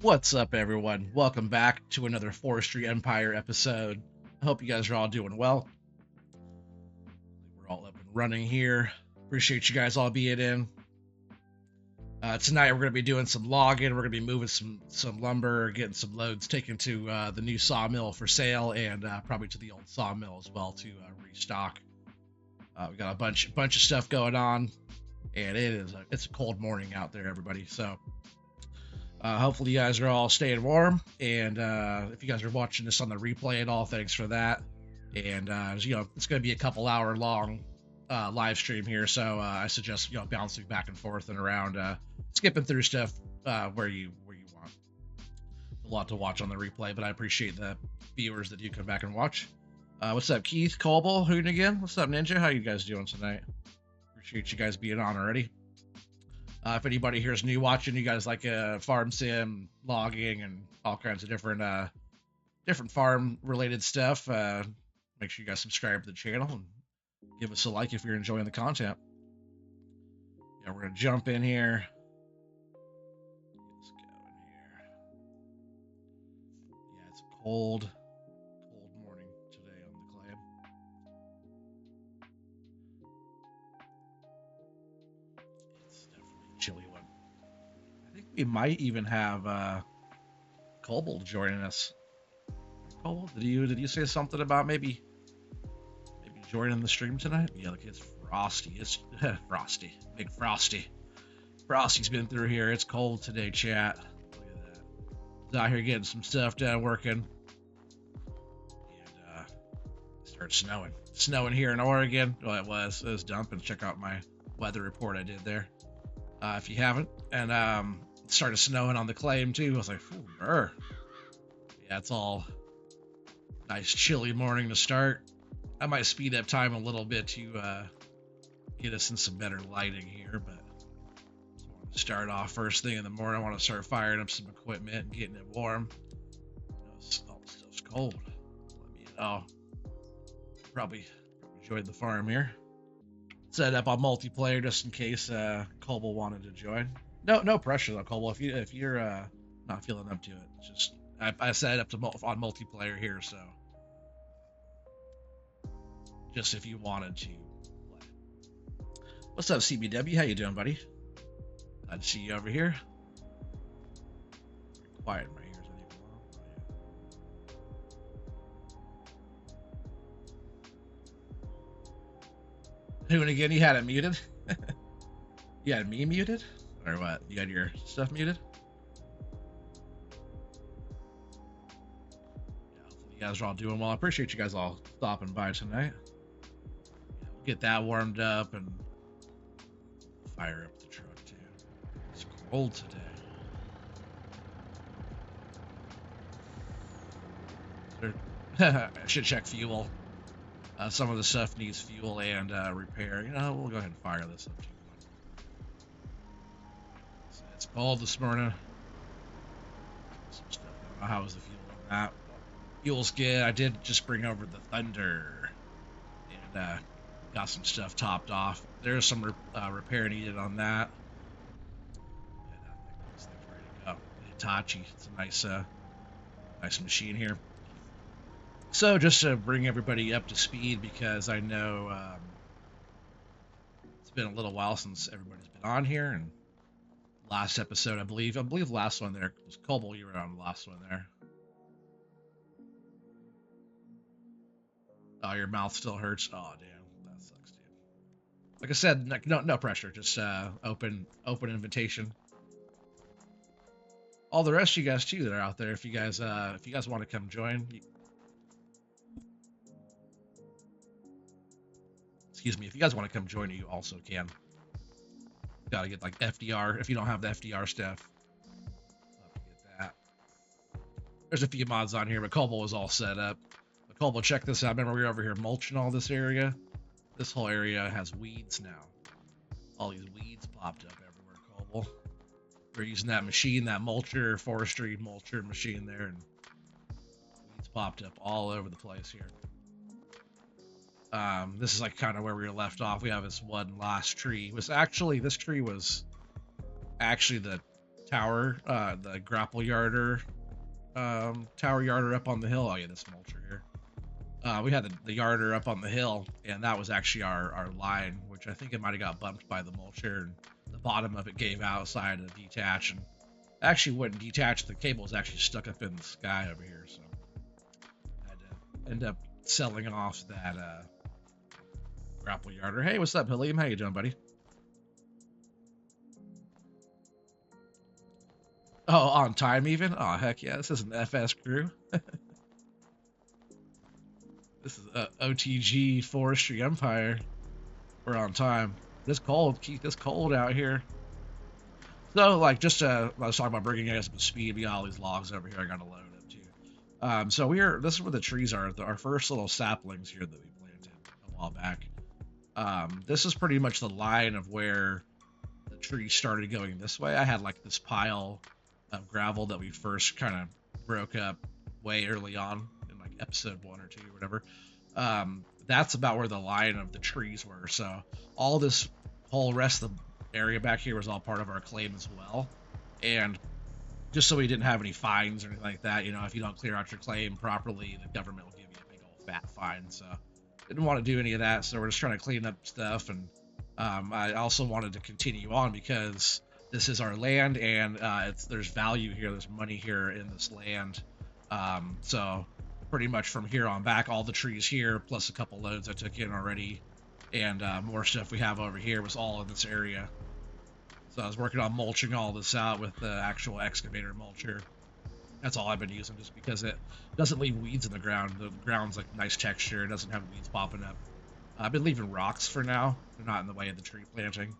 What's up, everyone? Welcome back to another Forestry Empire episode. I hope you guys are all doing well. We're all up and running here. Appreciate you guys all being in. Tonight we're going to be doing some logging. We're going to be moving some lumber, getting some loads taken to the new sawmill for sale, and probably to the old sawmill as well to restock. We got a bunch of stuff going on, and it's a cold morning out there, everybody. So hopefully you guys are all staying warm, and if you guys are watching this on the replay at all, thanks for that. And it's going to be a couple hour long live stream here, so I suggest bouncing back and forth and around, skipping through stuff where you want. A lot to watch on the replay, but I appreciate the viewers that do come back and watch. What's up, Keith, Colble, Hoonigan? What's up, Ninja? How you guys doing tonight? Appreciate you guys being on already. If anybody here is new watching, you guys like farm sim, logging, and all kinds of different farm related stuff, make sure you guys subscribe to the channel and give us a like if you're enjoying the content. Yeah, we're gonna jump in here. Let's go in here. Yeah, it's a cold morning today on the claim. It's definitely a chilly one. I think we might even have Kobold joining us. Kobold, did you say something about maybe joining the stream tonight? Yeah, look, it's frosty. It's frosty. Big frosty. Frosty's been through here. It's cold today, chat. Look at that. He's out here getting some stuff done, working. And it started snowing. Snowing here in Oregon. Well, it was dumping. Check out my weather report I did there. If you haven't. And it started snowing on the claim too. I was like, yeah, it's all nice chilly morning to start. I might speed up time a little bit to get us in some better lighting here, but I want to start off first thing in the morning. I want to start firing up some equipment and getting it warm. All the stuff's cold. Let me know. Probably enjoyed the farm here. Set up on multiplayer just in case Colble wanted to join. No pressure though, Colble. If you're not feeling up to it, it's just I set it up on multiplayer here, so. Just if you wanted to play. What's up, CBW? How you doing, buddy? Glad to see you over here. Very quiet in my ears. Who and again? You had it muted. You had me muted, or what? You had your stuff muted. Yeah, hopefully you guys are all doing well. I appreciate you guys all stopping by tonight. Get that warmed up and fire up the truck too. It's cold today. I should check fuel. Some of the stuff needs fuel and repair. We'll go ahead and fire this up too. So it's cold this morning. Some stuff. I don't know how was the fuel on that. Fuel's good. I did just bring over the Thunder and got some stuff topped off. There's some repair needed on that. And I think this thing's ready to go. Hitachi. It's a nice machine here. So just to bring everybody up to speed, because I know it's been a little while since everybody's been on here, and last episode, I believe the last one there was Colble. You were on the last one there. Oh, your mouth still hurts. Oh, damn. Like I said, no pressure. Just open invitation. All the rest of you guys too that are out there. If you guys want to come join, excuse me. If you guys want to come join, you also can. Got to get like FDR. If you don't have the FDR stuff, get that. There's a few mods on here, but Colble was all set up. But Colble, check this out. Remember we were over here mulching all this area. This whole area has weeds now. All these weeds popped up everywhere, Colble. We're using that machine, that forestry mulcher machine there, and weeds popped up all over the place here. This is like kind of where we were left off. We have this one last tree. This tree was actually the tower, the grapple yarder, tower yarder up on the hill. Oh yeah, this mulcher here. We had the yarder up on the hill, and that was actually our line, which I think it might have got bumped by the mulcher, and the bottom of it gave out, so I had to detach, and actually wouldn't detach. The cable was actually stuck up in the sky over here, so I had to end up selling off that grapple yarder. Hey, what's up, William? How you doing, buddy? Oh, on time even? Oh, heck yeah, this is an FS crew. This is OTG Forestry Empire. We're on time. This cold, keep this cold out here. So, like, just I was talking about bringing you guys up to speed. We got all these logs over here. I got to load up too. So this is where the trees are. Our first little saplings here that we planted a while back. This is pretty much the line of where the trees started going this way. I had like this pile of gravel that we first kind of broke up way early on in like episode 1 or 2 or whatever. That's about where the line of the trees were. So all this whole rest of the area back here was all part of our claim as well. And just so we didn't have any fines or anything like that, you know, if you don't clear out your claim properly, the government will give you a big old fat fine. So didn't want to do any of that. So we're just trying to clean up stuff. And I also wanted to continue on because this is our land, and there's value here. There's money here in this land. So pretty much from here on back, all the trees here, plus a couple loads I took in already, and more stuff we have over here was all in this area. So I was working on mulching all this out with the actual excavator mulcher. That's all I've been using, just because it doesn't leave weeds in the ground. The ground's like nice texture. It doesn't have weeds popping up. I've been leaving rocks for now. They're not in the way of the tree planting.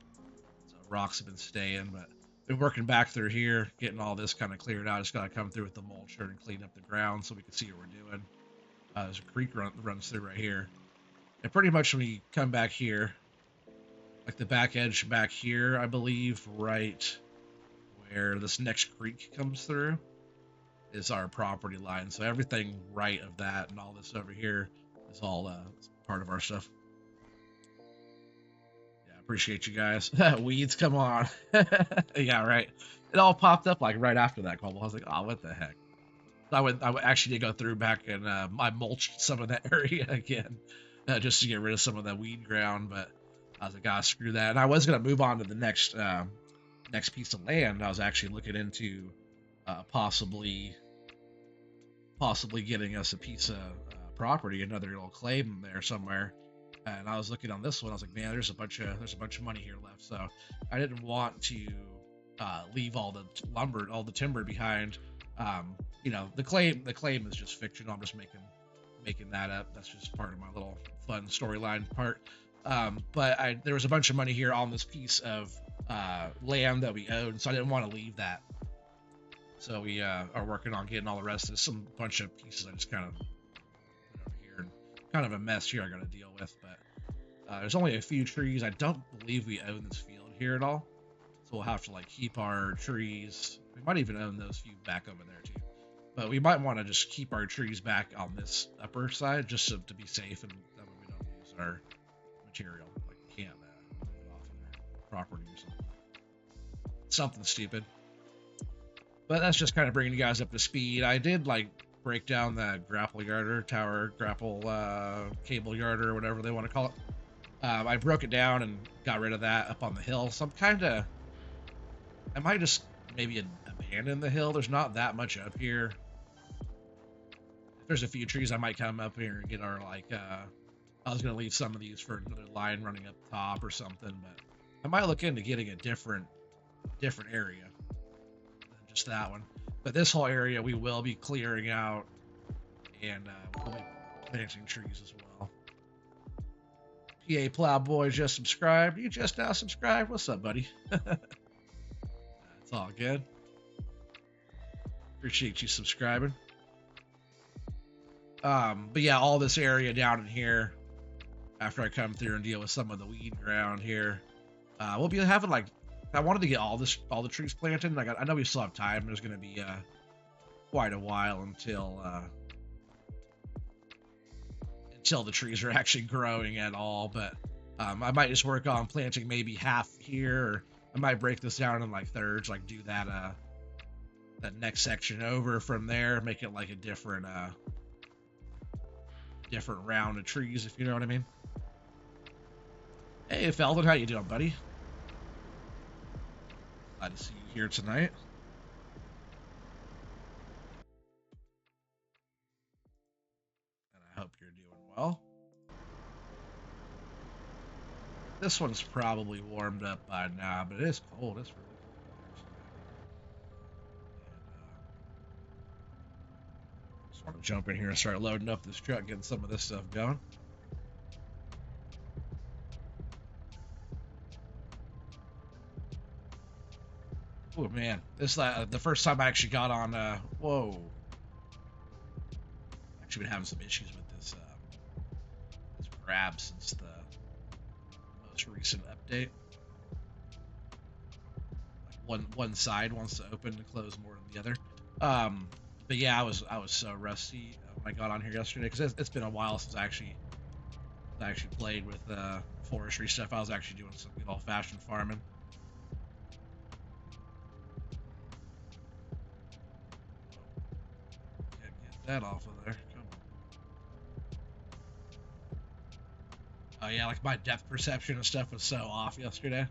So rocks have been staying, but been working back through here, getting all this kind of cleared out. Just got to come through with the mulcher and clean up the ground so we can see what we're doing. There's a creek runs through right here. And pretty much when you come back here, like the back edge back here, I believe, right where this next creek comes through, is our property line. So everything right of that and all this over here is all part of our stuff. Yeah, appreciate you guys. Weeds, come on. Yeah, right. It all popped up like right after that call. I was like, oh, what the heck. I would actually go through back and I mulched some of that area again, just to get rid of some of that weed ground. But I was like, ah, screw that. And I was gonna move on to the next piece of land. I was actually looking into possibly getting us a piece of property, another little claim there somewhere. And I was looking on this one. I was like, man, there's a bunch of money here left. So I didn't want to leave all the lumber, all the timber behind. You know, the claim is just fiction. I'm just making that up. That's just part of my little fun storyline part. But there was a bunch of money here on this piece of land that we owned, so I didn't want to leave that. So we are working on getting all the rest of some bunch of pieces I just kind of put over here, and kind of a mess here I got to deal with. But there's only a few trees. I don't believe we own this field here at all, so we'll have to like keep our trees. We might even own those few back over there too, but we might want to just keep our trees back on this upper side just to be safe, and that way we don't lose our material. Like we can't move it off of their property or something stupid. But that's just kind of bringing you guys up to speed. I did like break down that grapple yarder, tower grapple cable yarder, or whatever they want to call it. I broke it down and got rid of that up on the hill. So I might just maybe abandon the hill. There's not that much up here. If there's a few trees, I might come up here and get our like. I was gonna leave some of these for another line running up top or something, but I might look into getting a different area. Just that one, but this whole area we will be clearing out, and we'll be planting trees as well. PA Plowboy just subscribed. You just now subscribed. What's up, buddy? That's all good. Appreciate you subscribing. But yeah, all this area down in here, after I come through and deal with some of the weed ground here, we'll be having like. I wanted to get all the trees planted. Like I know we still have time. There's going to be quite a while until the trees are actually growing at all. But I might just work on planting maybe half here, or I might break this down in like thirds, like do that next section over from there, make it like a different different round of trees, if you know what I mean. Hey Feldon, how you doing, buddy? Glad to see you here tonight. And I hope you're doing well. This one's probably warmed up by now, but it is cold. It's really cold. And just want to jump in here and start loading up this truck, getting some of this stuff going. Oh man, this is the first time I actually got on. Whoa, actually been having some issues with this grab since the most recent update. Like one side wants to open and close more than the other. But yeah, I was so rusty when I got on here yesterday because it's been a while since I actually played with forestry stuff. I was actually doing some good old-fashioned farming. Get that off of there. Come on. Oh yeah, like my depth perception and stuff was so off yesterday.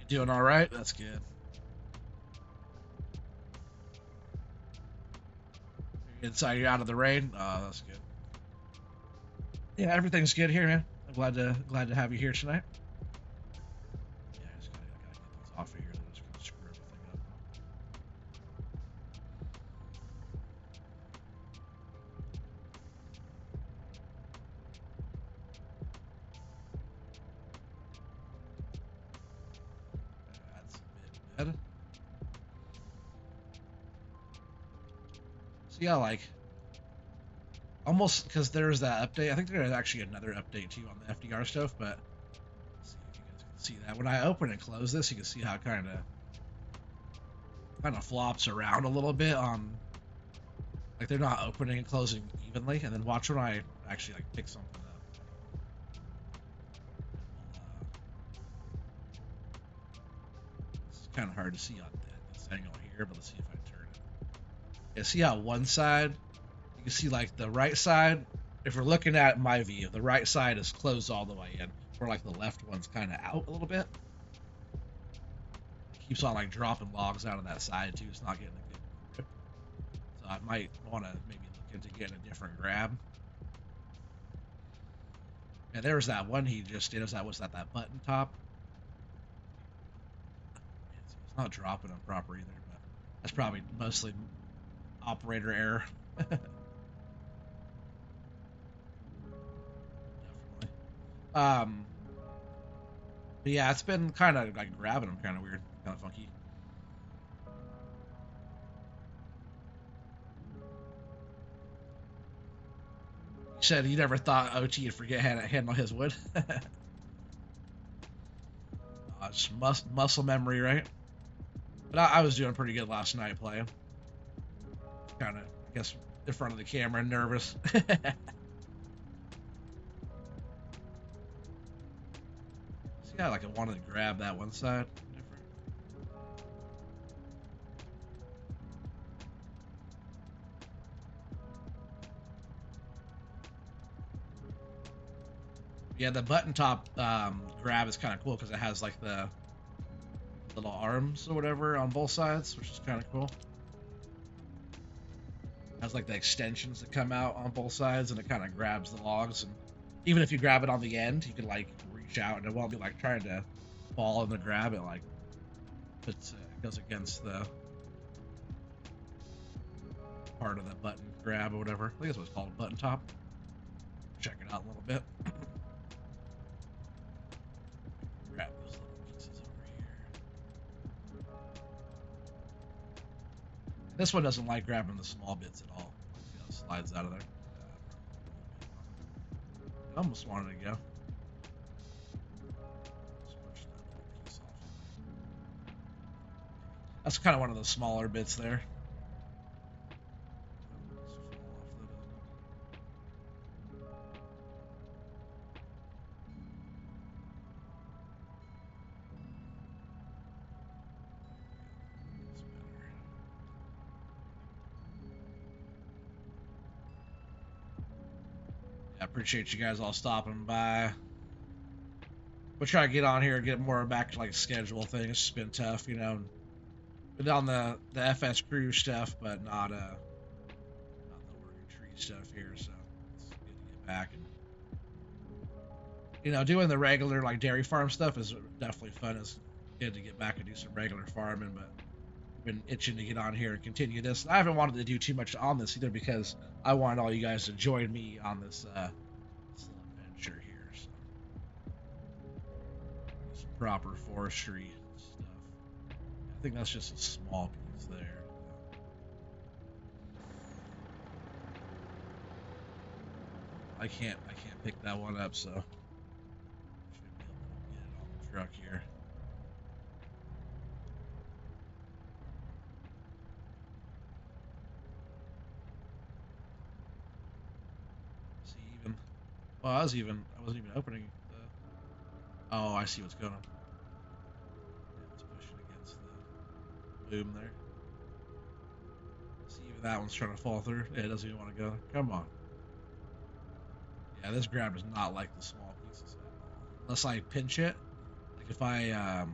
You doing all right? That's good. You're inside, you're out of the rain. Oh, that's good. Yeah, everything's good here, man. I'm glad to have you here tonight. Yeah, I just gotta get these off of here. They're just gonna screw everything up. That's a bit bad. So yeah, like almost because there's that update. I think there's actually another update too on the FDR stuff, but let's see if you guys can see that. When I open and close this, you can see how it kind of flops around a little bit on, like they're not opening and closing evenly. And then watch when I actually like pick something up. It's kind of hard to see on this angle here, but let's see if I turn it. Yeah, see how one side, you can see like the right side, if we're looking at my view, the right side is closed all the way in, where like the left one's kind of out a little bit. It keeps on like dropping logs out of that side too. It's not getting a good grip. So I might want to maybe look into getting a different grab. And there was that one he just did. Was that button top? It's not dropping them proper either, but that's probably mostly operator error. Definitely. But yeah, it's been kind of like grabbing them kind of weird, kind of funky. He said he never thought OT would forget how to handle his wood. It's muscle memory, right? But I was doing pretty good last night playing. Kind of, I guess, in front of the camera, nervous. See how like I wanted to grab that one side different. Yeah, the button top grab is kind of cool because it has like the little arms or whatever on both sides, which is kind of cool. It has like the extensions that come out on both sides, and it kind of grabs the logs. And even if you grab it on the end, you can like reach out, and it won't be like trying to fall in the grab. It like puts it goes against the part of the button grab or whatever. I think that's what it's called, a button top. Check it out a little bit. Grab those little pieces over here. This one doesn't like grabbing the small bits at all. See how it slides out of there. I almost wanted to go. That's kind of one of the smaller bits there. I appreciate you guys all stopping by. We'll try to get on here and get more back to like schedule thing. It's just been tough, you know. Been on the FS crew stuff, but not the Oregon tree stuff here. So it's good to get back and doing the regular like dairy farm stuff is definitely fun. It's good to get back and do some regular farming, but I've been itching to get on here and continue this. I haven't wanted to do too much on this either because I wanted all you guys to join me on this little adventure here. So some proper forestry stuff. I think that's just a small piece there. I can't pick that one up, so should be able to get it on the truck here. See even. Well, I wasn't even opening the. Oh, I see what's going on. Yeah, it's pushing against the boom there. See, even that one's trying to fall through. Yeah, it doesn't even want to go. Come on. Yeah, this grab is not like the small pieces at all. Unless I pinch it. Like if I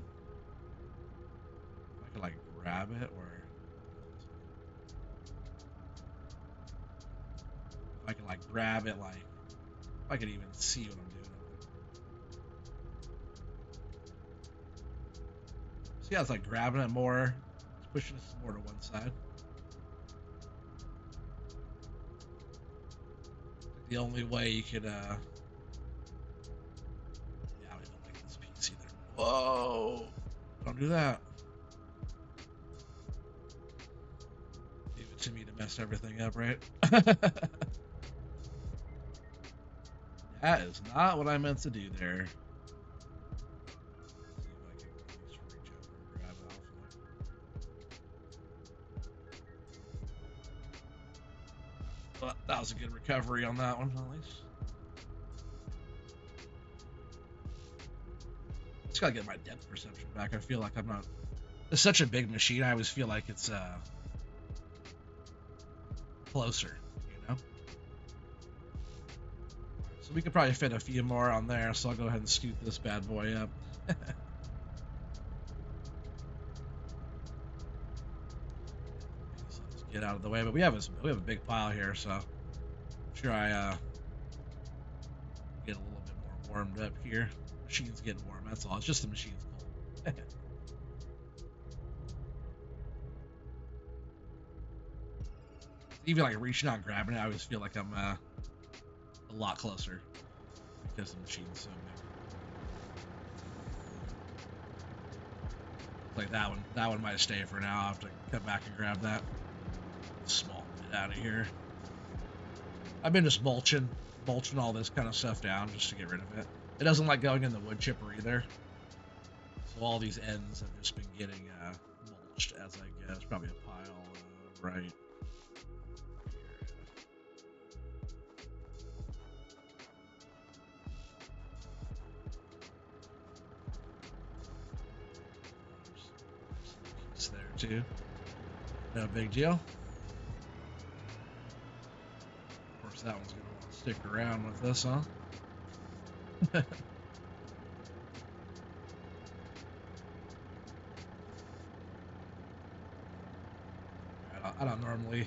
could like grab it or if I can like grab it, like if I could even see what I'm doing. See how it's like grabbing it more. It's pushing it more to one side. Like the only way you could yeah, I don't like this piece either. Whoa! Don't do that. Leave it to me to mess everything up, right? That is not what I meant to do there. See if I can at least reach over and grab it off. But that was a good recovery on that one, at least. Just gotta get my depth perception back. I feel like I'm not. It's such a big machine. I always feel like it's closer, you know. So we could probably fit a few more on there. So I'll go ahead and scoot this bad boy up. So let's get out of the way. But we have a big pile here, so I'm sure I get a little bit more warmed up here. Machine's getting warm. That's all. It's just the machine's cold. Even like reaching out and grabbing it, I always feel like I'm a lot closer because the machine's so big. Like that one might stay for now. I'll have to come back and grab that small bit out of here. I've been just mulching all this kind of stuff down just to get rid of it. It doesn't like going in the wood chipper either. So all these ends have just been getting mulched as I go. It's probably a pile right. There too. No big deal. Of course, that one's gonna want to stick around with this, huh? I don't normally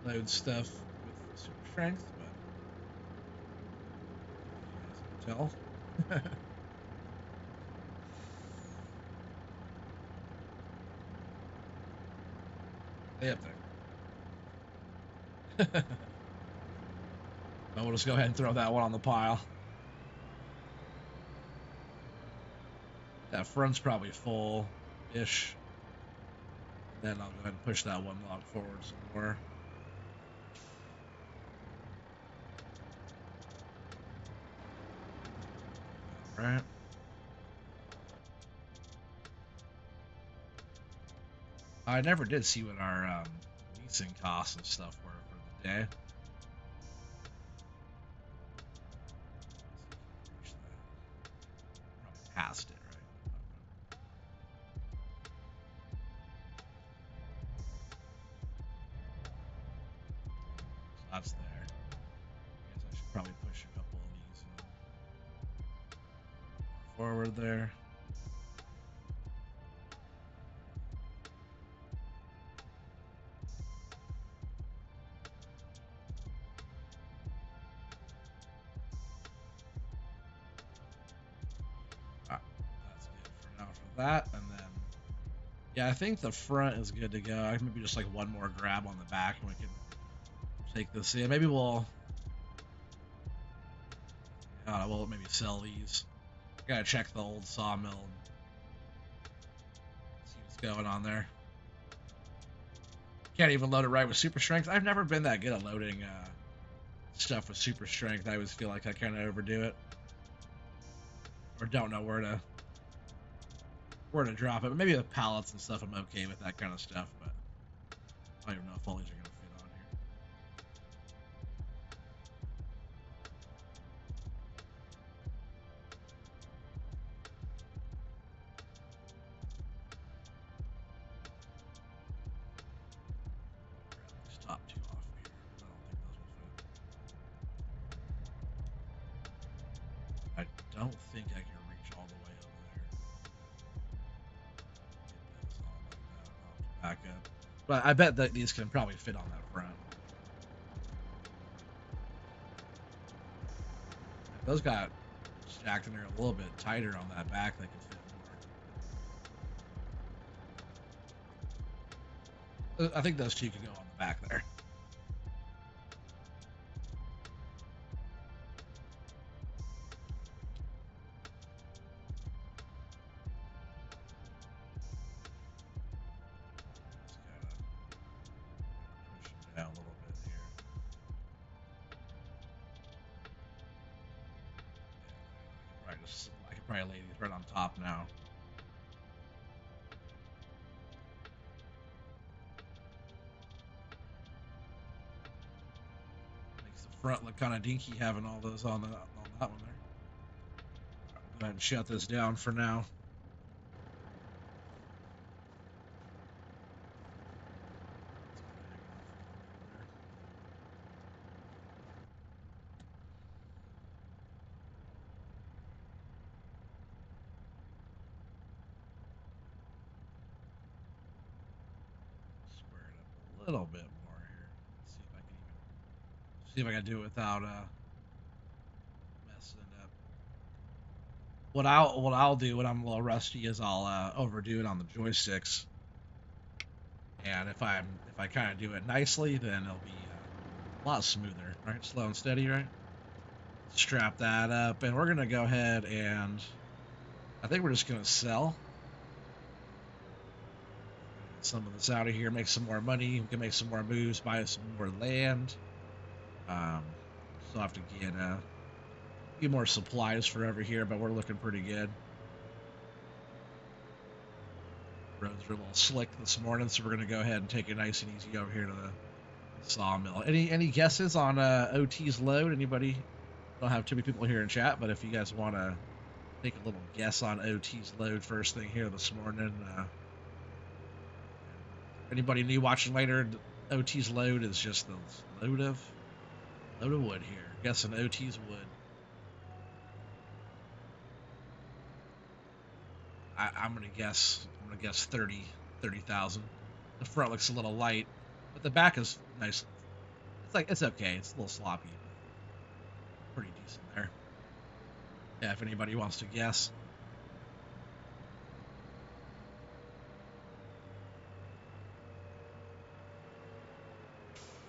load stuff with super strength, but you guys can tell. Stay up there. We'll just go ahead and throw that one on the pile. That front's probably full-ish. Then I'll go ahead and push that one log forward some more. All right. I never did see what our leasing costs and stuff were for the day. Reach that. Probably passed it, right? So that's there. I guess I should probably push a couple of these forward there. That's good for now for that, and then yeah, I think the front is good to go. I maybe just like one more grab on the back, and we can take this in. Maybe we'll maybe sell these. Gotta check the old sawmill and see what's going on there. Can't even load it right with super strength. I've never been that good at loading stuff with super strength. I always feel like I kind of overdo it, or don't know where to drop it. But maybe with pallets and stuff, I'm okay with that kind of stuff. But I don't even know if all these are gonna fit on here. Top two off here. I don't think those will fit. I don't think I can reach all the way over there. Get those on like that. I'll have to back up. But I bet that these can probably fit on that front. If those got stacked in there a little bit tighter on that back, they could fit more. I think those two could go on the back there. Down a little bit here. I could probably lay these right on top now. Makes the front look kind of dinky having all those on that one there. Go ahead and shut this down for now. A little bit more here. Let's see if I can do it without messing it up. What I'll do when I'm a little rusty is I'll overdo it on the joysticks, and if I kind of do it nicely, then it'll be a lot smoother. Right, slow and steady. Right. Strap that up, and we're gonna go ahead and I think we're just gonna sell some of this out of here, make some more money. We can make some more moves, buy some more land. Still have to get a few more supplies for over here, but we're looking pretty good. Roads are a little slick this morning, so we're gonna go ahead and take it nice and easy over here to the sawmill. Any guesses on OT's load? Anybody? Don't have too many people here in chat, but if you guys want to take a little guess on OT's load first thing here this morning. Anybody new watching later, OT's load is just the load of wood here. Guessing OT's wood. I'm gonna guess 30,000. The front looks a little light, but the back is nice. It's okay. It's a little sloppy, but pretty decent there. Yeah, if anybody wants to guess.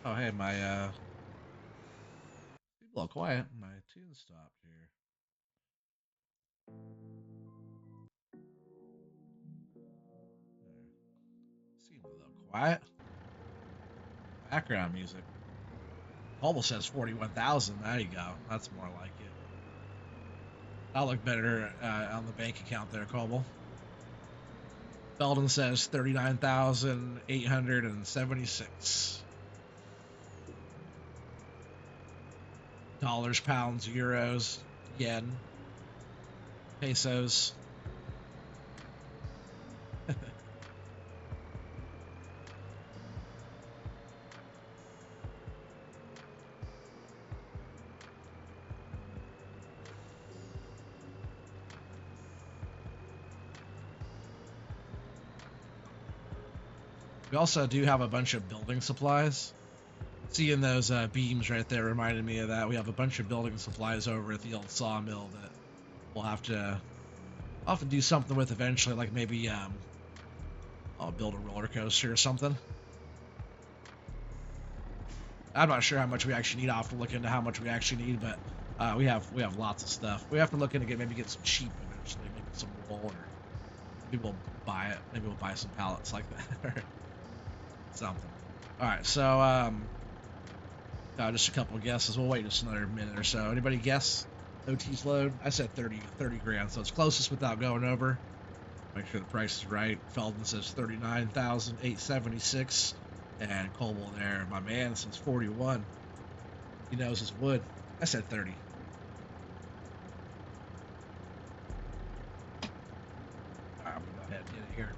Oh, hey, my people are quiet. My tune stopped here. Seems a little quiet. Background music. Almost says 41,000. There you go. That's more like it. That'll look better on the bank account there, Cobble. Belden says 39,876 dollars, pounds, euros, yen, pesos. We also do have a bunch of building supplies. Seeing those beams right there reminded me of that. We have a bunch of building supplies over at the old sawmill that we'll have to do something with eventually, like maybe I'll build a roller coaster or something. I'm not sure how much we actually need. I'll have to look into how much we actually need, but we have lots of stuff. We have to look into maybe get some sheep eventually, maybe some wool, or maybe we'll buy it. Maybe we'll buy some pallets like that or something. All right, so just a couple of guesses. We'll wait just another minute or so. Anybody guess OT's load? I said 30 grand, so it's closest without going over. Make sure the price is right. Feldman says 39,876, and Coble there, my man, says 41. He knows his wood. I said 30. All right, I'm gonna go ahead and get it here.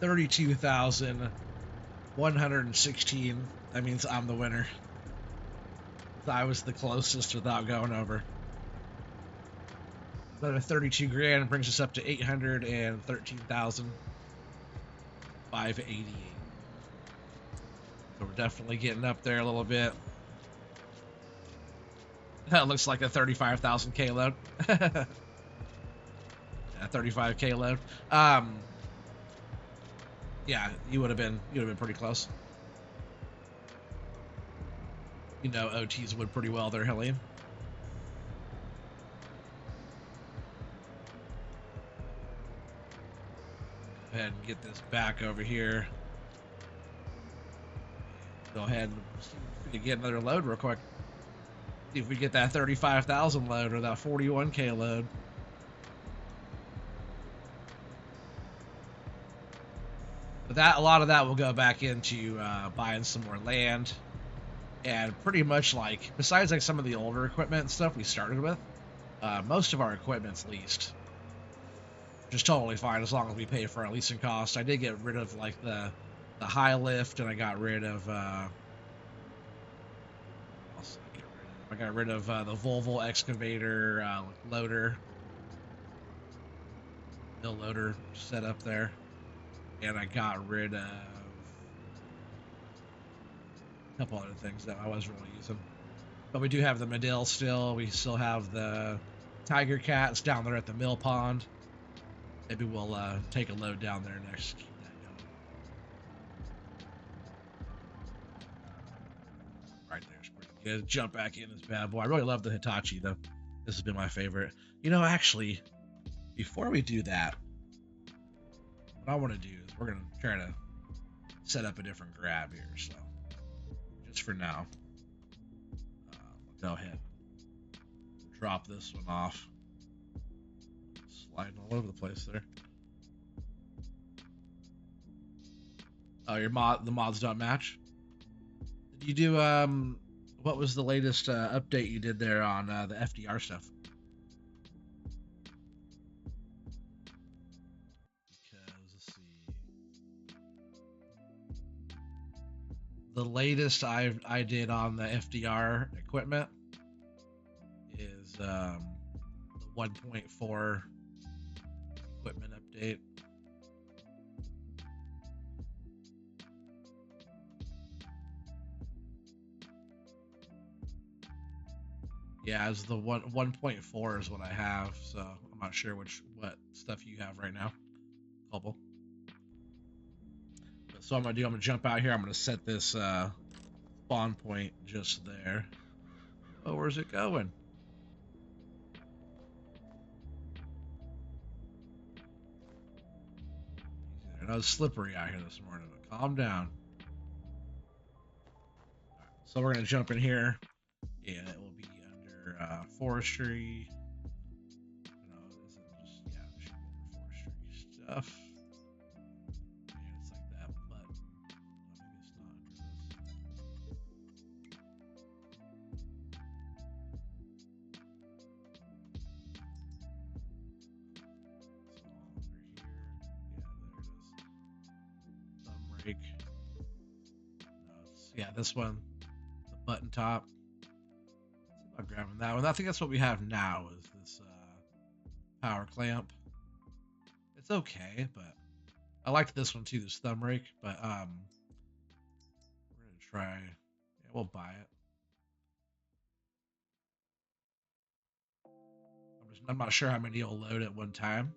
32,116. That means I'm the winner. I was the closest without going over. Another 32 grand brings us up to 813,588. So we're definitely getting up there a little bit. That looks like a 35,000K load. Yeah, 35K load. Yeah, you would have been pretty close. You know OT's wood pretty well there, Helene. Go ahead and get this back over here. Go ahead and see if we can get another load real quick. See if we get that 35,000 load or that 41K load. But a lot of that will go back into buying some more land, and pretty much like besides like some of the older equipment and stuff we started with, most of our equipment's leased. Just totally fine as long as we pay for our leasing costs. I did get rid of like the high lift, and I got rid of I got rid of the Volvo excavator loader, mill loader set up there, and I got rid of a couple other things that I wasn't really using. But we do have the Medill still. We still have the Tiger Cats down there at the mill pond. Maybe we'll take a load down there next. Keep that going. Right there's pretty good. Jump back in this bad boy. I really love the Hitachi though. This has been my favorite. You know, actually, before we do that, what I want to do is we're gonna try to set up a different grab here. So just for now, go ahead, drop this one off. Sliding all over the place there. Oh, the mods don't match. Did you do what was the latest update you did there on the FDR stuff? Because let's see, the latest I did on the FDR equipment is the 1.4 equipment update. Yeah, it's the 1.4 is what I have, so I'm not sure what stuff you have right now. Couple. So I'm gonna jump out here. I'm gonna set this spawn point just there. Oh, where's it going? I know it's slippery out here this morning, but calm down. Right, so we're gonna jump in here, and it will be under forestry. No, it isn't just, yeah, it should be under forestry. enough. Yeah, it's like that, but maybe it's not under this. It's all under here. Yeah, there it is. Thumb rake. No, it's, yeah, this one. The button top. I'm grabbing that one. I think that's what we have now is this power clamp. It's okay, but I liked this one too, this thumb rake, but we're gonna try, yeah, we'll buy it. I'm not sure how many you'll load at one time,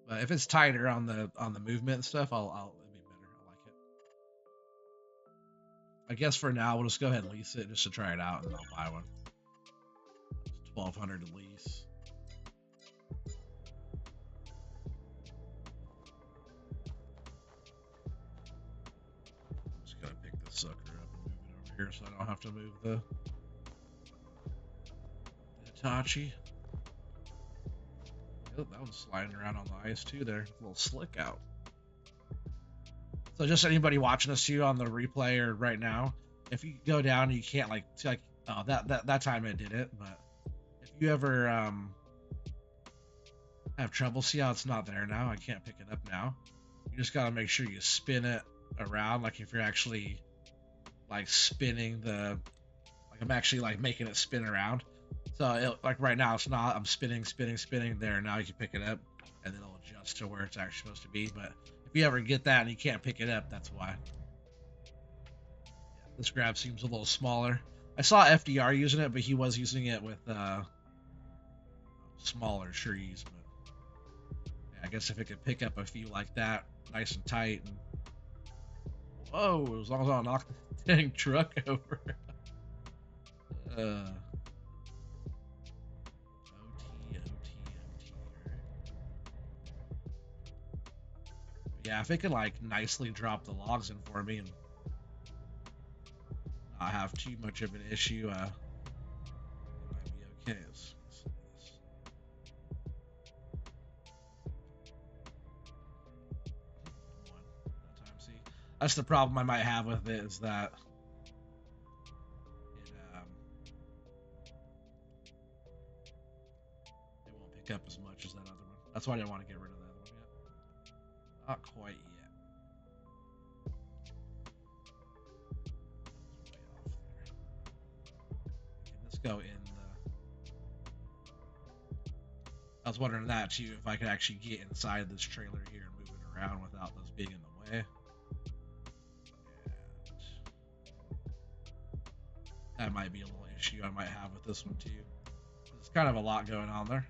but if it's tighter on the movement and stuff, it'll be better. I like it. I guess for now we'll just go ahead and lease it just to try it out, and then I'll buy one. It's 1,200 to lease. I'm just gonna pick this sucker up and move it over here so I don't have to move the Hitachi. Oh, that one's sliding around on the ice too there. A little slick out. So just anybody watching us too on the replay or right now, if you go down and you can't like oh that time it did it, but if you ever have trouble, see how it's not there now? I can't pick it up now. You just gotta make sure you spin it around, like if you're actually like spinning the, like I'm actually like making it spin around. So it, like right now it's not. I'm spinning there. Now you can pick it up, and then it'll adjust to where it's actually supposed to be. But if you ever get that and you can't pick it up, that's why. Yeah, this grab seems a little smaller. I saw FDR using it, but he was using it with smaller trees. But yeah, I guess if it could pick up a few like that, nice and tight, and whoa, as long as I don't knock the dang truck over. Yeah, if it could like nicely drop the logs in for me and not have too much of an issue, it might be okay. See, that's the problem I might have with it, is that it won't pick up as much as that other one. That's why I didn't want to get rid of that other one yet. Not quite yet. Let's go in the... I was wondering that too, if I could actually get inside this trailer here and move it around without those being in the way. And that might be a little issue I might have with this one too. There's kind of a lot going on there.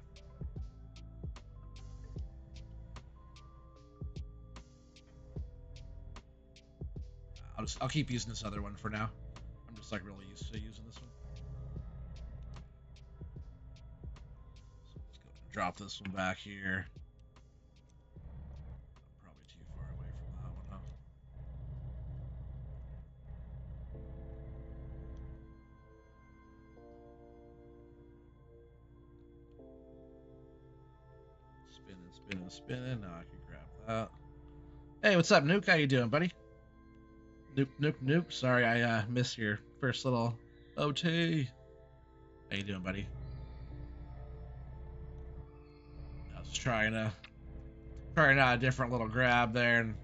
I'll keep using this other one for now. I'm just like really used to using this one. So let's go ahead and drop this one back here. Probably too far away from that one, huh? Spinning. Now I can grab that. Hey, what's up, Nuke? How you doing, buddy? Nope. Sorry, I missed your first little OT. How you doing, buddy? I was trying out a different little grab there, and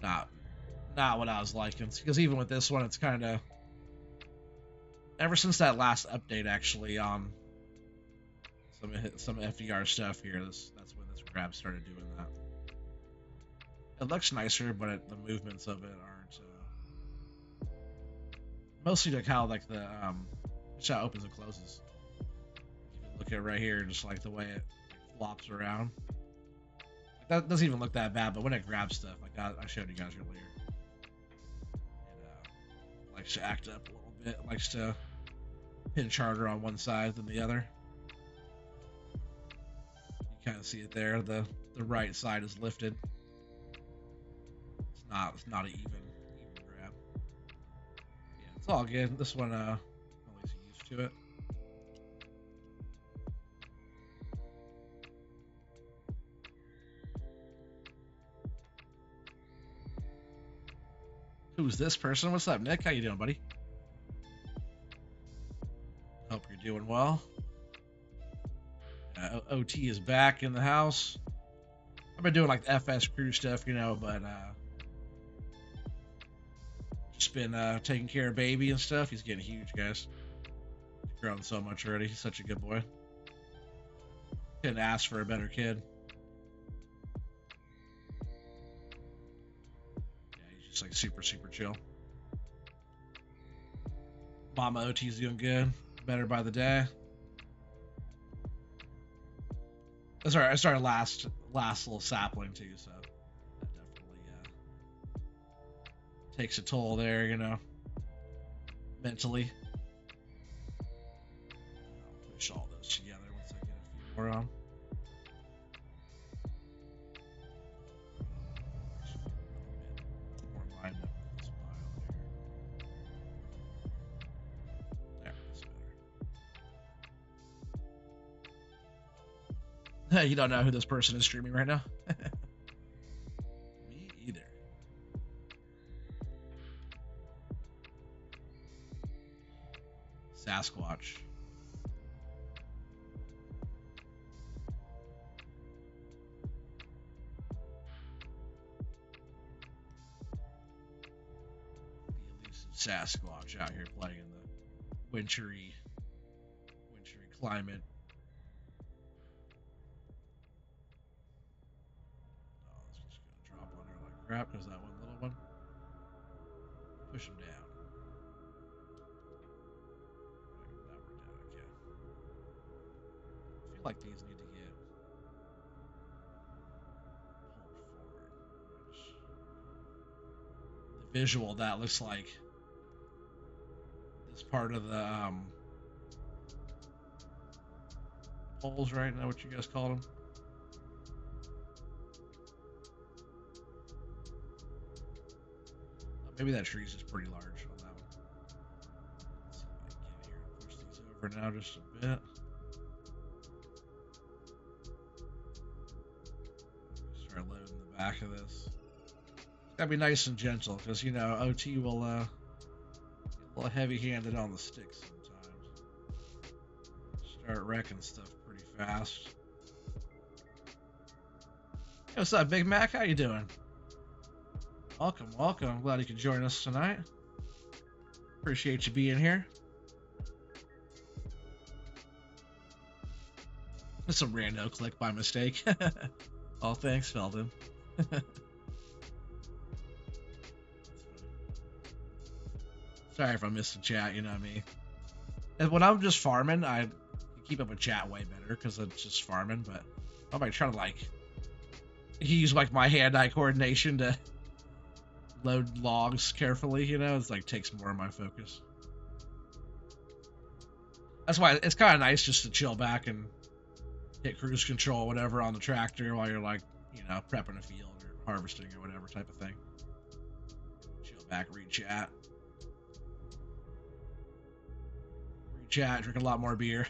not what I was liking. Because even with this one, it's kind of, ever since that last update, actually, on some FDR stuff here, that's when this grab started doing that. It looks nicer, but the movements of it aren't. Mostly like how like the shot opens and closes. You can look at it right here, just like the way it flops around. That doesn't even look that bad, but when it grabs stuff, like I showed you guys earlier, it likes to act up a little bit. It likes to pinch harder on one side than the other. You kind of see it there. The right side is lifted. It's not an even grab. Yeah, it's all good. This one, at least used to it. Who's this person? What's up, Nick? How you doing, buddy? Hope you're doing well. OT is back in the house. I've been doing like the FS crew stuff, you know, but just been taking care of baby and stuff. He's getting huge, guys. He's grown so much already. He's such a good boy. Couldn't ask for a better kid. Yeah, he's just like super chill. Mama OT's doing good. Better by the day. I started last little sapling too, so that definitely takes a toll there, you know, mentally. I'll push all those together once I get a few more on. More lined up with this pile here. There, that's better. You don't know who this person is streaming right now? Me either. Sasquatch. The elusive Sasquatch out here playing in the wintry climate. Oh, it's just gonna drop on her like crap because that one little one. Push him down. Now we're down. Okay. I feel like these need to get pulled forward. Which the visual that looks like this part of the poles, right? Know what you guys call them? Maybe that tree's just pretty large on that one. Let's see if I can get here and push these over now just a bit. Start loading the back of this. It's gotta be nice and gentle because, you know, OT will get a little heavy-handed on the sticks sometimes. Start wrecking stuff pretty fast. Hey, what's up, Big Mac? How you doing? Welcome, welcome. I'm glad you could join us tonight. Appreciate you being here. Just some rando click by mistake. Oh, thanks, Feldon. Sorry if I missed the chat, you know what I mean? And when I'm just farming, I keep up with chat way better because it's just farming, but I'm like trying to like use like my hand-eye coordination to load logs carefully, you know? It's like takes more of my focus. That's why it's kind of nice just to chill back and hit cruise control, whatever, on the tractor while you're like, you know, prepping a field or harvesting or whatever type of thing. Chill back, read chat. Read chat, drink a lot more beer.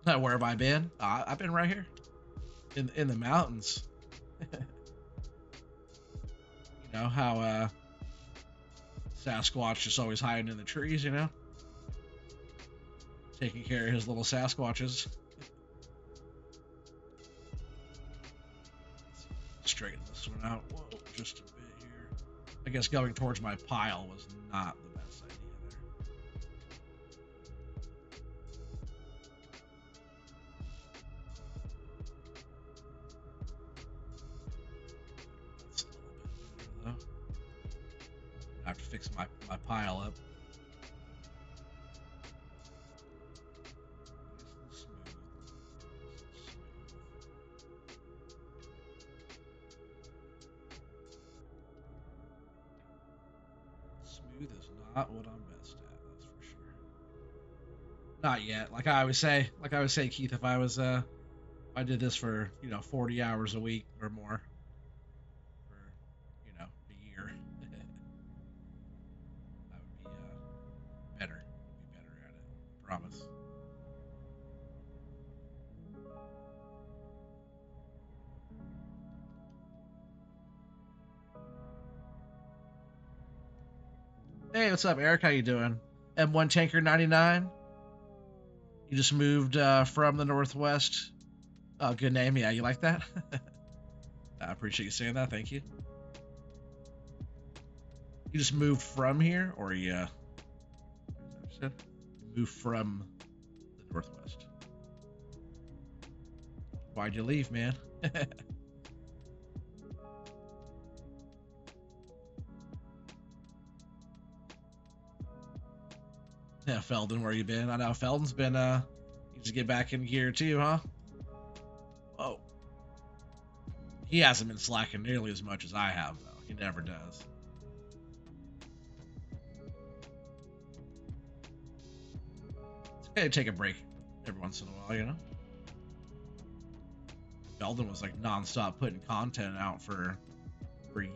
Where have I been? I've been right here. In the mountains. You know how Sasquatch is always hiding in the trees, you know? Taking care of his little Sasquatches. Straighten this one out. Whoa, just a bit here. I guess going towards my pile was not the best idea there. That's a little bit better, though. I have to fix my pile up. Smooth is not what I'm best at, that's for sure. Not yet. Like I always say, Keith, if I did this for, you know, 40 hours a week or more for, you know, a year, I would be better. I'd be better at it. Promise. Hey, what's up, Eric? How you doing? M1 Tanker 99. You just moved from the Northwest. Oh, good name. Yeah, you like that? I appreciate you saying that. Thank you. You just moved from here, or you moved from the Northwest? Why'd you leave, man? Yeah, Felden, where you been? I know Felden's been you just get back in gear too, huh? Oh, he hasn't been slacking nearly as much as I have, though. He never does. It's okay to take a break every once in a while, you know? Felden was like nonstop putting content out for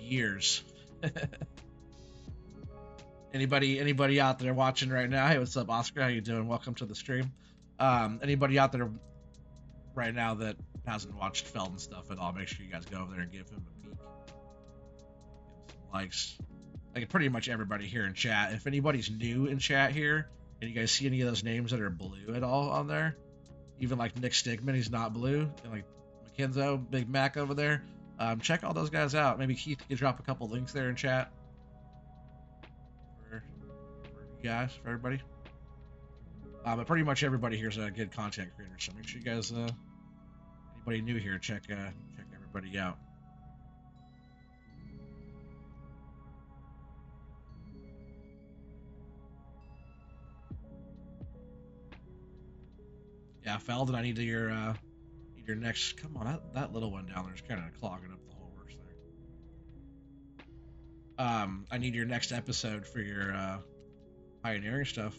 years. Anybody out there watching right now? Hey, what's up, Oscar? How you doing? Welcome to the stream. Anybody out there right now that hasn't watched Felden stuff at all, make sure you guys go over there and give him a peek. Give him some likes. Like pretty much everybody here in chat. If anybody's new in chat here, and you guys see any of those names that are blue at all on there, even like Nick Stigman, he's not blue, and like Mackenzo, Big Mac over there, check all those guys out. Maybe Keith could drop a couple links there in chat for you guys, for everybody. But pretty much everybody here is a good content creator, so make sure you guys, anybody new here, check everybody out. Yeah, Feldon, I need your next. Come on, that little one down there is kind of clogging up the whole works there. I need your next episode for your pioneering stuff.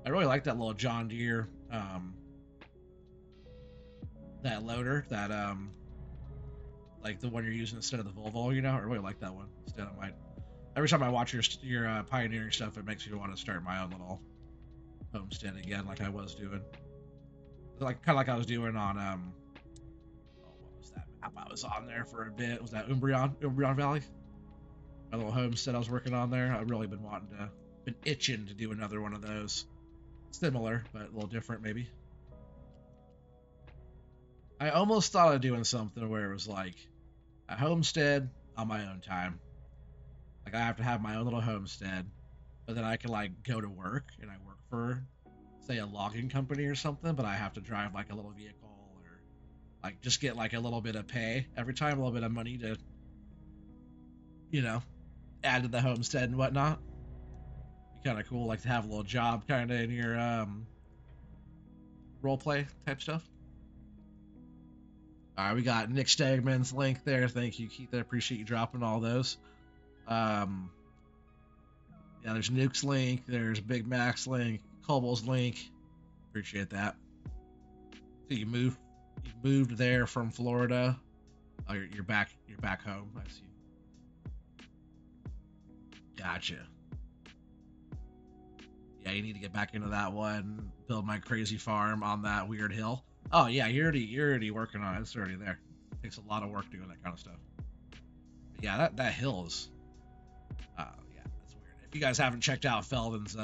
I really like that little John Deere, that loader, that like the one you're using instead of the Volvo. You know, I really like that one. Instead, I might. Every time I watch your pioneering stuff, it makes me want to start my own little homestead again, like I was doing. Like kind of like I was doing on what was that map I was on there for a bit? Was that Umbreon Valley? My little homestead I was working on there. I've really been itching to do another one of those. Similar, but a little different maybe. I almost thought of doing something where it was like a homestead on my own time. Like I have to have my own little homestead, but then I can like go to work and I work for, say, a logging company or something, but I have to drive like a little vehicle or like just get like a little bit of pay every time, a little bit of money to, you know, add to the homestead and whatnot. Be kind of cool, like to have a little job kind of in your role play type stuff. All right, we got Nick Stegman's link there. Thank you, Keith. I appreciate you dropping all those. Yeah, there's Nuke's link. There's Big Mac's link. Cobal's link. Appreciate that. So you moved there from Florida. Oh, you're back home. I see. Gotcha. Yeah, you need to get back into that one. Build my crazy farm on that weird hill. Oh yeah, you're already working on it. It's already there. It takes a lot of work doing that kind of stuff. But yeah, that hill is. Yeah, that's weird. If you guys haven't checked out Felden's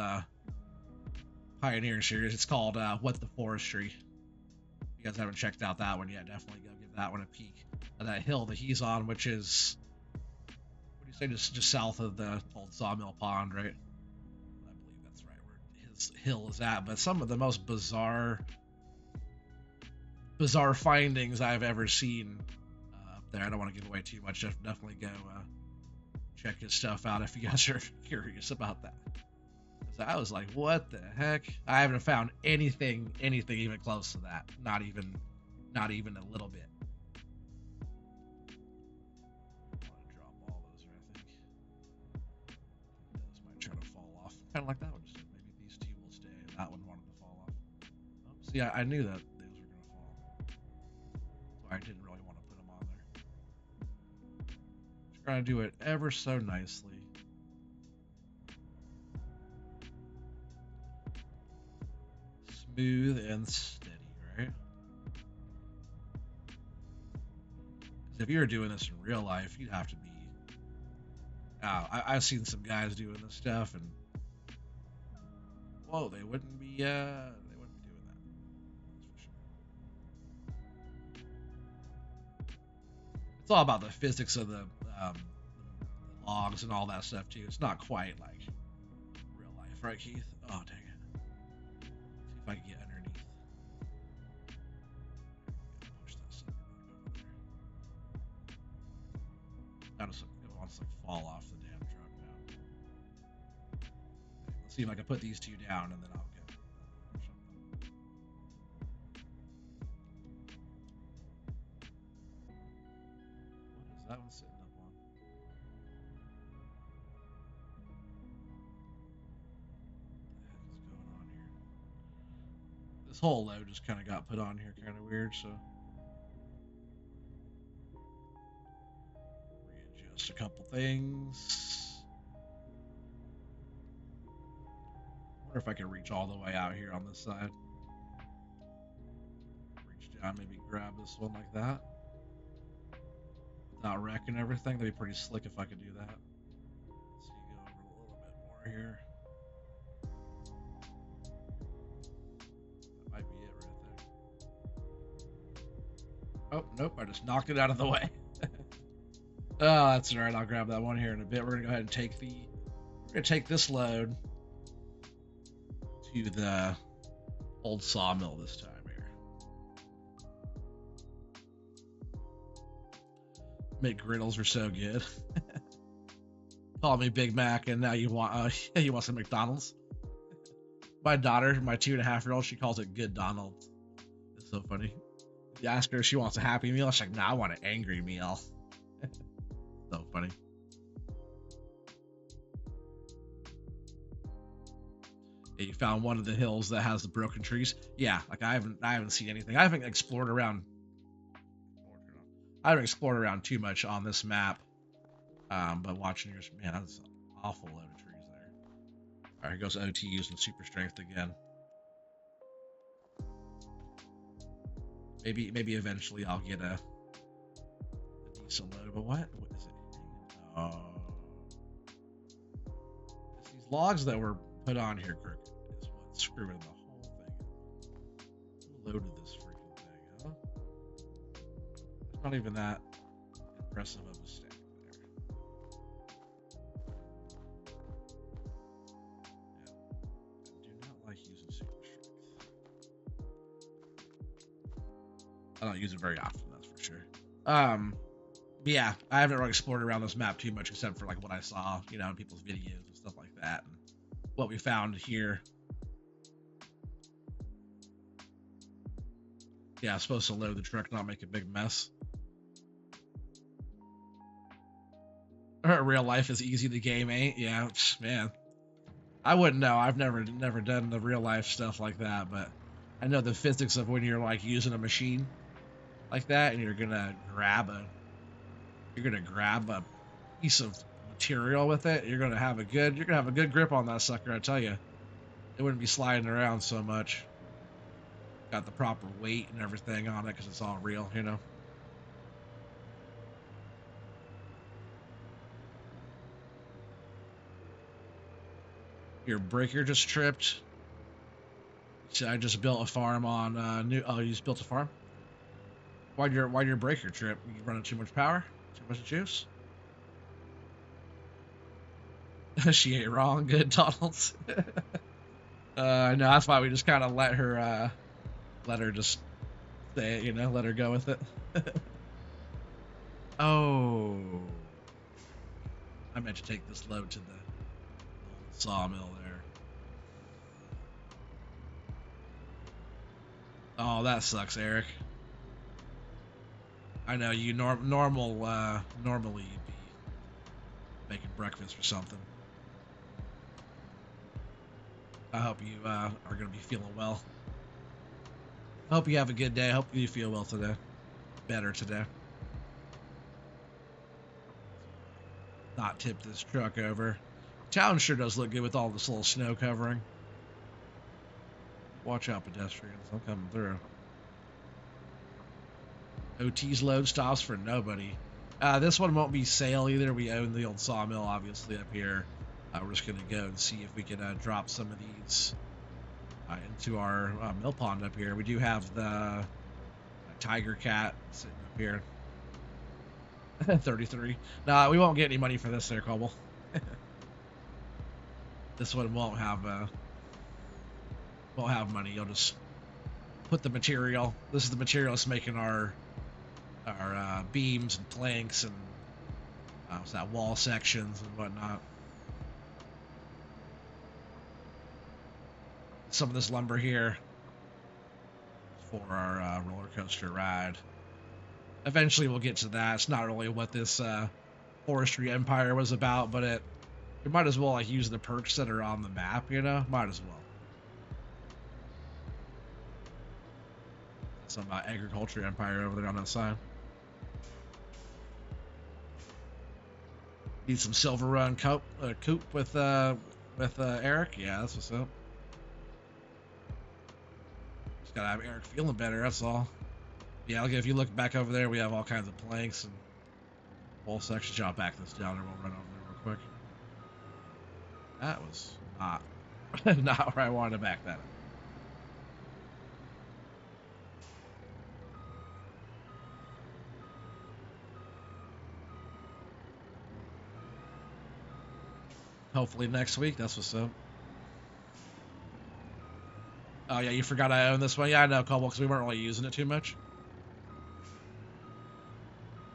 Pioneering series, it's called What the Forestry. If you guys haven't checked out that one yet, definitely go give that one a peek. That hill that he's on, which is, what do you say, just south of the old sawmill pond, right? I believe that's right where his hill is at. But some of the most bizarre findings I've ever seen up there. I don't want to give away too much. Definitely go check his stuff out if you guys are curious about that. So I was like, what the heck? I haven't found anything even close to that. Not even a little bit. I want to drop all those here, I think. Those might try to fall off. Kind of like that one. Just maybe these two will stay. That one wanted to fall off. Oh, see, I knew that those were going to fall. So I didn't really want to put them on there. Just trying to do it ever so nicely. Smooth and steady, right? Because if you were doing this in real life, you'd have to be I've seen some guys doing this stuff, and whoa, they wouldn't be doing that. That's for sure. It's all about the physics of the logs and all that stuff too. It's not quite like real life, right, Keith? Oh, dang it. See if I can get underneath. Push that sucker over there. It wants to fall off the damn truck now. Okay, let's see if I can put these two down, and then I'll get something. What is that one sitting up on? This whole load just kind of got put on here kind of weird, so readjust a couple things. Wonder if I can reach all the way out here on this side. Reach down, maybe grab this one like that without wrecking everything. That'd be pretty slick if I could do that. Let's see, go over a little bit more here. Might be it right there. Oh, nope, I just knocked it out of the way. Oh, that's all right. I'll grab that one here in a bit. We're gonna go ahead and take this load to the old sawmill this time here. McGriddles are so good. Call me Big Mac, and now you want some McDonald's. My daughter, my 2.5-year-old, she calls it Good Donald's. It's so funny. You ask her if she wants a Happy Meal, she's like, "Nah, I want an Angry Meal." So funny. Yeah, you found one of the hills that has the broken trees. Yeah, like I haven't seen anything. I haven't explored around too much on this map. But watching yours, man, that's an awful load of trees there. All right, here goes OT using super strength again. Maybe eventually I'll get a decent load. But what is it? It's these logs that were put on here crooked is what's screwing the whole thing. Who loaded this freaking thing, huh? It's not even that impressive of a stack there. Yeah, I do not like using super strength. I don't use it very often, that's for sure. Yeah, I haven't really explored around this map too much, except for like what I saw, in people's videos and stuff like that, and what we found here. Yeah, I'm supposed to load the truck, not make a big mess. Real life is easy, the game ain't. Yeah, man. I wouldn't know. I've never done the real life stuff like that, but I know the physics of when you're like using a machine like that, and you're gonna grab a piece of material with it. You're gonna have a good grip on that sucker. I tell you, it wouldn't be sliding around so much. Got the proper weight and everything on it because it's all real, Your breaker just tripped. So I just built a farm on new. Oh, you just built a farm? Why'd your breaker trip? You running too much power? Too much juice? She ain't wrong. Good, Donald. No, that's why we just kind of let her just say it, let her go with it. Oh, I meant to take this load to the sawmill there. Oh, that sucks, Eric. I know you normally you'd be making breakfast or something. I hope you are gonna be feeling well. I hope you have a good day. I hope you feel well today. Better today. Not tip this truck over. Town sure does look good with all this little snow covering. Watch out, pedestrians. I'm coming through. OT's load stops for nobody. This one won't be sale either. We own the old sawmill, obviously, up here. We're just going to go and see if we can drop some of these into our mill pond up here. We do have the tiger cat sitting up here. 33. No, we won't get any money for this there, Cobble. This one won't have money. You'll just put the material. This is the material that's making our beams and planks and what's that, wall sections and whatnot. Some of this lumber here for our roller coaster ride. Eventually we'll get to that. It's not really what this Forestry Empire was about, but we might as well like use the perks that are on the map, you know? Might as well. Some agriculture empire over there on that side. Need some Silverrun coop with Eric. Yeah, that's what's up. Just gotta have Eric feeling better. That's all. Yeah, okay, if you look back over there, we have all kinds of planks and whole sections. I'll back this down and we'll run over there real quick. That was not not where I wanted to back that up. Hopefully next week. That's what's up. Oh yeah, you forgot I own this one. Yeah, I know, Cobble, because we weren't really using it too much.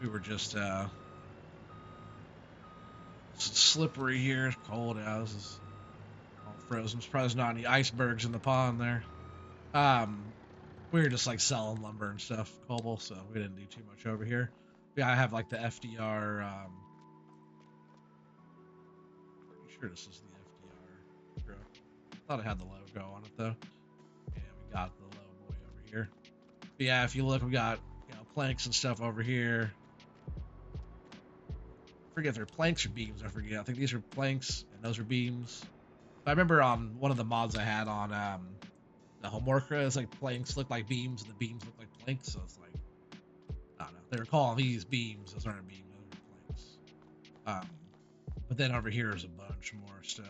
We were just slippery here. It's cold out. This is all frozen. I'm surprised there's not any icebergs in the pond there. We were just like selling lumber and stuff, Cobble, so we didn't do too much over here. Yeah, I have like the FDR. Pretty sure this is the FDR truck. I thought it had the logo on it though. Yeah, we got the low boy over here. But yeah, if you look, we got planks and stuff over here. I forget if they're planks or beams. I forget. I think these are planks and those are beams. But I remember on one of the mods I had on the Homorca, it's like planks look like beams and the beams look like planks. So it's like, I don't know. They were calling these beams. Those aren't beams. Those are planks. But then over here is a bunch more stuff.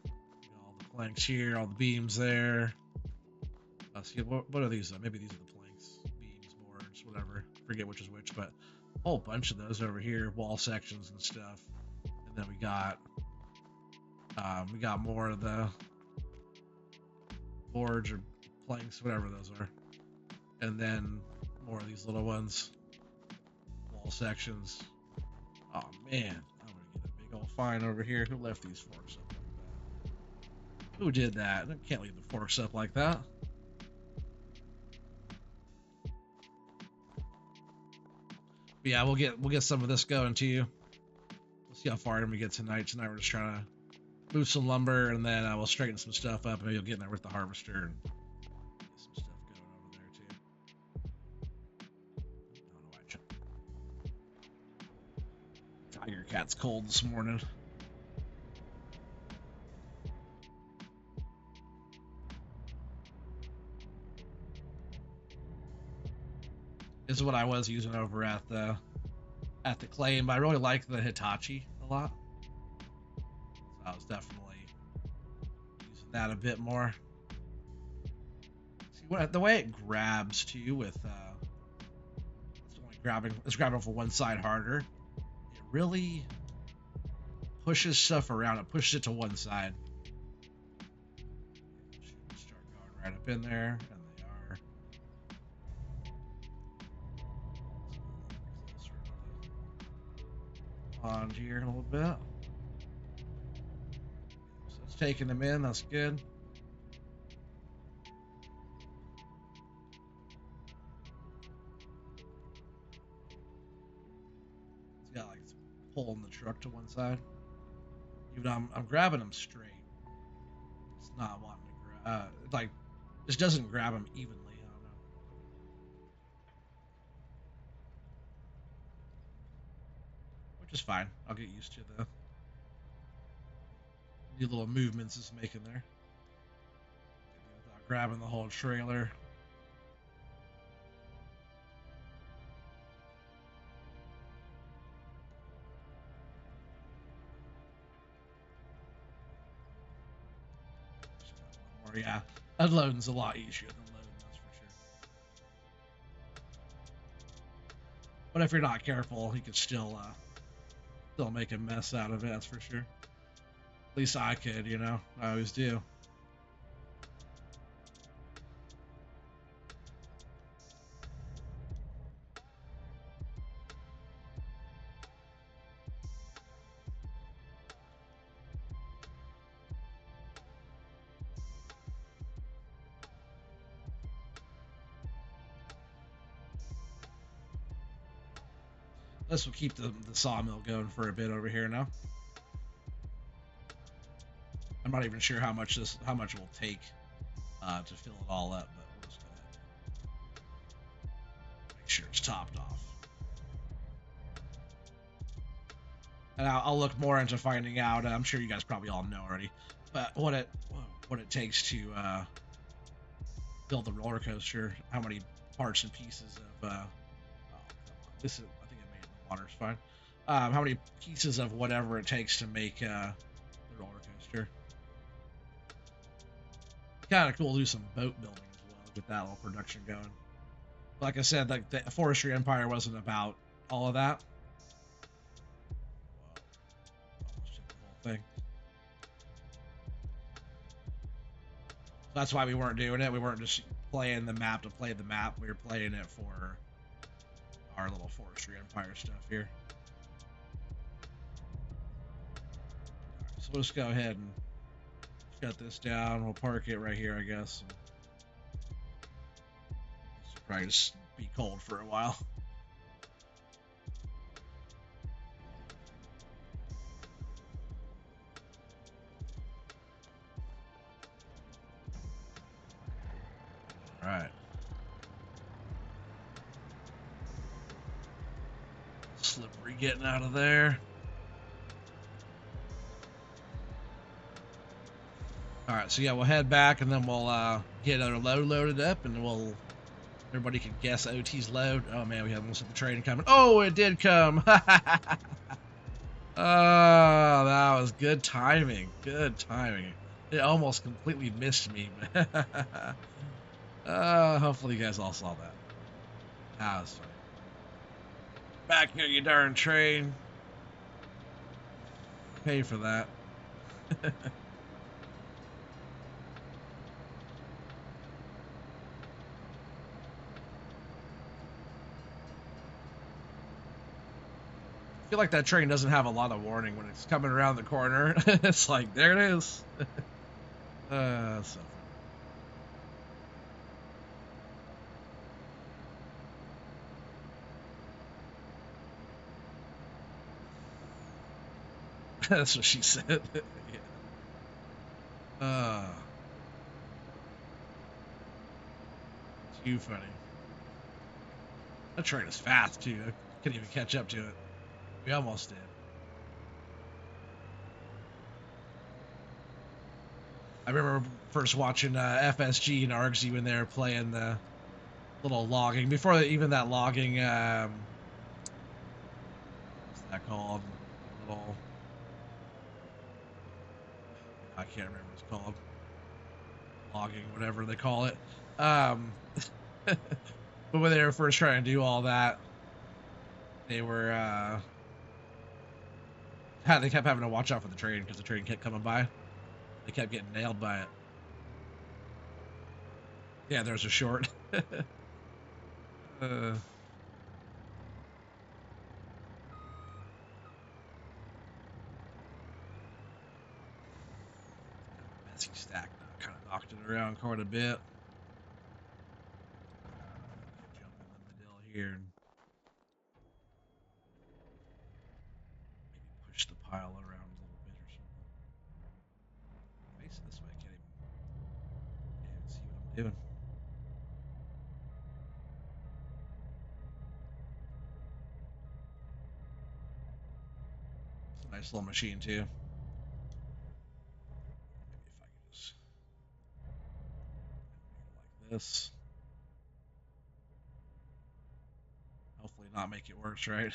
All the planks here, all the beams there. See, what are these? Maybe these are the planks, beams, boards, whatever. Forget which is which, but a whole bunch of those over here, wall sections and stuff. And then we got more of the boards or planks, whatever those are. And then more of these little ones, wall sections. Oh man, I'm gonna get a big old fine over here. Who left these forks up like that? Who did that? I can't leave the forks up like that. But yeah, we'll get some of this going to you. We'll see how far in we get tonight. Tonight we're just trying to move some lumber, and then we'll straighten some stuff up. Maybe you'll get in there with the harvester and get some stuff going over there too. I don't know why Tiger Cat's cold this morning. This is what I was using over at the claim, but I really like the Hitachi a lot. So I was definitely using that a bit more. See the way it grabs too with it's grabbing for one side harder. It really pushes stuff around. It pushes it to one side. Should start going right up in there, and they are. Pond here a little bit. So it's taking them in. That's good. It's got like pulling the truck to one side. Even though I'm grabbing them straight. It's not wanting to grab. Like, just doesn't grab them evenly. I don't know. Which is fine. I'll get used to the little movements it's making there. Without grabbing the whole trailer. yeah. Unloading's a lot easier than loading, that's for sure. But if you're not careful, you could still make a mess out of it, that's for sure. At least I could, you know. I always do. This will keep the sawmill going for a bit over here now. I'm not even sure how much it will take to fill it all up, but we'll just go ahead and make sure it's topped off. And I'll look more into finding out. I'm sure you guys probably all know already, but what it takes to build the roller coaster. How many parts and pieces of this is, I think I made it in the water. It's fine. How many pieces of whatever it takes to make the roller coaster. Kind of cool to do some boat building as well, get that little production going. Like I said, like the Forestry Empire wasn't about all of that. Almost did the whole thing. That's why we weren't doing it. We weren't just playing the map to play the map. We were playing it for our little Forestry Empire stuff here. Right, so we'll just go ahead and shut this down. We'll park it right here, I guess. This will probably just be cold for a while. All right. Slippery getting out of there. All right, so yeah, we'll head back and then we'll get our load loaded up, and then everybody can guess OT's load. Oh man, we almost had the train coming. Oh, it did come. Oh, that was good timing. Good timing. It almost completely missed me. Hopefully you guys all saw that. That was funny. Back here, you darn train. Pay for that. I feel like that train doesn't have a lot of warning when it's coming around the corner. It's like, there it is. That's so funny. That's what she said. Yeah. Too funny. That train is fast too. I couldn't even catch up to it. We almost did. I remember first watching FSG and Argsy when they were playing the little logging before even that logging. What's that called? Little. I can't remember what it's called. Logging, whatever they call it. But when they were first trying to do all that, they were they kept having to watch out for the train because the train kept coming by. They kept getting nailed by it. Yeah, there's a short. Messy stack now. Kind of knocked it around quite a bit. Jump in the middle here and maybe push the pile around a little bit or something. Face it this way. I can't even see what I'm doing. It's a nice little machine too. Maybe if I could just like this. Hopefully not make it worse, right?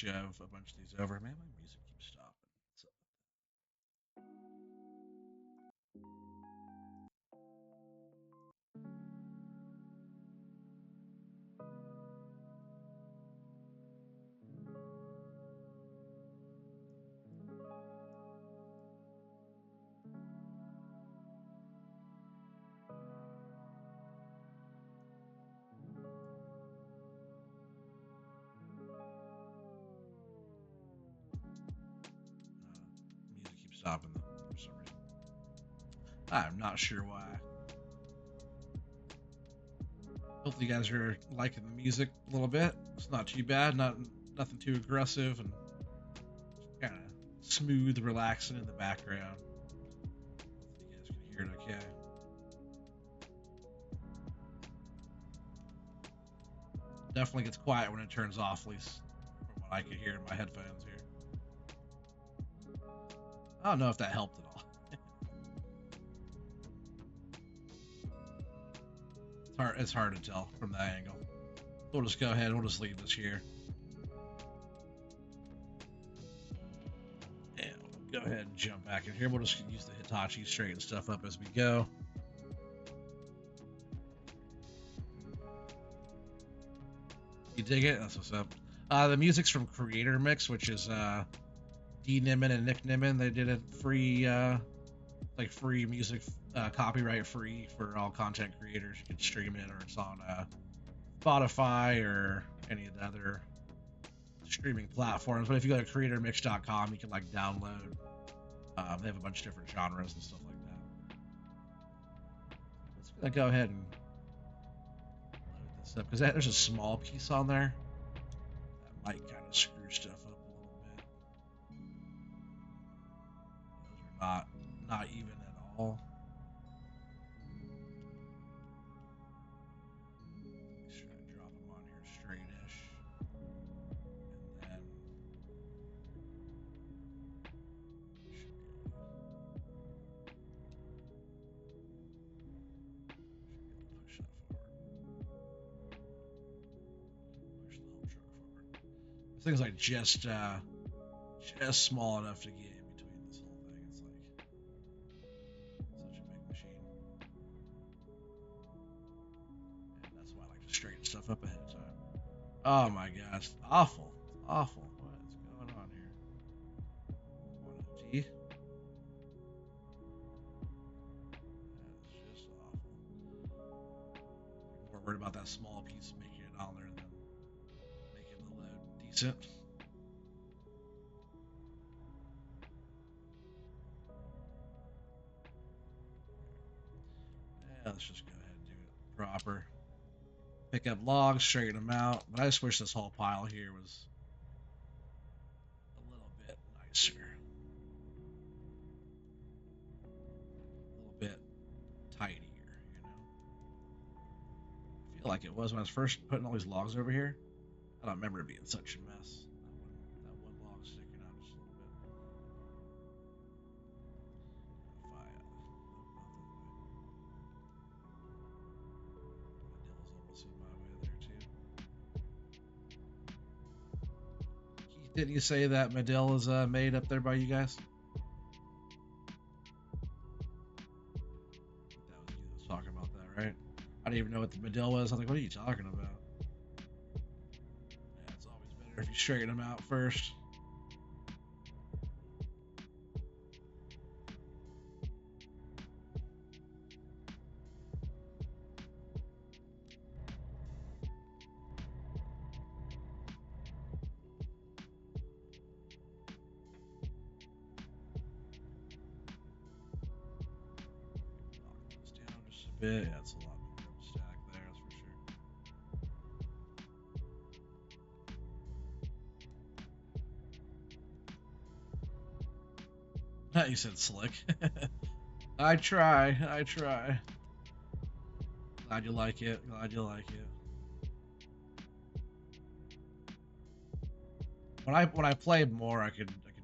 shove a bunch of these over. Man, my music keeps stopping. So, music keeps stopping though, for some reason. I'm not sure why. Hopefully you guys are liking the music a little bit. It's not too bad, nothing too aggressive, and kind of smooth, relaxing in the background. Hopefully you guys can hear it okay. Definitely gets quiet when it turns off, at least from what I could hear in my headphones here. I don't know if that helped at all. It's hard to tell from that angle. We'll just go ahead. We'll just leave this here. And we'll go ahead and jump back in here. We'll just use the Hitachi, straighten stuff up as we go. You dig it? That's what's up. The music's from Creator Mix, which is D Nimmin and Nick Nimmin. They did it free, like free music, copyright free for all content creators. You can stream it, or it's on Spotify or any of the other streaming platforms. But if you go to creatormix.com, you can like download. They have a bunch of different genres and stuff like that. Let's go ahead and load this up, because there's a small piece on there that might kind of screw stuff up a little bit. Those are not even at all. Let's try to drop them on here straight-ish, and then push that forward. Push the whole truck forward. This thing's like just small enough to get in between this whole thing. It's like such a big machine, and that's why I like to straighten stuff up ahead of time. Oh my gosh, awful, awful. What is going on here? 1OT. That is just awful. More worried about that small piece making it on there than making the load decent. Yeah, let's just go ahead and do it proper. Pick up logs, straighten them out. But I just wish this whole pile here was a little bit nicer. A little bit tidier, you know? I feel like it was when I was first putting all these logs over here. I don't remember it being such a mess. That one log sticking out just a little bit. If I, Dill's almost in my way there too. Keith, didn't you say that Medill is made up there by you guys? That was you that was talking about that, right? I didn't even know what the Medill was. I was like, what are you talking about? Yeah, it's always better if you straighten them out first. Bit. Yeah, it's a lot bigger of a stack there, that's for sure. You said slick. I try. Glad you like it. When I play more, I could do a little bit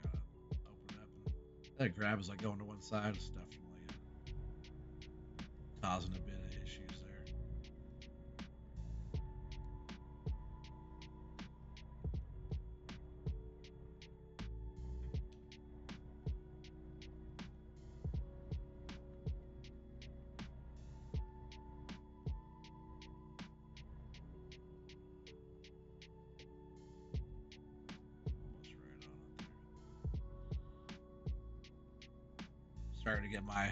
better. Gotta open it up, and that grab is like going to one side. It's definitely causing a bit of issues there. Starting to get my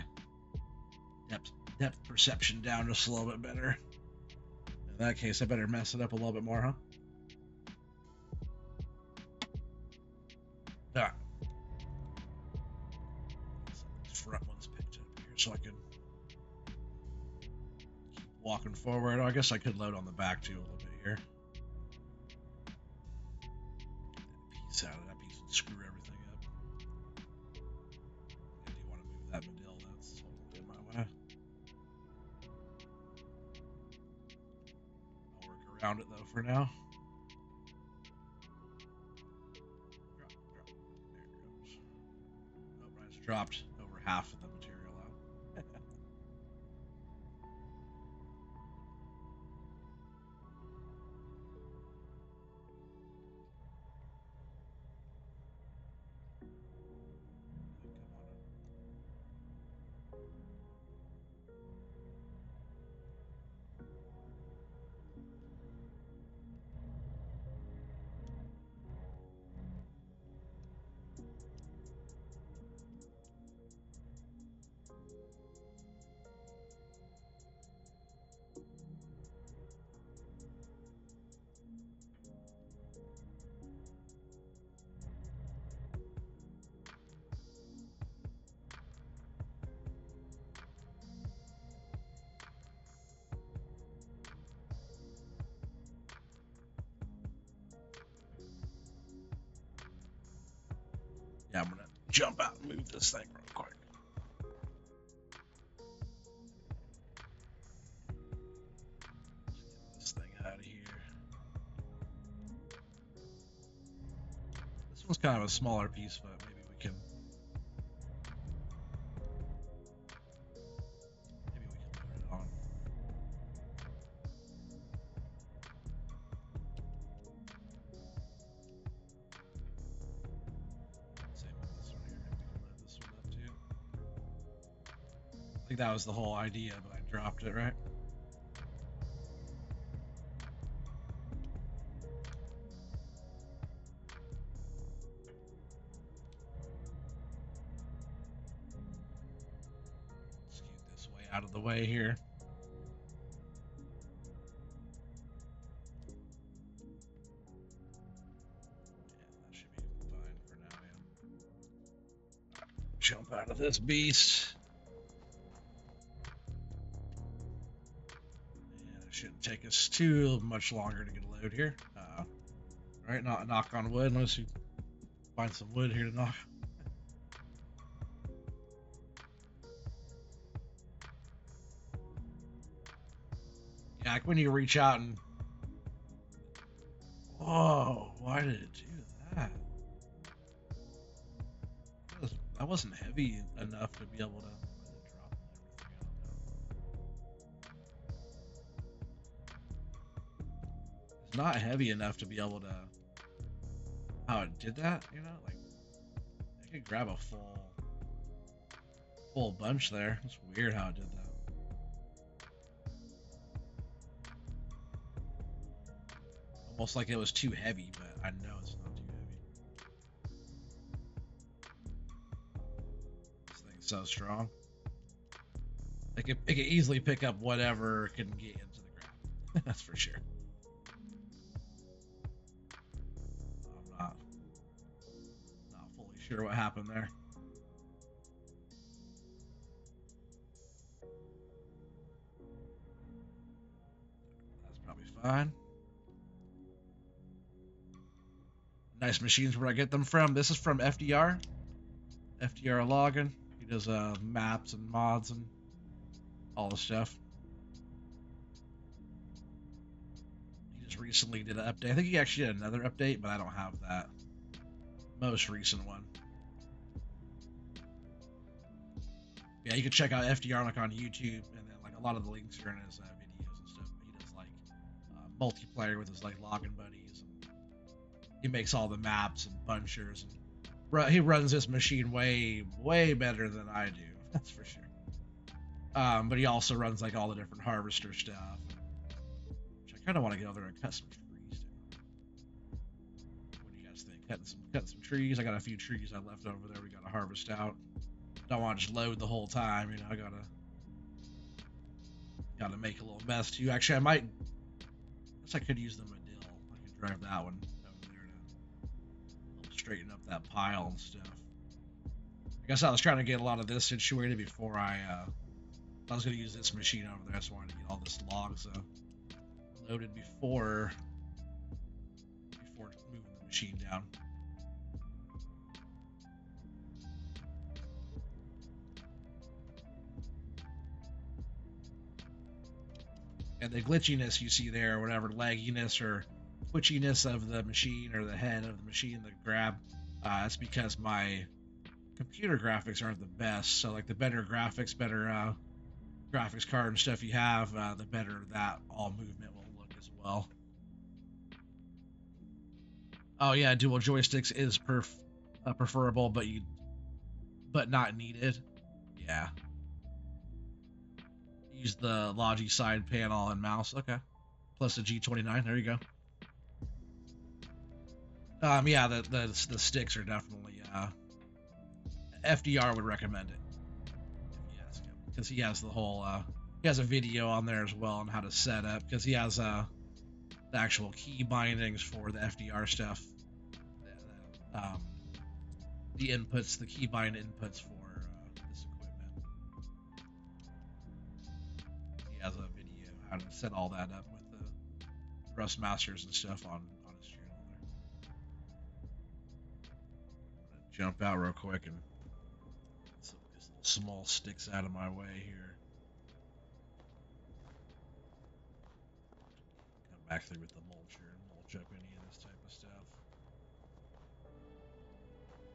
depth perception down just a little bit better. In that case, I better mess it up a little bit more, huh? Alright. This front one's picked up here so I can keep walking forward. Oh, I guess I could load on the back too a little bit here. Get that piece out of that piece and screw everything up. I do want to move that Medill, that's totally in my way. I'll work around it though for now. Drop. There it goes. Oh, I just dropped over half of the material out. Yeah, I'm gonna jump out and move this thing real quick. Get this thing out of here. This one's kind of a smaller piece, but maybe we can put it on. Same with this one here. Maybe we can load this one up too. I think that was the whole idea, but I dropped it, right? Scoot this way out of the way here. Jump out of this beast. And it shouldn't take us too much longer to get a load here. Right, not knock on wood unless you find some wood here to knock. Yeah, like when you reach out and... Whoa, why did it do that? That wasn't heavy enough to be able to drop everything. It's not heavy enough to be able to. How it did that, you know? Like, I could grab a full bunch there. It's weird how it did that. Almost like it was too heavy, but I know it's not too heavy. This thing's so strong. It could easily pick up whatever can get into the ground. That's for sure. I'm not fully sure what happened there. That's probably fine. Nice machines where I get them from. This is from FDR. FDR Logging. He does maps and mods and all the stuff. He just recently did an update. I think he actually did another update, but I don't have that most recent one. Yeah, you can check out FDR like on YouTube, and then like a lot of the links are in his videos and stuff. But he does like multiplayer with his like logging buddies. And he makes all the maps and bunchers, and he runs this machine way better than I do. That's for sure. But he also runs like all the different harvester stuff, which I kind of want to get over there and cut some trees down. What do you guys think? Cutting some trees. I got a few trees I left over there. We got to harvest out. don't want to just load the whole time. You know, I gotta make a little mess too. Actually, I guess I could use the Medill. I could drive that one over there to help straighten up that pile and stuff. I guess I was trying to get a lot of this situated before I was going to use this machine over there. I just wanted to get all this logs loaded before moving the machine down. And the glitchiness you see there, or whatever lagginess or twitchiness of the machine or the head of the machine, the grab, that's because my computer graphics aren't the best. So like the better graphics card and stuff you have, the better that all movement will look as well. Oh yeah, dual joysticks is preferable, but not needed. Yeah. Use the Logi side panel and mouse. Okay. Plus the G29. There you go. Yeah, the sticks are definitely FDR would recommend it if you ask him, because he has the whole he has a video on there as well on how to set up, because he has the actual key bindings for the FDR stuff. The inputs, the keybind inputs for this equipment. He has a video how to set all that up with the Rust Masters and stuff on his channel there. I'm gonna jump out real quick and get some of these little small sticks out of my way here. Come back through with the mulcher and mulch up any of this type of stuff.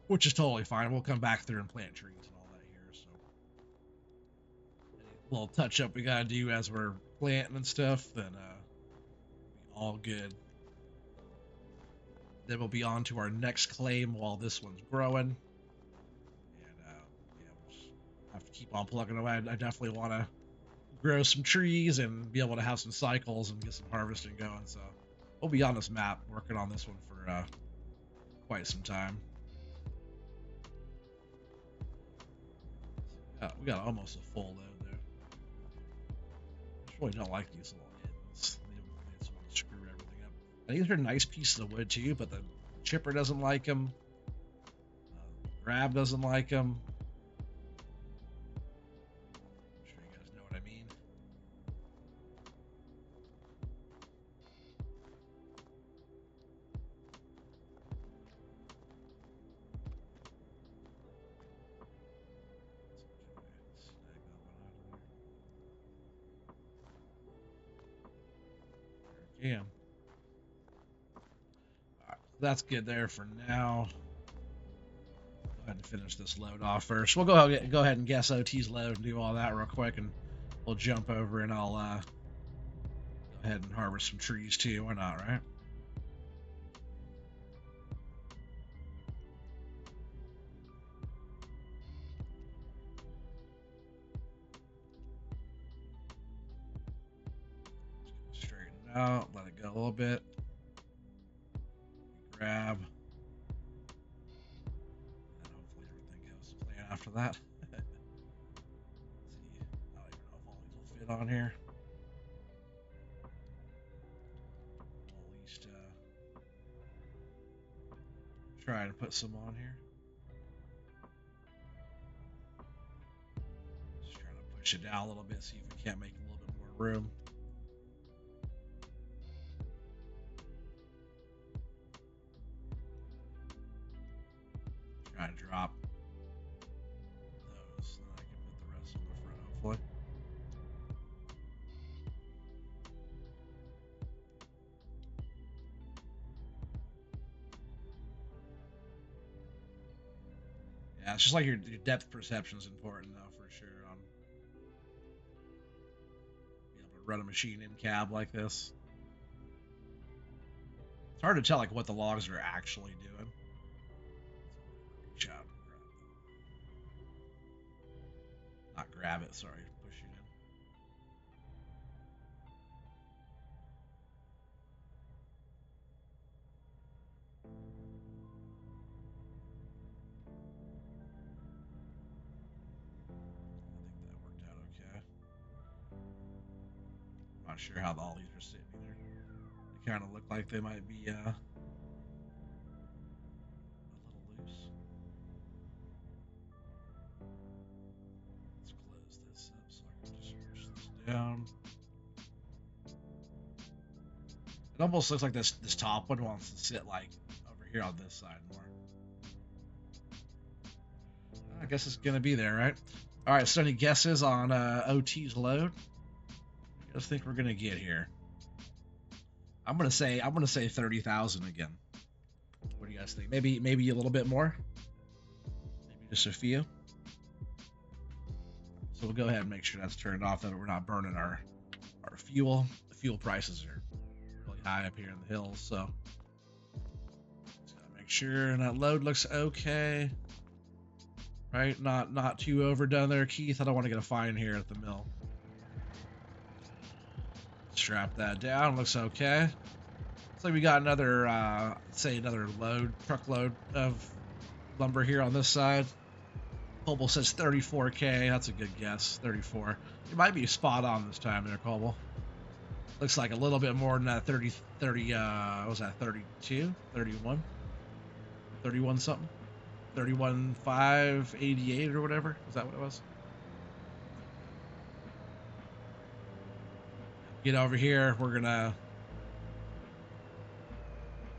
Which is totally fine. We'll come back through and plant trees and all that here, so any little touch up we gotta do as we're planting and stuff, then be all good. Then we'll be on to our next claim while this one's growing. And yeah, we'll just have to keep on plugging away. I definitely want to grow some trees and be able to have some cycles and get some harvesting going. So we'll be on this map working on this one for quite some time. We got almost a full load there. I just really don't like these little ends. They just want to screw everything up. And these are nice pieces of wood too, but the chipper doesn't like them. Grab doesn't like them. I'm sure you guys know what I mean. Yeah. Alright, that's good there for now. Go ahead and finish this load off first. We'll go ahead and guess OT's load and do all that real quick, and we'll jump over and I'll go ahead and harvest some trees too. Why not, right? Straighten it out, let it go a little bit. Grab. And hopefully everything goes to plan after that. See, I don't even know if all these will fit on here. We'll at least try to put some on here. Just trying to push it down a little bit, see if we can't make a little bit more room. Try to drop those so that I can put the rest on the front, hopefully. Yeah, it's just like your depth perception is important, though, for sure. Be able to run a machine in cab like this. It's hard to tell like what the logs are actually doing. Reach out and grab them. Not grab it, sorry, push it in. not sure how all these are sitting either. They kind of look like they might be a little loose. Let's close this up so I can just push this down. It almost looks like this top one wants to sit like over here on this side more. I guess it's gonna be there, right? All right. So any guesses on OT's load? What do you guys think we're gonna get here? I'm gonna say 30,000 again. What do you guys think? Maybe a little bit more. Maybe just a few. So we'll go ahead and make sure that's turned off, that we're not burning our fuel. The fuel prices are really high up here in the hills, so just gotta make sure. And that load looks okay, right? Not too overdone there, Keith. I don't want to get a fine here at the mill. Strap that down. Looks okay. Looks like we got another, say another truckload of lumber here on this side. Colble says 34K. That's a good guess. 34. You might be spot on this time there, Colble. Looks like a little bit more than that 30, what was that, 32? 31? 31 something? 31,588 or whatever? Is that what it was? Get over here. We're gonna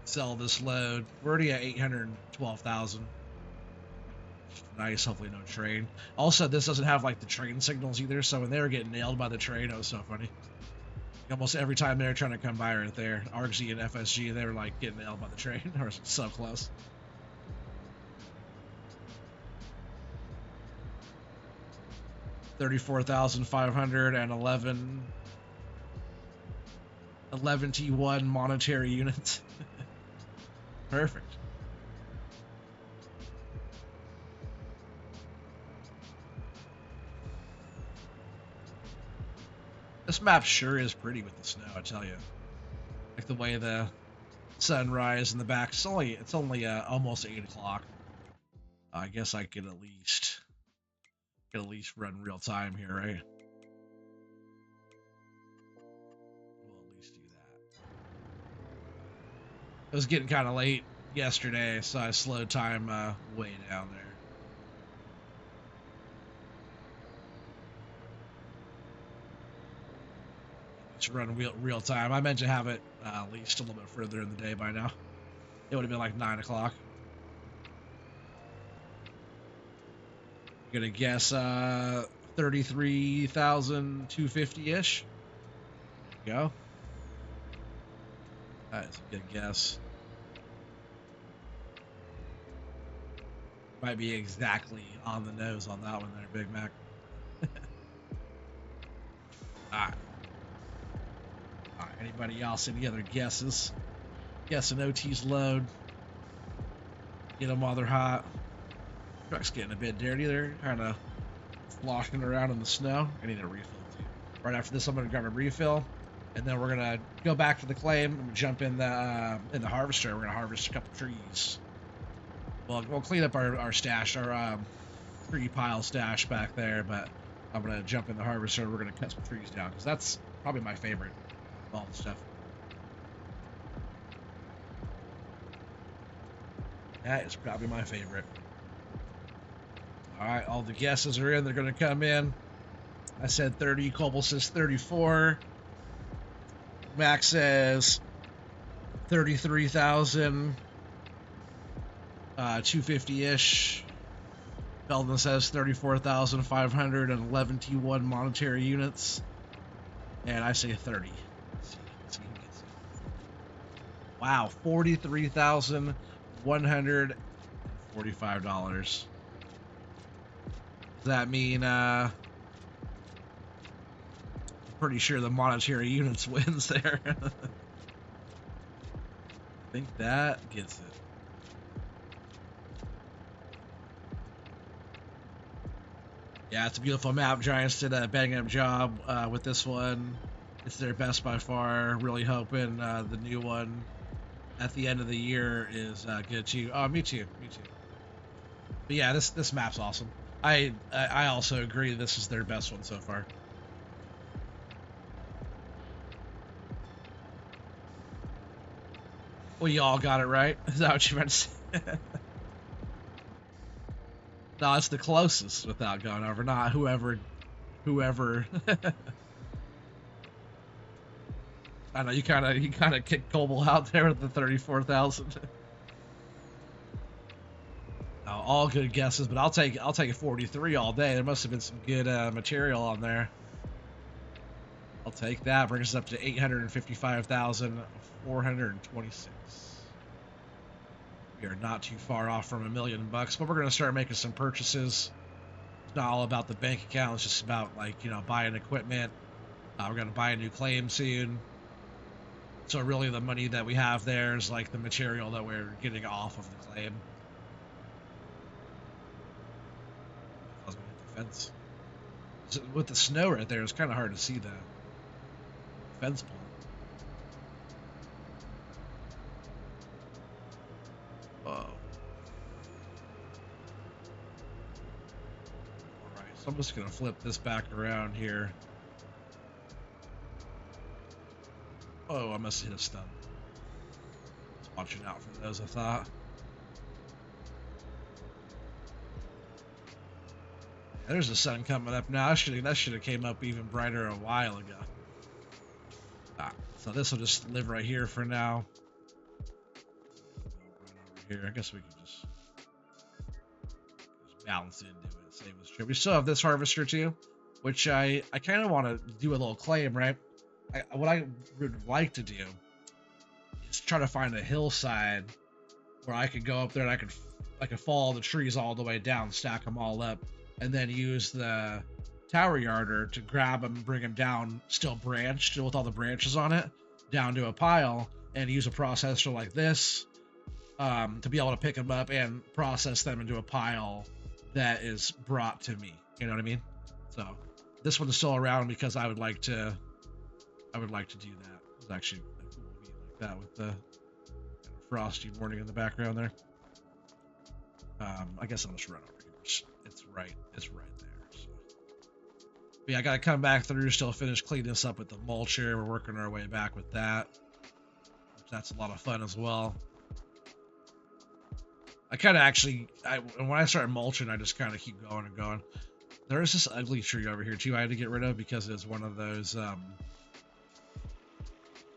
sell this load. We're already at 812,000. Nice. Hopefully no train. Also, this doesn't have like the train signals either, so when they were getting nailed by the train, it was so funny. Almost every time they were trying to come by right there, RG and FSG, they were like getting nailed by the train. Or so close. $34,511 T1 monetary units. Perfect. This map sure is pretty with the snow, I tell you. Like the way the sunrise in the back. It's only almost 8 o'clock. I guess I could at least run real time here, right? We'll at least do that. It was getting kind of late yesterday, so I slowed time way down there. Just run real time. I meant to have it at least a little bit further in the day by now. It would have been like 9 o'clock. I'm gonna guess 33,250-ish. Go. That's a good guess. Might be exactly on the nose on that one there, Big Mac. Alright. Alright, anybody else? Any other guesses? Guessing OT's load. Get them while they're hot. Truck's getting a bit dirty there, kind of sloshing around in the snow. I need a refill too. Right after this, I'm gonna grab a refill, and then we're gonna go back to the claim and jump in the harvester. We're gonna harvest a couple trees. Well, we'll clean up our stash, our tree pile stash back there, but I'm gonna jump in the harvester. We're gonna cut some trees down because that's probably my favorite of all the stuff. That is probably my favorite. All right, all the guesses are in. They're going to come in. I said 30. Colble says 34. Max says 33,000. 250-ish. Belden says 34,511 T1 monetary units. And I say 30. Let's see who gets it. Wow, $43,145. Does that mean, pretty sure the monetary units wins there. I think that gets it. Yeah, it's a beautiful map. Giants did a bang up job with this one. It's their best by far. Really hoping the new one at the end of the year is good too. Oh, me too. Me too. But yeah, this map's awesome. I also agree this is their best one so far. We all got it right. Is that what you meant to say? No, it's the closest without going over, not whoever. I know you kind of kicked Coble out there with the 34,000. No, all good guesses, but I'll take a 43 all day. There must have been some good material on there. I'll take that. Brings us up to 855,426. We are not too far off from $1,000,000, but we're gonna start making some purchases. It's not all about the bank account. It's just about, like, buying equipment. We're gonna buy a new claim soon. So really, the money that we have there is like the material that we're getting off of the claim. I was gonna hit the fence. So with the snow right there, it's kind of hard to see the fence pole. Oh. Alright, so I'm just gonna flip this back around here. Oh, I must have hit a stun. Watching out for those, I thought. There's the sun coming up now. That should have came up even brighter a while ago. So this will just live right here for now. Right over here. I guess we could just balance it and do it. Save this trip. We still have this harvester too, which I kind of want to do a little claim, right? What I would like to do is try to find a hillside where I could go up there and I could follow the trees all the way down, stack them all up, and then use the tower yarder to grab them, bring them down, still branched with all the branches on it, down to a pile, and use a processor like this to be able to pick them up and process them into a pile that is brought to me. You know what I mean? So this one's still around because I would like to do that. It's actually a cool view like that with the frosty morning in the background there. I guess I'll just run over here. It's right there. So. But yeah, I gotta come back through, still finish cleaning this up with the mulcher. We're working our way back with that. That's a lot of fun as well. I kind of when I start mulching, I just kind of keep going and going. There is this ugly tree over here too I had to get rid of because it's one of those,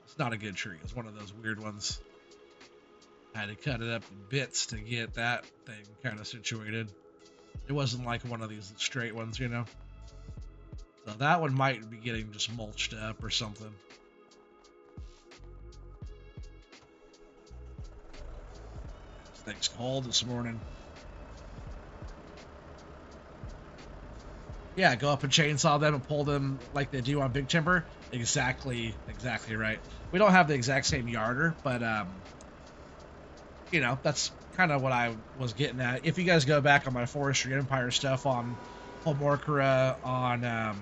it's not a good tree. It's one of those weird ones. I had to cut it up in bits to get that thing kind of situated. It wasn't like one of these straight ones, you know? So that one might be getting just mulched up or something. This thing's cold this morning. Yeah, go up and chainsaw them and pull them like they do on Big Timber. Exactly right. We don't have the exact same yarder, but that's kind of what I was getting at. If you guys go back on my Forestry Empire stuff on Homorkara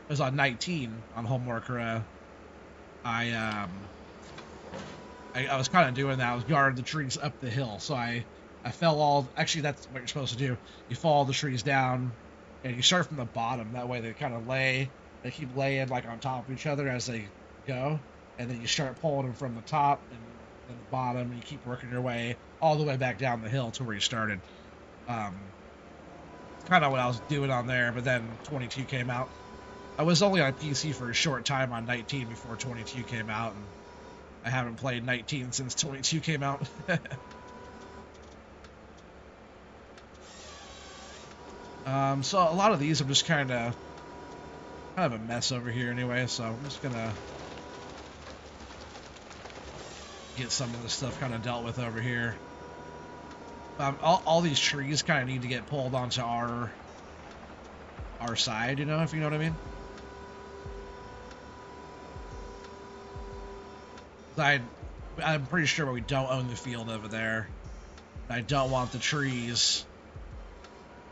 it was on 19 on Homorkara. I was kind of doing that. I was guarding the trees up the hill, so I fell actually that's what you're supposed to do. You follow the trees down and you start from the bottom. That way they kind of they keep laying like on top of each other as they go, and then you start pulling them from the top and the bottom, and you keep working your way all the way back down the hill to where you started. Kind of what I was doing on there, but then 22 came out. I was only on PC for a short time on 19 before 22 came out, and I haven't played 19 since 22 came out. So a lot of these I'm just kind of a mess over here anyway, so I'm just gonna get some of this stuff kind of dealt with over here. All these trees kind of need to get pulled onto our side, if you know what I mean. I'm pretty sure we don't own the field over there. I don't want the trees.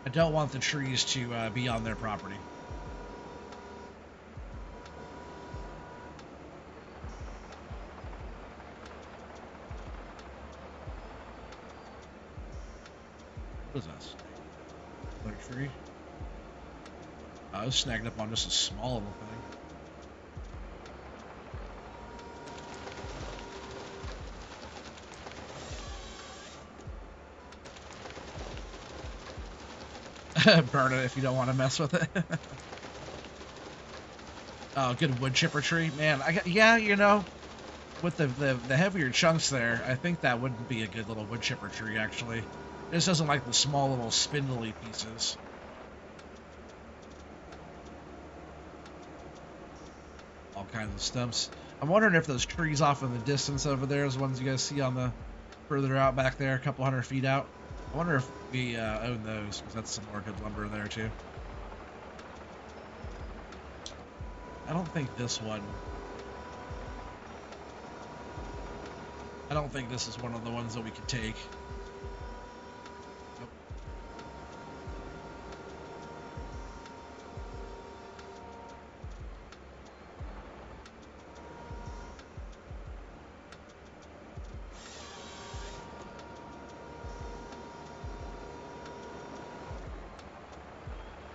I don't want the trees to be on their property. What is that? Another tree? I was snagged up on just a small little thing. Burn it if you don't want to mess with it. Oh, good wood chipper tree, man. Yeah, you know, with the heavier chunks there, I think that wouldn't be a good little wood chipper tree actually. This doesn't like the small little spindly pieces. All kinds of stumps. I'm wondering if those trees off in the distance over there is the ones you guys see on the further out back there, a couple 100 feet out. I wonder if we own those, because that's some more good lumber there too. I don't think this one. I don't think this is one of the ones that we could take. Nope.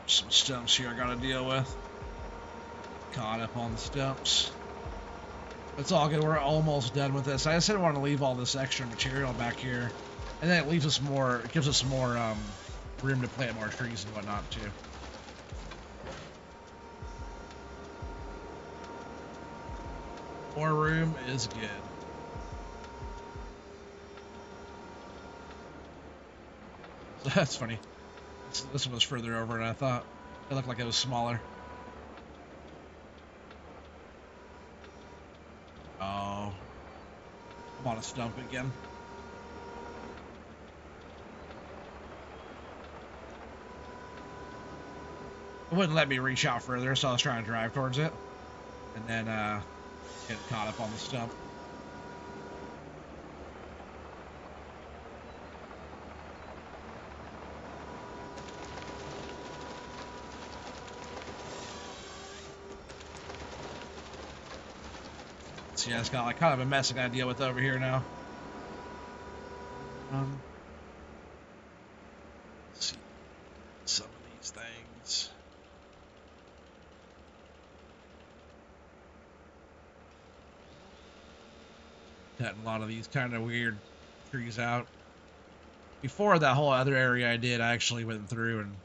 Some stumps here I gotta deal with. Caught up on the stumps. It's all good. We're almost done with this. I just didn't want to leave all this extra material back here, and then it leaves us more. It gives us more room to plant more trees and whatnot too. More room is good. So that's funny. This one was further over than I thought. It looked like it was smaller. Oh, I'm on a stump again. It wouldn't let me reach out further, so I was trying to drive towards it, and then get caught up on the stump. So yeah, it's got like kind of a mess I gotta deal with over here now. Let's see some of these things. Cutting a lot of these kind of weird trees out. Before that whole other area I did, I actually went through and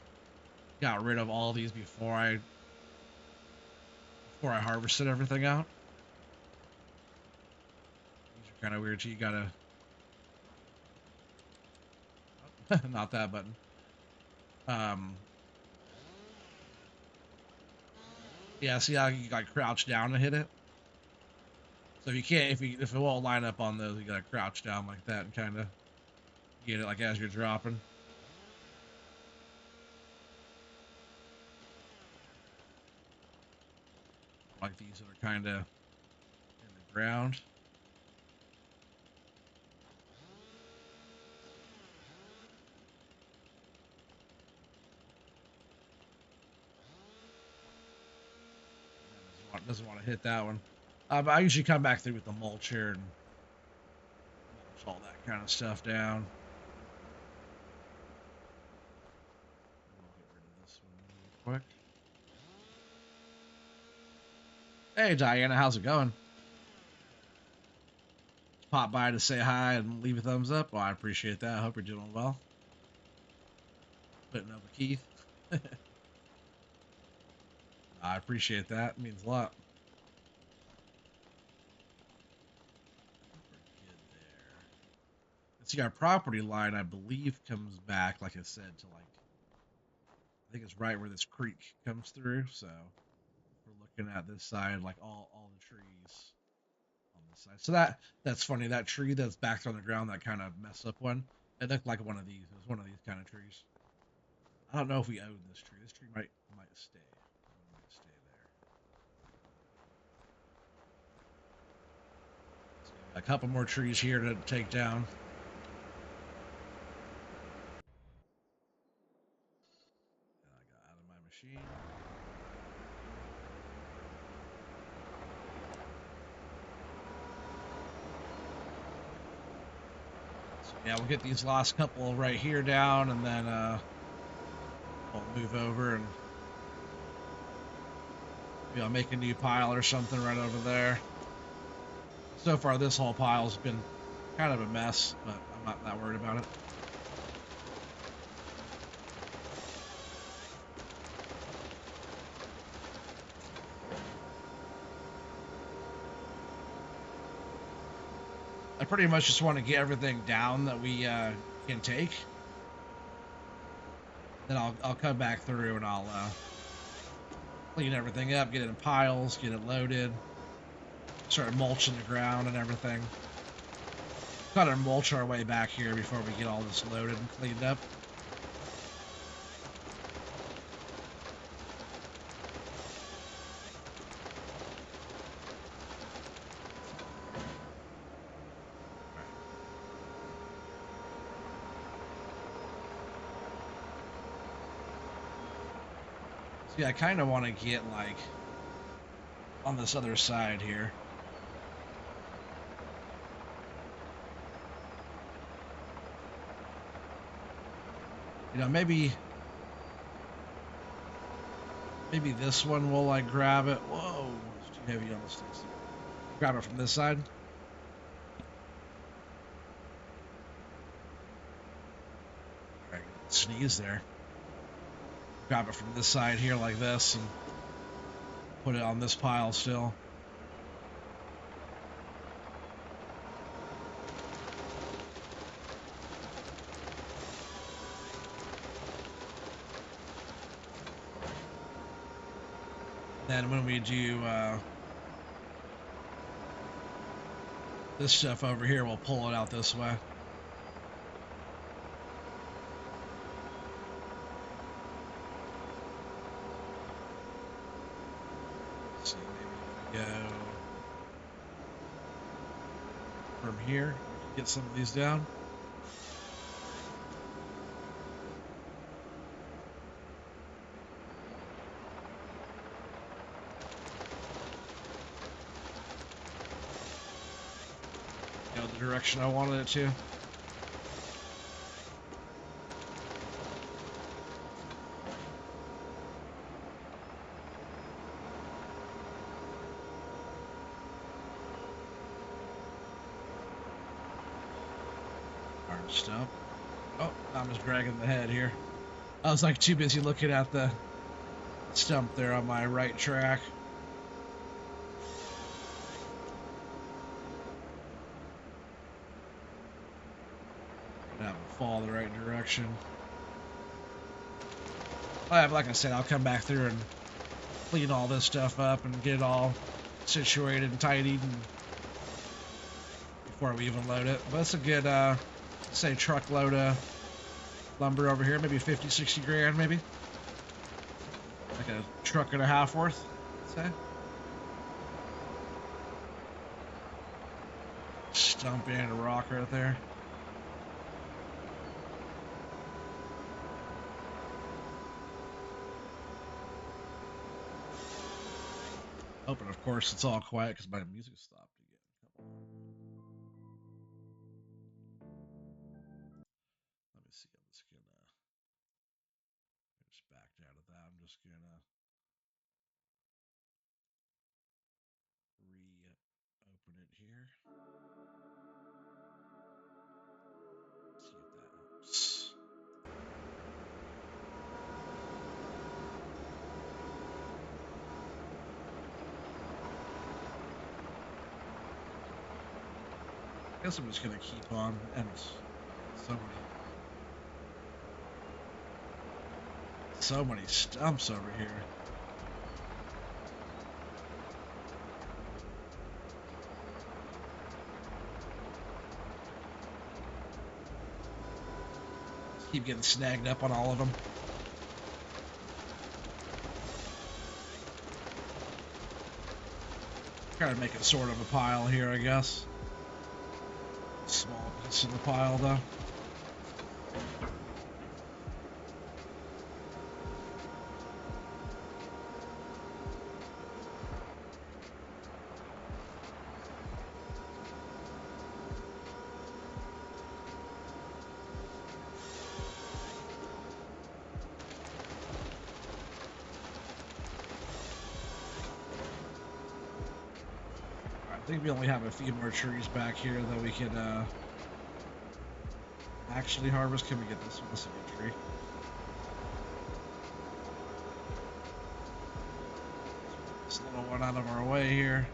got rid of all these before I harvested everything out. These are kind of weird too. You gotta not that button. Yeah, see how you got crouch down to hit it? So if you can't, if it won't line up on those, you gotta crouch down like that and kind of get it like as you're dropping. Like these that are kind of in the ground. Doesn't want to hit that one. But I usually come back through with the mulcher and mulch all that kind of stuff down. We'll get rid of this one real quick. Hey Diana, how's it going? Pop by to say hi and leave a thumbs up. Well, I appreciate that. I hope you're doing well. Putting up with Keith. I appreciate that. It means a lot. We're good there. Let's see, our property line, I believe, comes back, like I said, to like, I think it's right where this creek comes through. So we're looking at this side, like all the trees on this side. So that's funny. That tree that's back on the ground, that kind of messed up one. It looked like one of these. It was one of these kind of trees. I don't know if we own this tree. This tree might stay. It might stay there. So we got a couple more trees here to take down. And I got out of my machine. So yeah, we'll get these last couple right here down, and then we'll move over and maybe I'll make a new pile or something right over there. So far, this whole pile's been kind of a mess, but I'm not that worried about it. I pretty much just want to get everything down that we can take. Then I'll come back through and I'll clean everything up, get it in piles, get it loaded, start mulching the ground and everything. Gotta mulch our way back here before we get all this loaded and cleaned up. Yeah, I kind of want to get, like, on this other side here. You know, maybe this one will, like, grab it. Whoa, it's too heavy on the sticks. Grab it from this side. All right, sneeze there. Grab it from this side here like this and put it on this pile still. Then when we do this stuff over here, we'll pull it out this way. Let's see, maybe if we go from here, we can get some of these down. The direction I wanted it to. Arm stump. Oh, I'm just dragging the head here. I was like too busy looking at the stump there on my right track. That would fall the right direction. Like I said, I'll come back through and clean all this stuff up and get it all situated and tidied and before we even load it. But it's a good, say, truckload of lumber over here, maybe 50, 60 grand, maybe. Like a truck and a half worth, say. Stump in a rock right there. Oh, and of course it's all quiet because my music stopped again. Let me see. I'm just gonna just backed out of that. I'm just gonna reopen it here. See if that helps. I guess I'm just gonna keep on and so many stumps over here. Just keep getting snagged up on all of them. Kind of make it sort of a pile here, I guess. Small piece of the pile, though. I think we only have a few more trees back here that we can actually harvest. Can we get this one? This is a good tree. This little one out of our way here.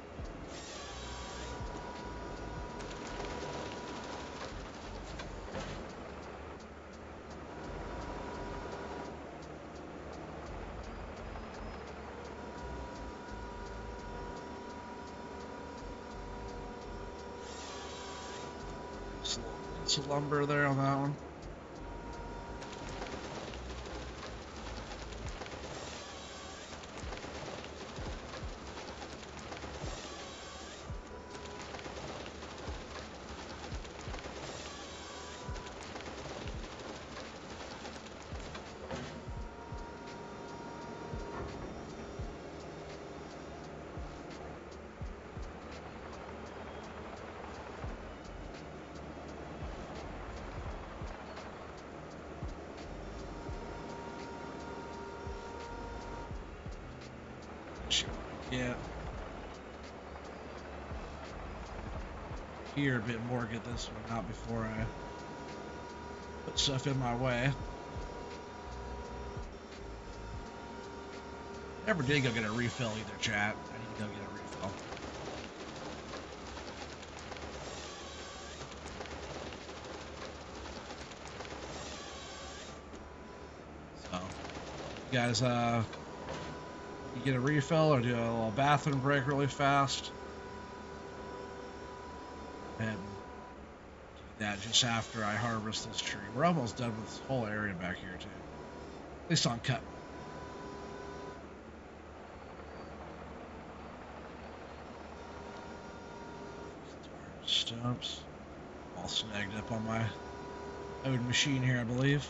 Lots of lumber there on that one. Yeah. Here a bit more, get this one out before I put stuff in my way. Never did go get a refill either, chat. I need to go get a refill. So, you guys, you get a refill or do a little bathroom break really fast? And do that just after I harvest this tree. We're almost done with this whole area back here, too. At least on cut. Stumps. All snagged up on my own machine here, I believe.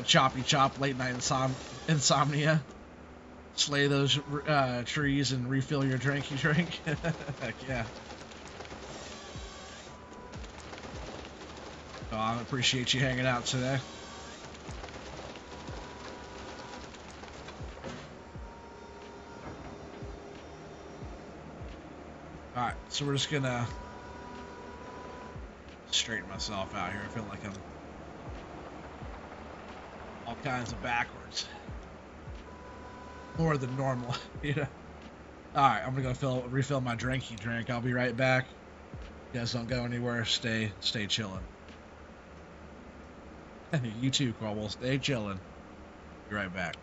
Choppy chop, late night insomnia. Slay those trees and refill your drink you drink. Heck yeah. Oh, I appreciate you hanging out today. Alright, so we're just gonna straighten myself out here. I feel like I'm all kinds of backwards. More than normal, you know. Alright, I'm gonna go refill my drink you drink. I'll be right back. You guys don't go anywhere. Stay chilling. You too, Cromwell. Stay chilling. Be right back.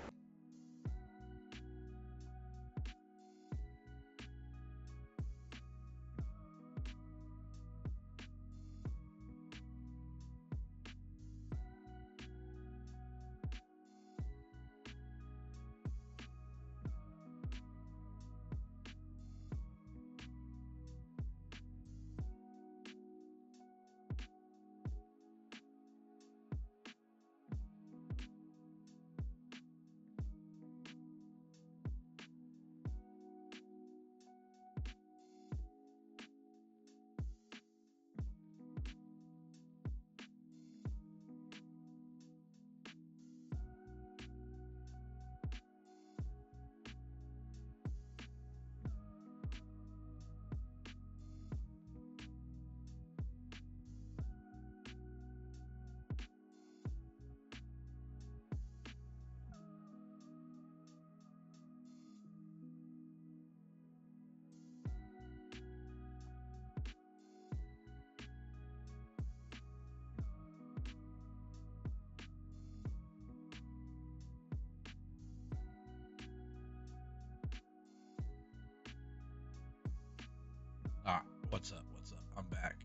Alright, what's up? What's up? I'm back.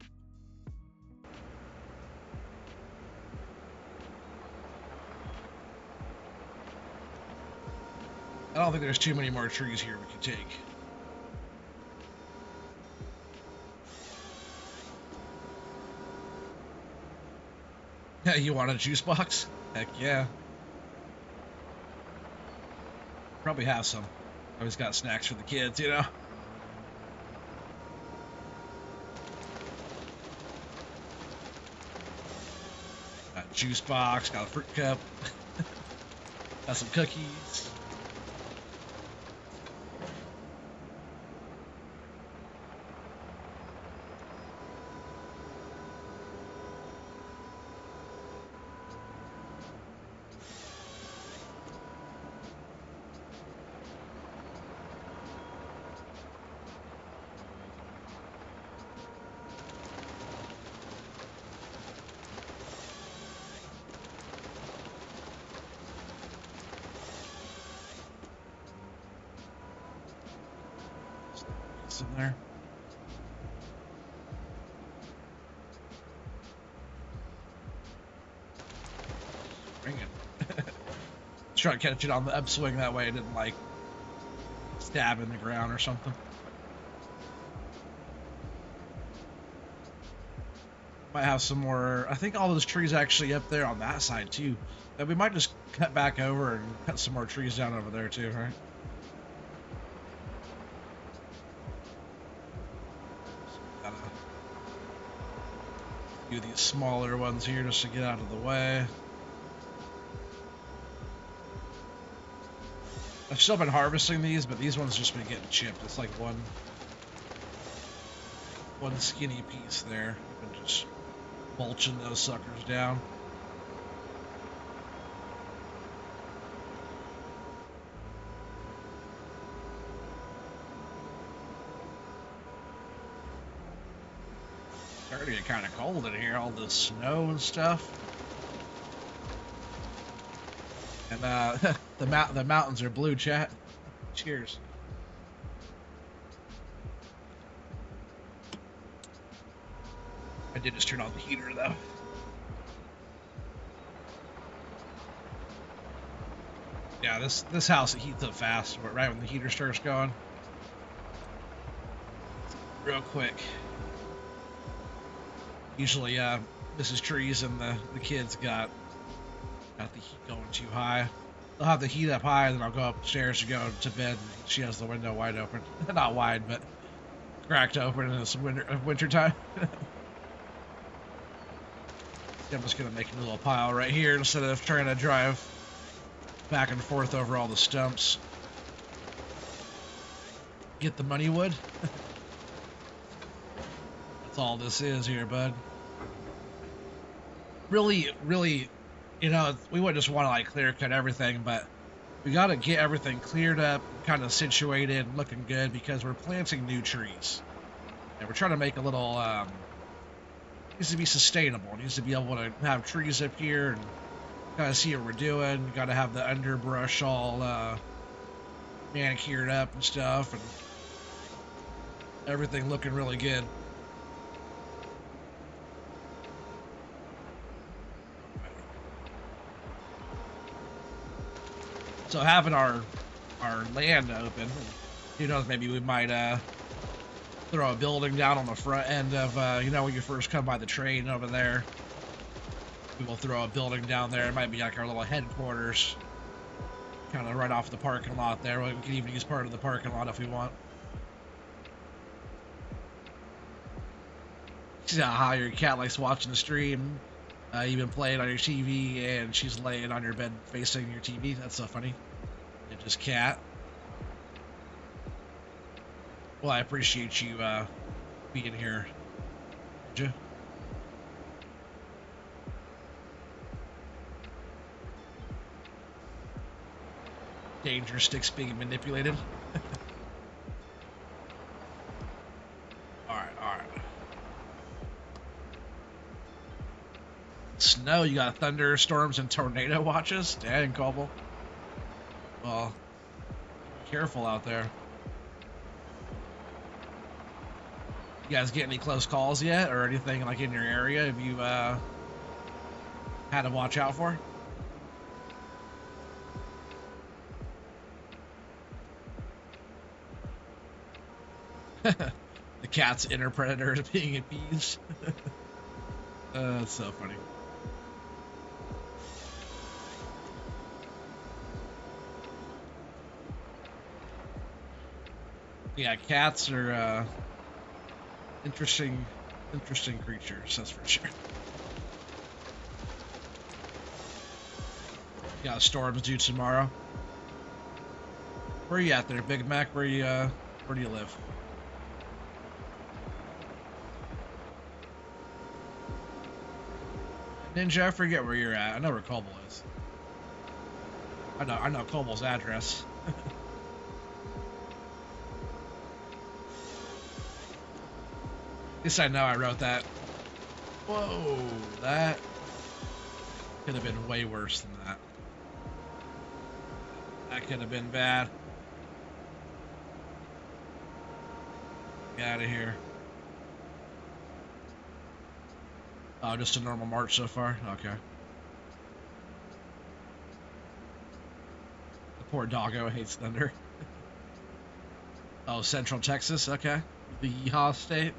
I don't think there's too many more trees here we can take. You want a juice box? Heck yeah. Probably have some. Always got snacks for the kids, you know? Got a juice box, got a fruit cup, got some cookies. awesome there. Bring it. Try to catch it on the upswing that way it didn't like stab in the ground or something. Might have some more. I think all those trees actually up there on that side too. But we might just cut back over and cut some more trees down over there too, right? Gotta do these smaller ones here just to get out of the way. I've still been harvesting these, but these ones just been getting chipped. It's like one skinny piece there. And just mulching those suckers down. Starting to get kind of cold in here, all this snow and stuff. And the mountains are blue, chat. Cheers. I did just turn on the heater though. Yeah, this house it heats up fast, but right when the heater starts going, real quick. Usually, Mrs. Trees and the kids got the heat going too high. They'll have the heat up high, and then I'll go upstairs to go to bed. And she has the window wide open, not wide, but cracked open, and it's winter time. I'm just gonna make a little pile right here instead of trying to drive back and forth over all the stumps. Get the money wood. That's all this is here, bud. Really, you know, we wouldn't just want to like clear cut everything, but we got to get everything cleared up, kind of situated, looking good, because we're planting new trees, and we're trying to make a little. Needs to be sustainable. It needs to be able to have trees up here and kind of see what we're doing. We got to have the underbrush all manicured up and stuff, and everything looking really good. So having our land open, who knows, maybe we might throw a building down on the front end of, you know, when you first come by the train over there. We will throw a building down there. It might be like our little headquarters, kind of right off the parking lot there. We can even use part of the parking lot if we want. See how your cat likes watching the stream. You've been playing on your TV, and she's laying on your bed facing your TV. That's so funny. And just cat. Well, I appreciate you being here. Did you? Danger sticks being manipulated. Alright. Snow, you got thunderstorms and tornado watches? Dang, Cobble. Well, careful out there. You guys get any close calls yet, or anything like in your area? Have you had to watch out for? The cat's inner predator is being appeased. That's so funny. Yeah, cats are interesting creatures, that's for sure. Got storms due tomorrow. Where are you at there, Big Mac? Where do you live? Ninja, I forget where you're at. I know where Cobble is. I know Cobble's address. At least I know I wrote that. Whoa, that could have been way worse than that. That could have been bad. Get out of here. Oh, just a normal march so far? Okay. The poor doggo hates thunder. Oh, Central Texas? Okay. The Yeehaw state?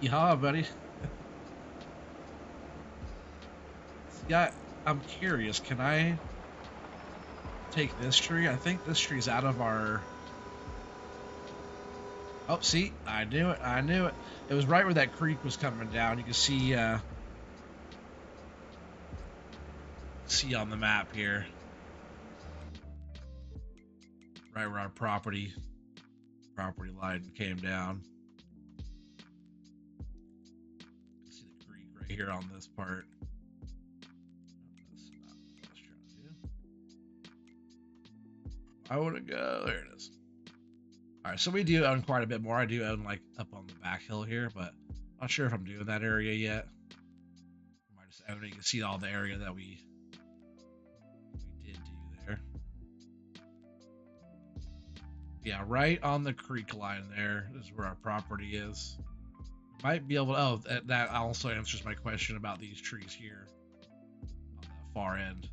Yeehaw, buddy. Yeah, I'm curious. Can I take this tree? I think this tree's out of our... Oh, see? I knew it. I knew it. It was right where that creek was coming down. You can see on the map here. Right where our property line came down. You can see the creek right here on this part. That's not what I was trying to do. I want to go. There it is. All right, so we do own quite a bit more. I do own like up on the back hill here, but not sure if I'm doing that area yet. I might just own it. You can see all the area that we did do there. Yeah, right on the creek line there is where our property is. Might be able to, oh, that also answers my question about these trees here on the far end.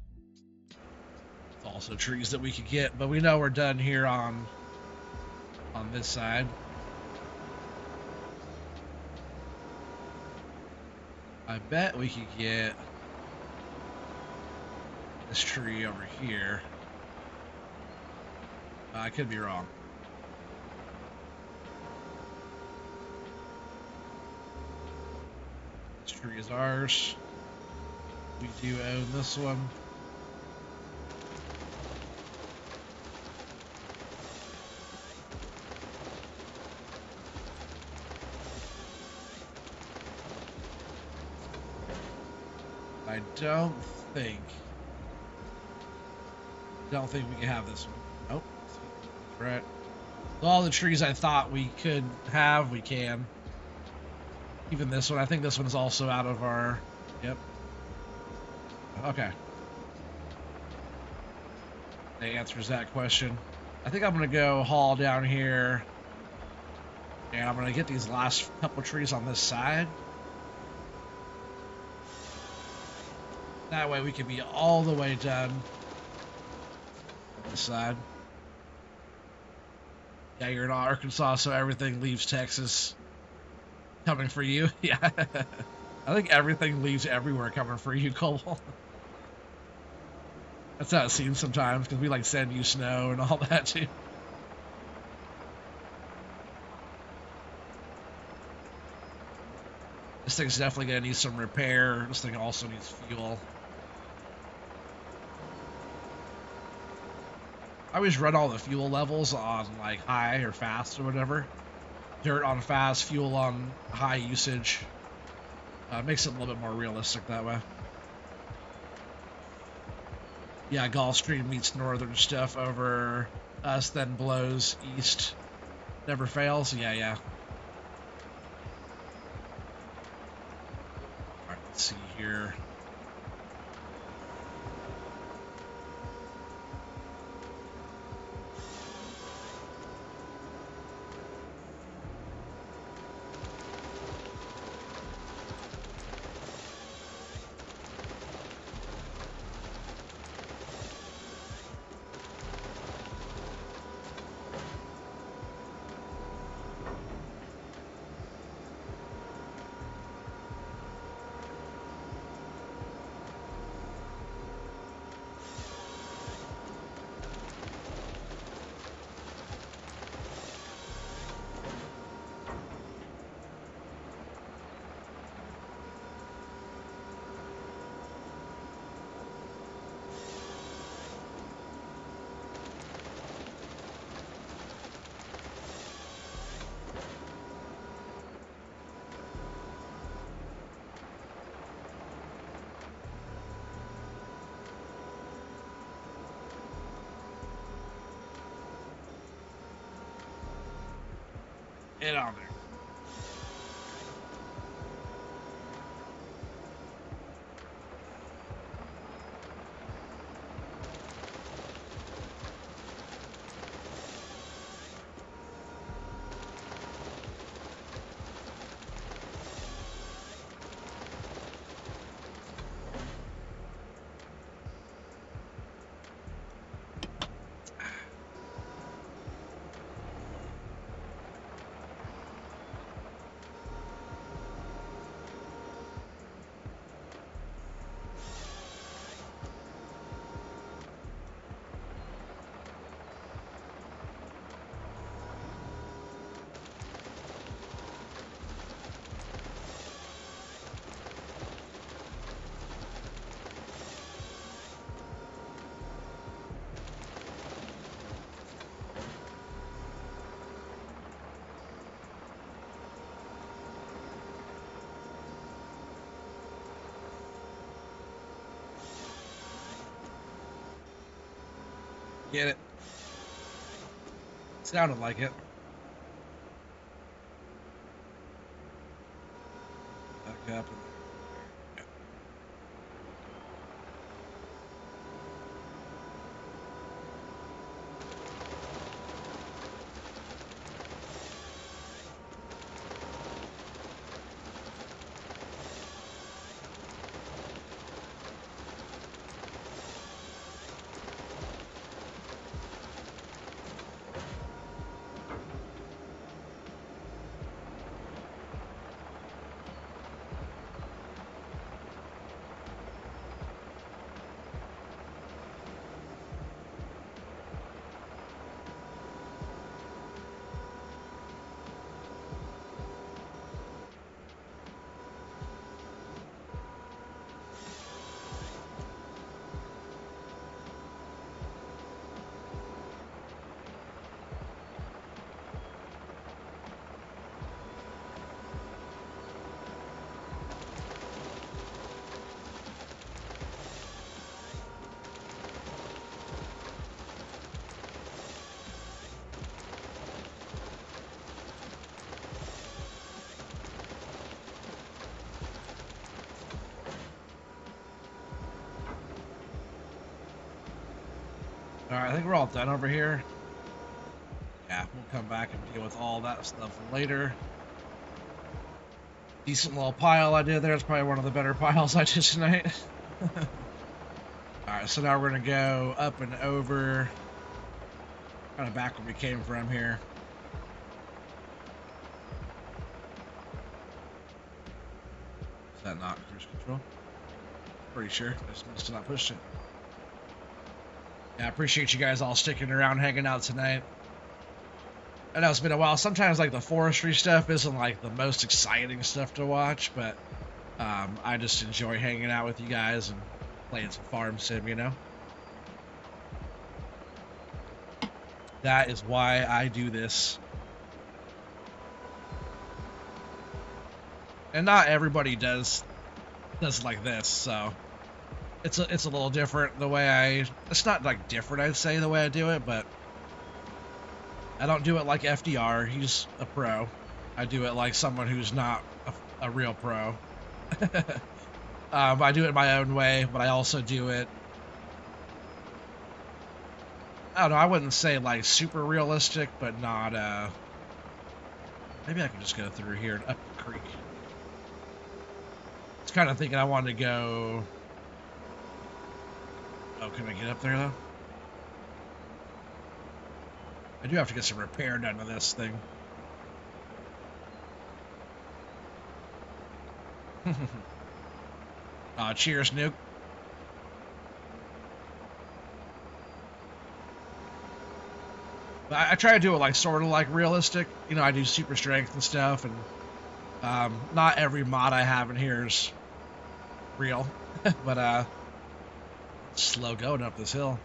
It's also trees that we could get, but we know we're done here on this side. I bet we could get this tree over here. I could be wrong. This tree is ours. We do own this one. I don't think we can have this one. Nope. That's right. All the trees I thought we could have, we can. Even this one. I think this one's also out of our... Yep. Okay. That answers that question. I think I'm going to go haul down here. And I'm going to get these last couple trees on this side. That way we can be all the way done on this side. Yeah, you're in Arkansas, so everything leaves Texas. Coming for you. Yeah. I think everything leaves everywhere coming for you, Cole. That's how it seems sometimes, because we like send you snow and all that too. This thing's definitely going to need some repair. This thing also needs fuel. I always run all the fuel levels on like high or fast or whatever. Dirt on fast, fuel on high usage. Makes it a little bit more realistic that way. Yeah, Gulfstream meets northern stuff over us, then blows east. Never fails. Yeah, yeah. All right, let's see here. Get on there. Get it? Sounded like it. Back up. Alright, I think we're all done over here. Yeah, we'll come back and deal with all that stuff later. Decent little pile I did there. It's probably one of the better piles I did tonight. Alright, so now we're going to go up and over. Kind of back where we came from here. Is that not cruise control? Pretty sure. I just must have not pushed it. Yeah, I appreciate you guys all sticking around, hanging out tonight. I know it's been a while. Sometimes, like, the forestry stuff isn't, like, the most exciting stuff to watch, but I just enjoy hanging out with you guys and playing some farm sim, you know? That is why I do this. And not everybody does like this, so it's a little different the way it's not like different, I'd say, the way I do it, but I don't do it like FDR. He's a pro. I do it like someone who's not a real pro. I do it my own way, but I also do it, I don't know, I wouldn't say like super realistic, but not maybe I can just go through here and up the creek. I was kind of thinking I wanted to go. Oh, can I get up there though? I do have to get some repair done to this thing. Cheers, Nuke. But I try to do it like sort of like realistic. You know, I do super strength and stuff, and not every mod I have in here is real. But slow going up this hill.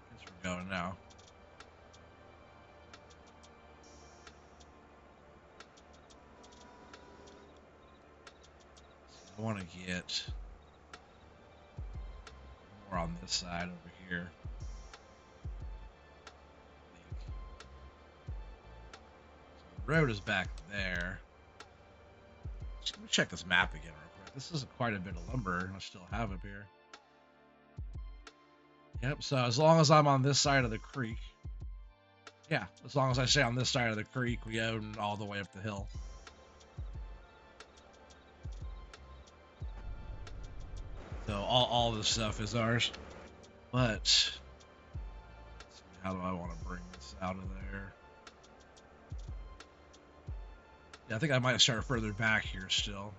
I guess we're going now. So I want to get more on this side over here. So the road is back there. Let me check this map again real quick. This is quite a bit of lumber I still have up here. Yep, so as long as I'm on this side of the creek. Yeah, as long as I stay on this side of the creek, we own all the way up the hill. So all this stuff is ours. But how do I want to bring this out of there? Yeah, I think I might start further back here still.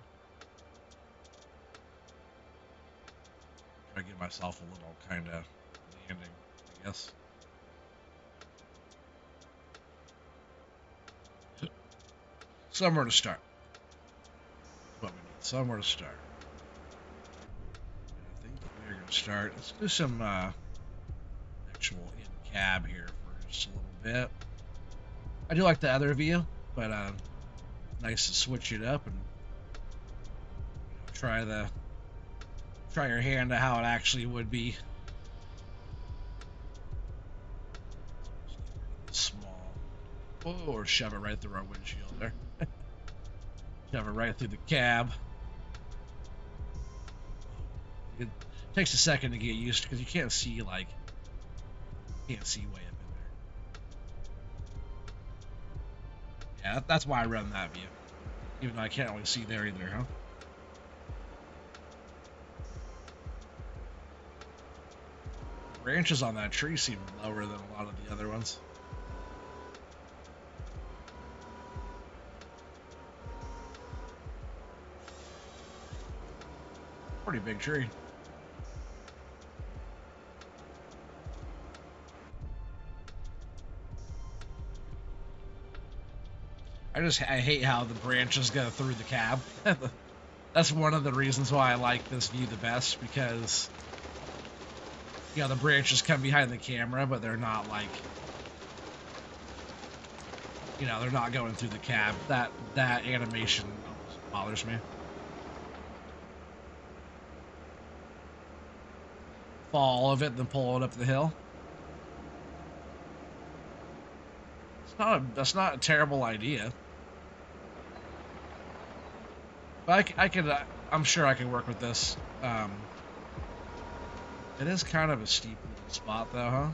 Try to give myself a little kind of landing, I guess. Somewhere to start. What we need, somewhere to start. And I think we're going to start. Let's do some actual in cab here for just a little bit. I do like the other view, but nice to switch it up and try your hand at how it actually would be. Small. Oh, or shove it right through our windshield there. Shove it right through the cab. It takes a second to get used to because you can't see way up in there. Yeah, that's why I run that view. Even though I can't really see there either, huh? Branches on that tree seem lower than a lot of the other ones. Pretty big tree. I hate how the branches go through the cab. That's one of the reasons why I like this view the best, because the branches come behind the camera, but they're not they're not going through the cab. That animation almost bothers me. Fall all of it, then pull it up the hill. That's not a terrible idea. But I'm sure I can work with this. It is kind of a steep little spot, though, huh?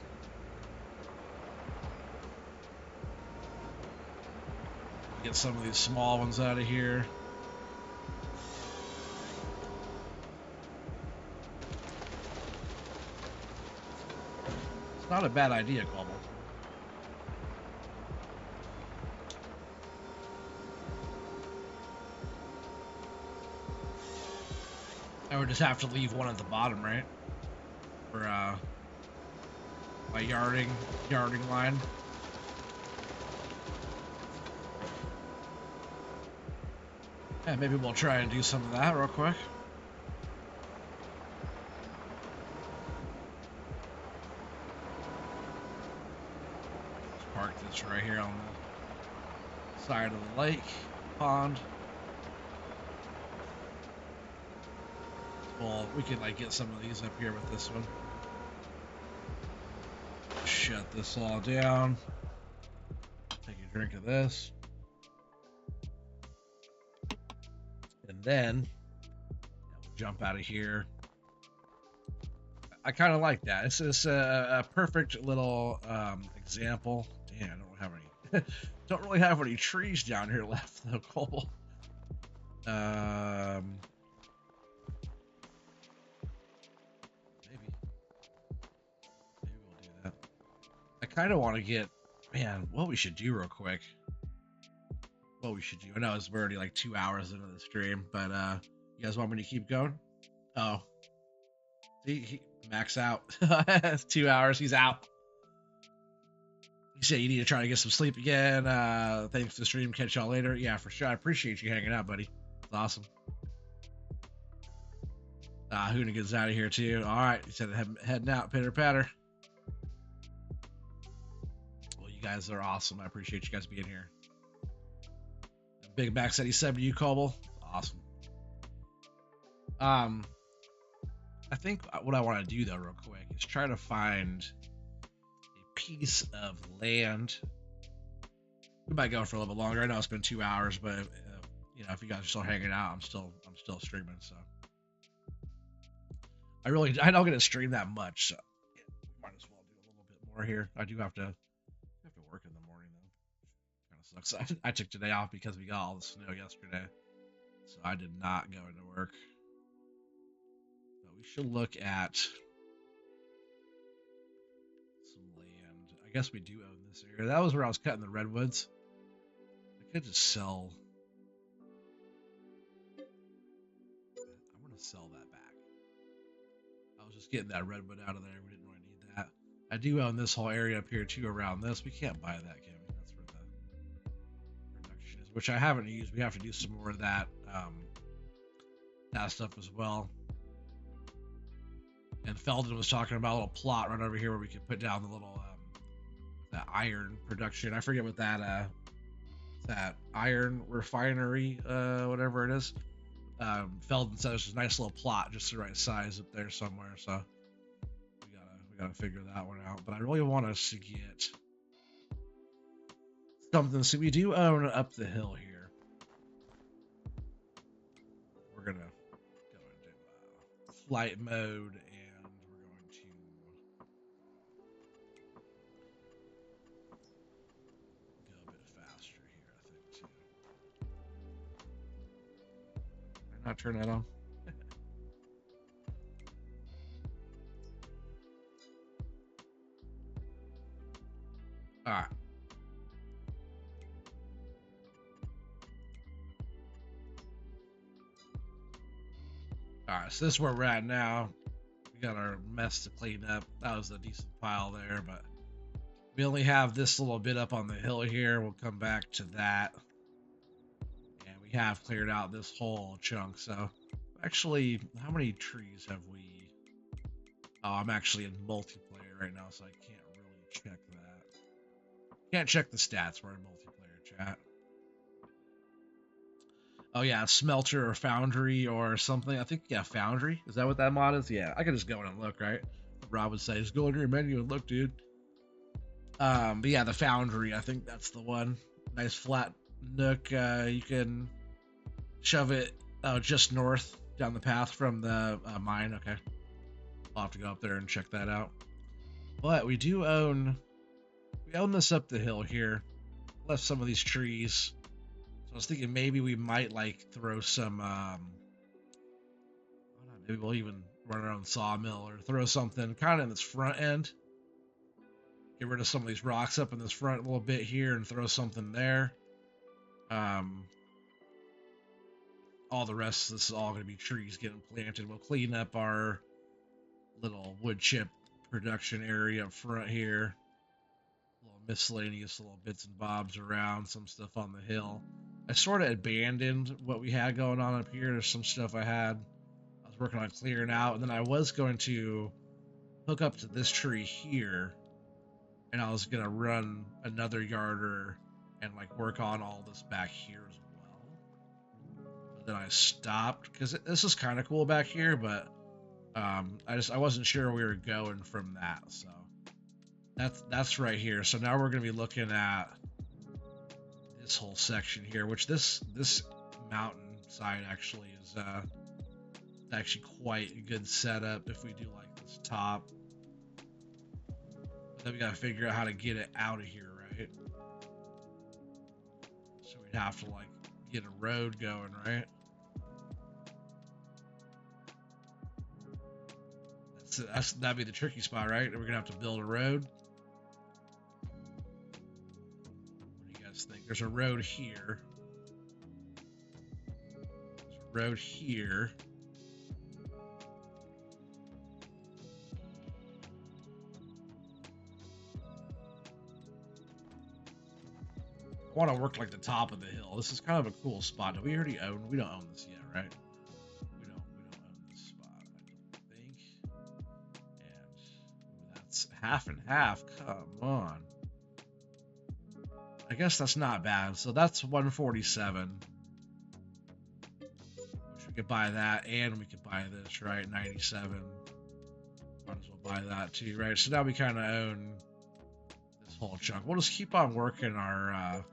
Get some of these small ones out of here. It's not a bad idea, Cobble. I would just have to leave one at the bottom, right? For my yarding line. Yeah, maybe we'll try and do some of that real quick. Let's park this right here on the side of the lake pond. Well, we can get some of these up here with this one. Shut this all down. Take a drink of this. And then we'll jump out of here. I kind of like that. It's just a perfect little example. Man, I don't really have any trees down here left though, Cole. Maybe we'll do that. I kind of want to get, man, what we should do real quick. What we should do. I know we're already 2 hours into the stream, but you guys want me to keep going? Oh, see, he max out. 2 hours, he's out. You say you need to try to get some sleep again. Thanks for the stream. Catch y'all later. Yeah, for sure. I appreciate you hanging out, buddy. It's awesome. Hoonigan's out of here too. All right, he said heading out, pitter patter. Well, you guys are awesome. I appreciate you guys being here. Big Mac said he subbed to you, Coble. Awesome. I think what I want to do though, real quick, is try to find a piece of land. We might go for a little bit longer. I know it's been 2 hours, but if you guys are still hanging out, I'm still streaming. So I don't get to stream that much, so yeah, might as well do a little bit more here. I do have to work in the morning though. Kind of sucks. I took today off because we got all the snow yesterday, so I did not go into work. But we should look at some land. I guess we do own this area. That was where I was cutting the redwoods. I could just sell. I'm gonna sell that back. I was just getting that redwood out of there. We didn't really need that. I do own this whole area up here too around this. We can't buy that, can we? That's where the production is, which I haven't used. We have to do some more of that stuff as well. And Feldon was talking about a little plot right over here where we could put down the little iron production. I forget what that iron refinery, whatever it is. Felden said it's a nice little plot, just the right size up there somewhere. So we gotta figure that one out. But I really want us to get something. So we do own up the hill here. We're gonna go into flight mode, and we're going to go a bit faster here, I think, too. Did I not turn that on? All right. All right, so this is where we're at now. We got our mess to clean up. That was a decent pile there, but we only have this little bit up on the hill here. We'll come back to that. And we have cleared out this whole chunk. So actually, how many trees have we? Oh, I'm actually in multiplayer right now, so I can't really check that. Can't check the stats. We're in multiplayer chat. Oh yeah, smelter or foundry or something. I think, yeah, foundry. Is that what that mod is? Yeah, I can just go in and look, right? Rob would say, just go into your menu and look, dude. But yeah, the foundry, I think that's the one. Nice flat nook. You can shove it just north down the path from the mine. Okay, I'll have to go up there and check that out. But we own this up the hill here. Left some of these trees. So I was thinking maybe we might like throw some. Maybe we'll even run our own sawmill or throw something kind of in this front end. Get rid of some of these rocks up in this front a little bit here and throw something there. All the rest of this is all going to be trees getting planted. We'll clean up our little wood chip production area up front here. Little miscellaneous little bits and bobs around, some stuff on the hill. I sort of abandoned what we had going on up here. There's some stuff I was working on clearing out, and then I was going to hook up to this tree here, and I was going to run another yarder and like work on all this back here as well. But then I stopped because this is kind of cool back here, but I wasn't sure we were going from that. So that's right here. So now we're going to be looking at this whole section here, which this mountain side actually is actually quite a good setup if we do like this top. But then we got to figure out how to get it out of here, right? So we'd have to like get a road going, right? That'd be the tricky spot, right? We're gonna have to build a road. What do you guys think? There's a road here. There's a road here. I want to work like the top of the hill. This is kind of a cool spot. Do we already own? We don't own this yet, right? We don't own this spot, I don't think. And that's half and half. Come on. I guess that's not bad. So that's 147. Which we could buy that, and we could buy this, right? 97. Might as well buy that too, right? So now we kind of own this whole chunk. We'll just keep on working our.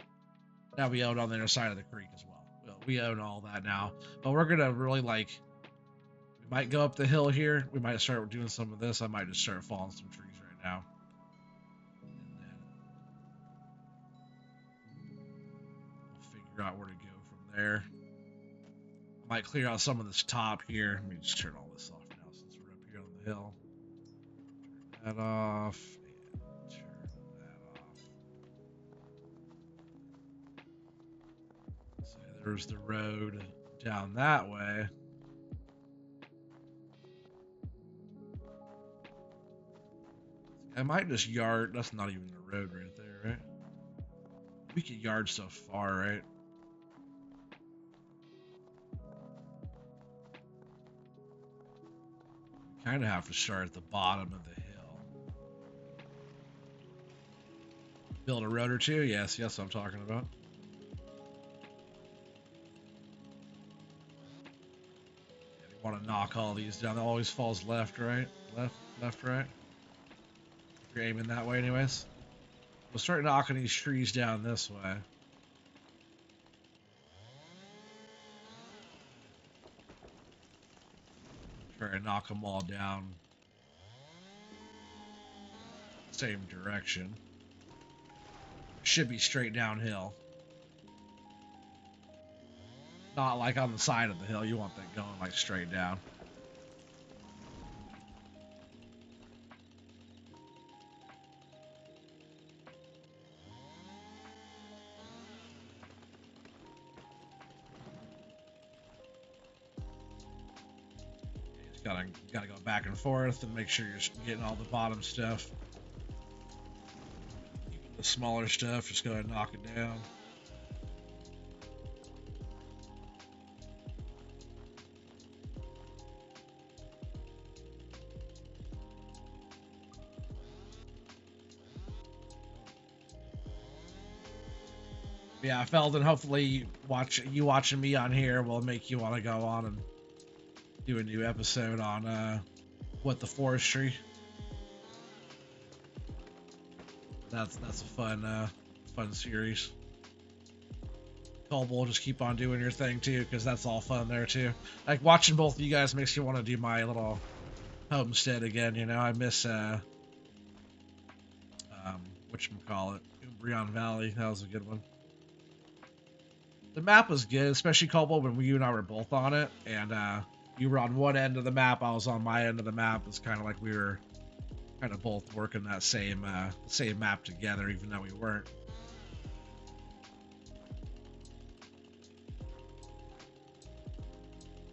Now we own on the other side of the creek as well. We own all that now, but we're gonna really like. We might go up the hill here. We might start doing some of this. I might just start falling some trees right now. Figure out where to go from there. I might clear out some of this top here. Let me just turn all this off now since we're up here on the hill. Turn that off and turn that off. So there's the road down that way. I might just yard. That's not even a road right there, right? We could yard so far, right? Kind of have to start at the bottom of the hill. Build a road or two. Yes, yes, I'm talking about. Yeah, you want to knock all these down. It always falls left, right, left, right. If you're aiming that way, anyways. We'll start knocking these trees down this way. Try to knock them all down same direction. Should be straight downhill. Not like on the side of the hill. You want that going like straight down. You just gotta go back and forth and make sure you're getting all the bottom stuff. The smaller stuff, just go ahead and knock it down. Yeah, Feldon, hopefully watching me on here will make you want to go on and do a new episode on what the forestry. That's a fun series. Colby will just keep on doing your thing too, because that's all fun there too. Like watching both of you guys makes you want to do my little homestead again. You know, I miss whatchamacallit, Umbrion Valley. That was a good one. The map was good, especially Colby when you and I were both on it, and you were on one end of the map, I was on my end of the map. It's kind of like we were kind of both working that same map together, even though we weren't.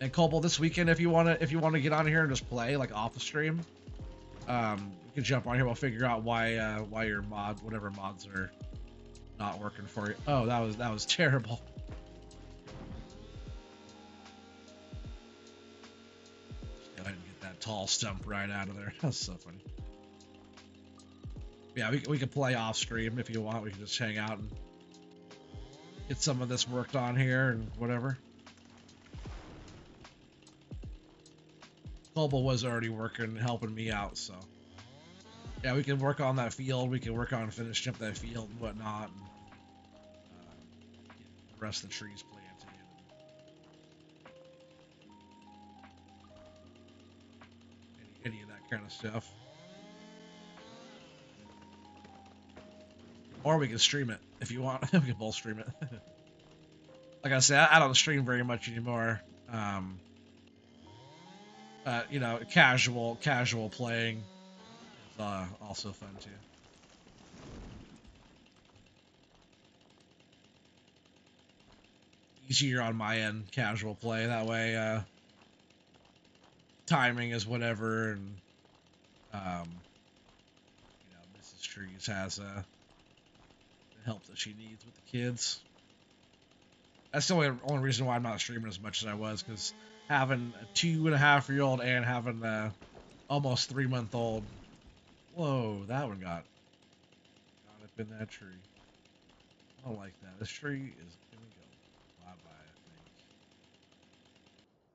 And Colby, this weekend, if you wanna get on here and just play like off the stream, you can jump on here. We'll figure out why your whatever mods are not working for you. Oh, that was terrible. Go ahead and get that tall stump right out of there. That's so funny. Yeah, we could play off stream if you want. We can just hang out and get some of this worked on here and whatever. Global was already working, helping me out, so yeah, we can work on that field. We can work on finishing up that field and whatnot, and get the rest of the trees planted. Any of that kind of stuff. Or we can stream it if you want. We can both stream it. Like I said, I don't stream very much anymore. You know, casual playing is also fun too. Easier on my end, casual play. That way, timing is whatever, and you know, Mrs. Trees has the help that she needs with the kids. That's the only reason why I'm not streaming as much as I was, because having a 2.5-year-old and having a almost 3-month-old. Whoa, that one got up in that tree. I don't like that. This tree is gonna go bye bye.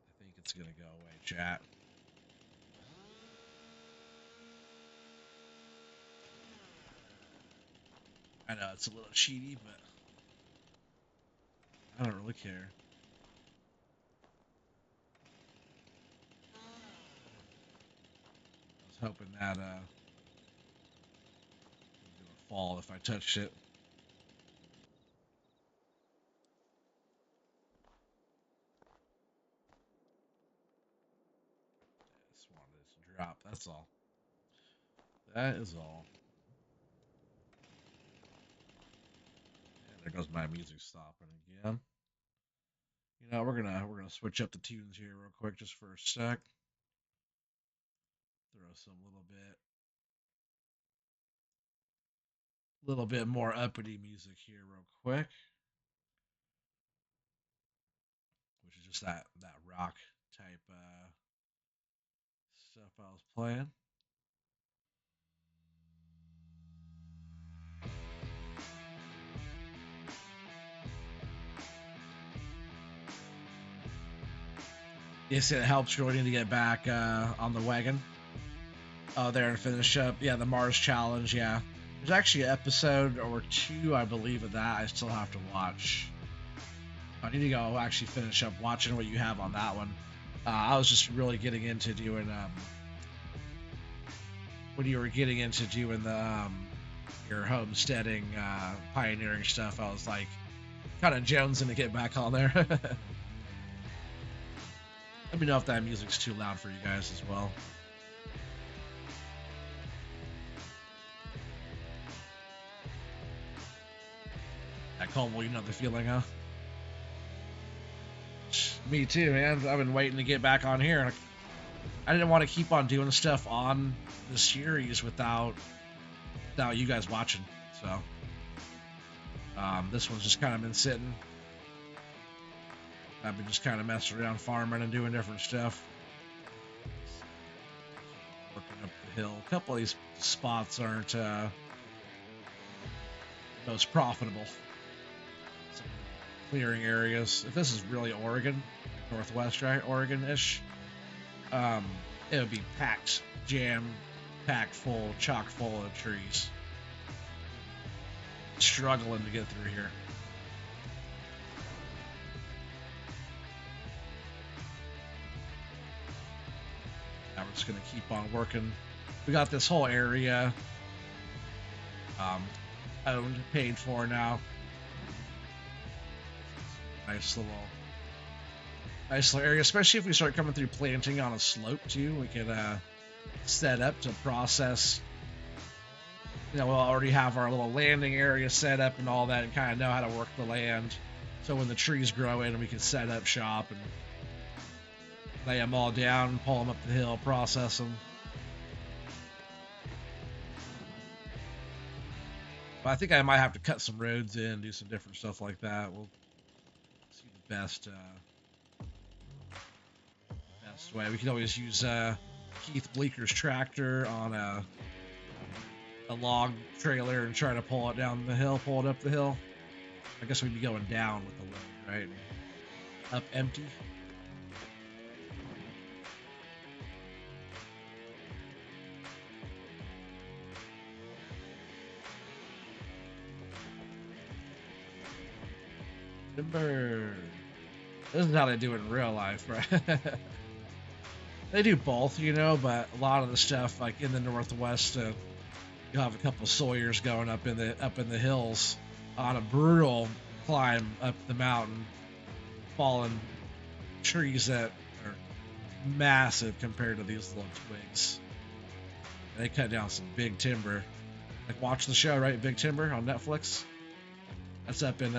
I think it's gonna go away. Chat. I know it's a little cheaty, but I don't really care. I was hoping that it was gonna fall if I touched it. I just wanted it to drop. That's all. That is all. And there goes my music stopping again. You know, we're gonna switch up the tunes here real quick just for a sec. Throw some little bit more uppity music here real quick, which is just that rock type stuff I was playing. Yes, it helps really to get back on the wagon. Oh, there and finish up. Yeah, the Mars challenge. Yeah, there's actually an episode or two, I believe, of that I still have to watch. I need to go actually finish up watching what you have on that one. I was just really getting into doing when you were getting into doing the your homesteading, pioneering stuff. I was like kind of jonesing to get back on there. Let me know if that music's too loud for you guys as well. That Colville, you know the feeling, huh? Me too, man. I've been waiting to get back on here. I didn't want to keep on doing stuff on the series without you guys watching. So this one's just kind of been sitting. I've been just kind of messing around farming and doing different stuff. Working up the hill. A couple of these spots aren't most profitable. Some clearing areas. If this is really Oregon, Northwest, right? Oregon-ish. It would be packed, packed full, chock full of trees. Struggling to get through here. Now we're just gonna keep on working. We got this whole area owned, paid for now. Nice little area, especially if we start coming through planting on a slope too. We could set up to process. You know, we'll already have our little landing area set up and all that, and kind of know how to work the land. So when the trees grow in, we can set up shop and lay them all down, pull them up the hill, process them. But I think I might have to cut some roads in, do some different stuff like that. We'll see the best way. We could always use Keith Bleeker's tractor on a log trailer and try to pull it down the hill, pull it up the hill. I guess we'd be going down with the load, right? Up empty. Timber. This is how they do it in real life, right? They do both, you know, but a lot of the stuff, like in the Northwest, you'll have a couple of Sawyers going up in the hills on a brutal climb up the mountain, falling trees that are massive compared to these little twigs. And they cut down some big timber. Like watch the show, right? Big Timber on Netflix. That's up in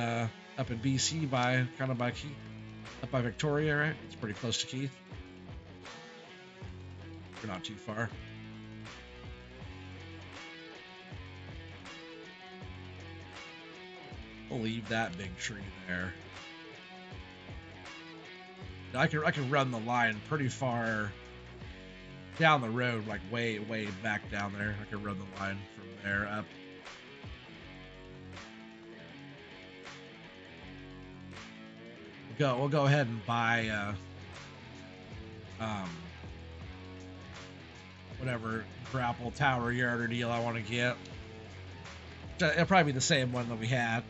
BC by Keith, up by Victoria, right? It's pretty close to Keith. We're not too far. We'll leave that big tree there. I can run the line pretty far down the road, like way back down there. I can run the line from there up. We'll go ahead and buy whatever grapple tower yarder deal I want to get. It'll probably be the same one that we had.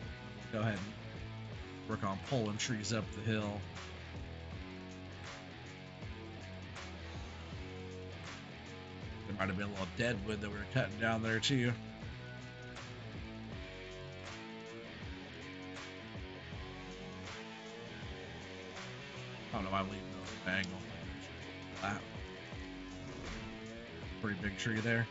Go ahead and work on pulling trees up the hill. There might have been a little deadwood that we were cutting down there too. I don't know why I'm leaving those angle. That pretty big tree there.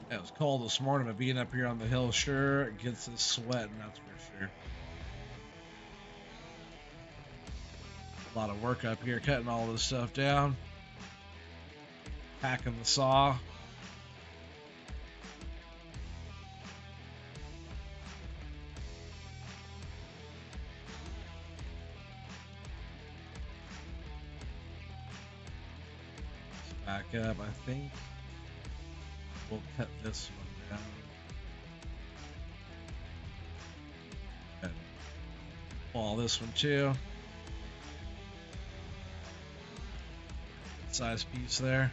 It was cold this morning, but being up here on the hill sure gets us sweating, that's for sure. A lot of work up here, cutting all this stuff down, packing the saw. Back up, I think we'll cut this one down. And pull this one too. Size piece there.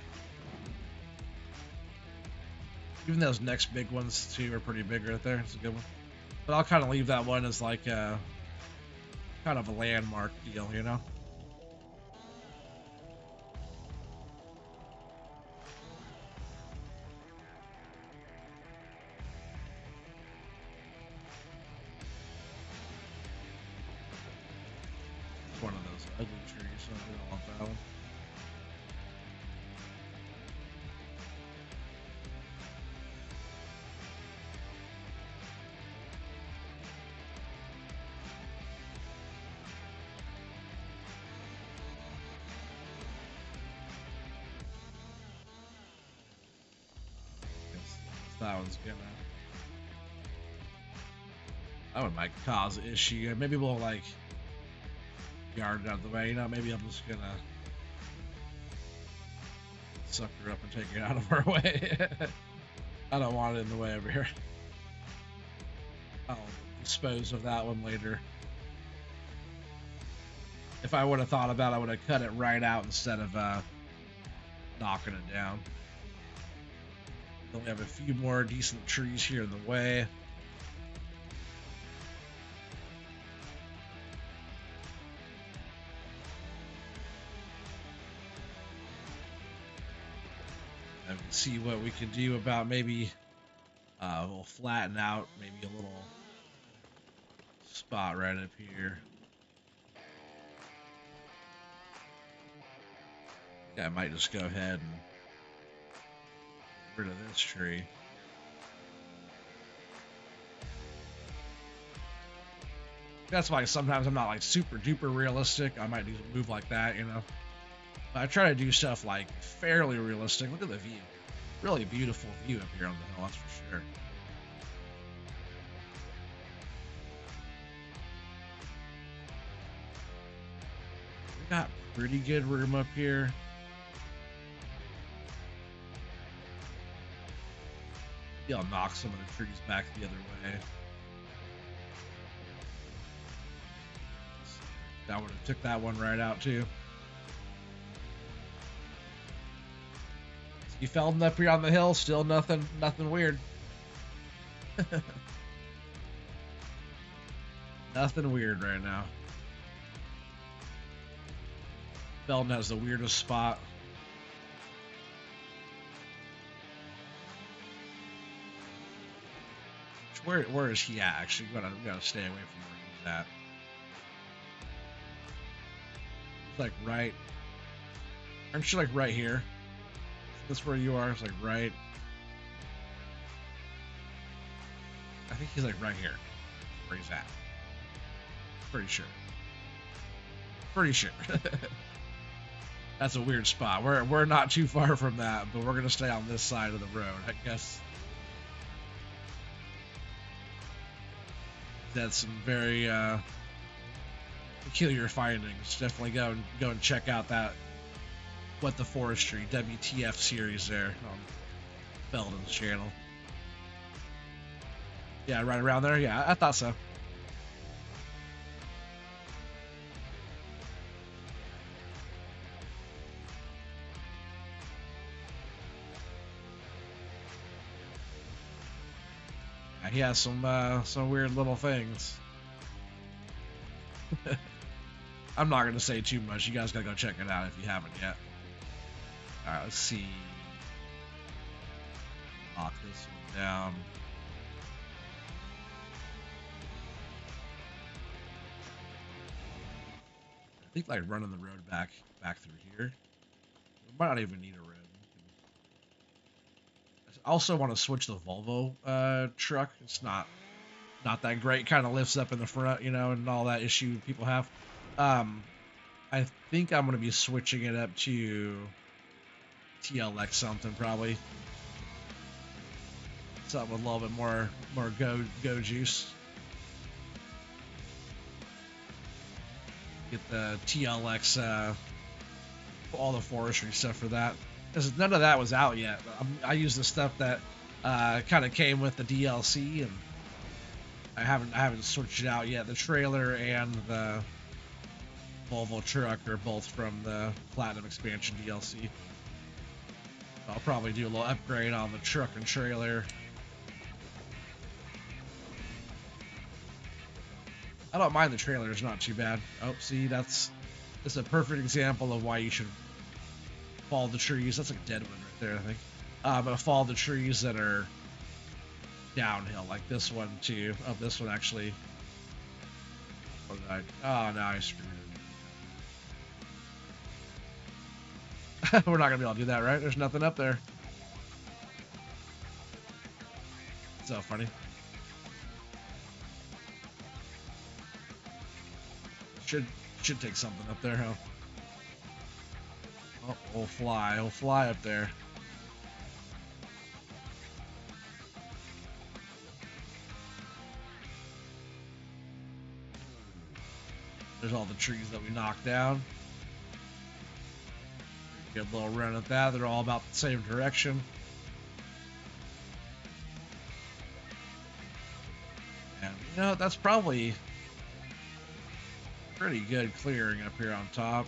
Even those next big ones too are pretty big right there. It's a good one. But I'll kind of leave that one as like a kind of a landmark deal, you know? It's one of those ugly trees, so we don't want that one. That one's gonna. That one might cause an issue. Maybe we'll like yard it out of the way. You know, maybe I'm just gonna suck her up and take it out of our way. I don't want it in the way over here. I'll dispose of that one later. If I would have thought about it, I would have cut it right out instead of knocking it down. We only have a few more decent trees here in the way. And see what we can do about maybe we'll flatten out maybe a little spot right up here. Yeah, I might just go ahead and get rid of this tree. That's why sometimes I'm not like super duper realistic. I might do a move like that, you know. But I try to do stuff like fairly realistic. Look at the view. Really beautiful view up here on the hill, that's for sure. We got pretty good room up here. Maybe I'll knock some of the trees back the other way. That would have took that one right out too. You felled up here on the hill, still nothing weird. Nothing weird right now. Felton has the weirdest spot. Where is he at? Actually, we gotta stay away from where he's at. It's like right. Aren't you like right here? That's where you are. It's like right. I think he's like right here. Where he's at. Pretty sure. Pretty sure. That's a weird spot. We're not too far from that, but we're gonna stay on this side of the road, I guess. That's some very peculiar findings. Definitely go and check out that What the Forestry WTF series there on Belden's channel. Yeah, right around there. Yeah, I thought so. Yeah, he has some weird little things. I'm not gonna say too much. You guys gotta go check it out if you haven't yet. All right, let's see. Lock this one down. I think like running the road back through here. We might not even need a road. also want to switch the Volvo truck. It's not that great. Kind of lifts up in the front, you know, and all that issue people have. I think I'm gonna be switching it up to TLX something probably. Something with a little bit more go juice. Get the TLX, all the forestry stuff for that, because none of that was out yet. I used the stuff that kind of came with the DLC, and I haven't switched it out yet. The trailer and the Volvo truck are both from the Platinum Expansion DLC. I'll probably do a little upgrade on the truck and trailer. I don't mind the trailer, it's not too bad. Oh, see, that's a perfect example of why you should follow the trees. That's like a dead one right there, I think. But follow the trees that are downhill, like this one too. Oh, this one actually. Oh, no, I screwed it. We're not gonna be able to do that, right? There's nothing up there. So funny. Should take something up there, huh? Oh, we'll fly up there. There's all the trees that we knocked down. Get a little run at that. They're all about the same direction. And you know, that's probably pretty good clearing up here on top.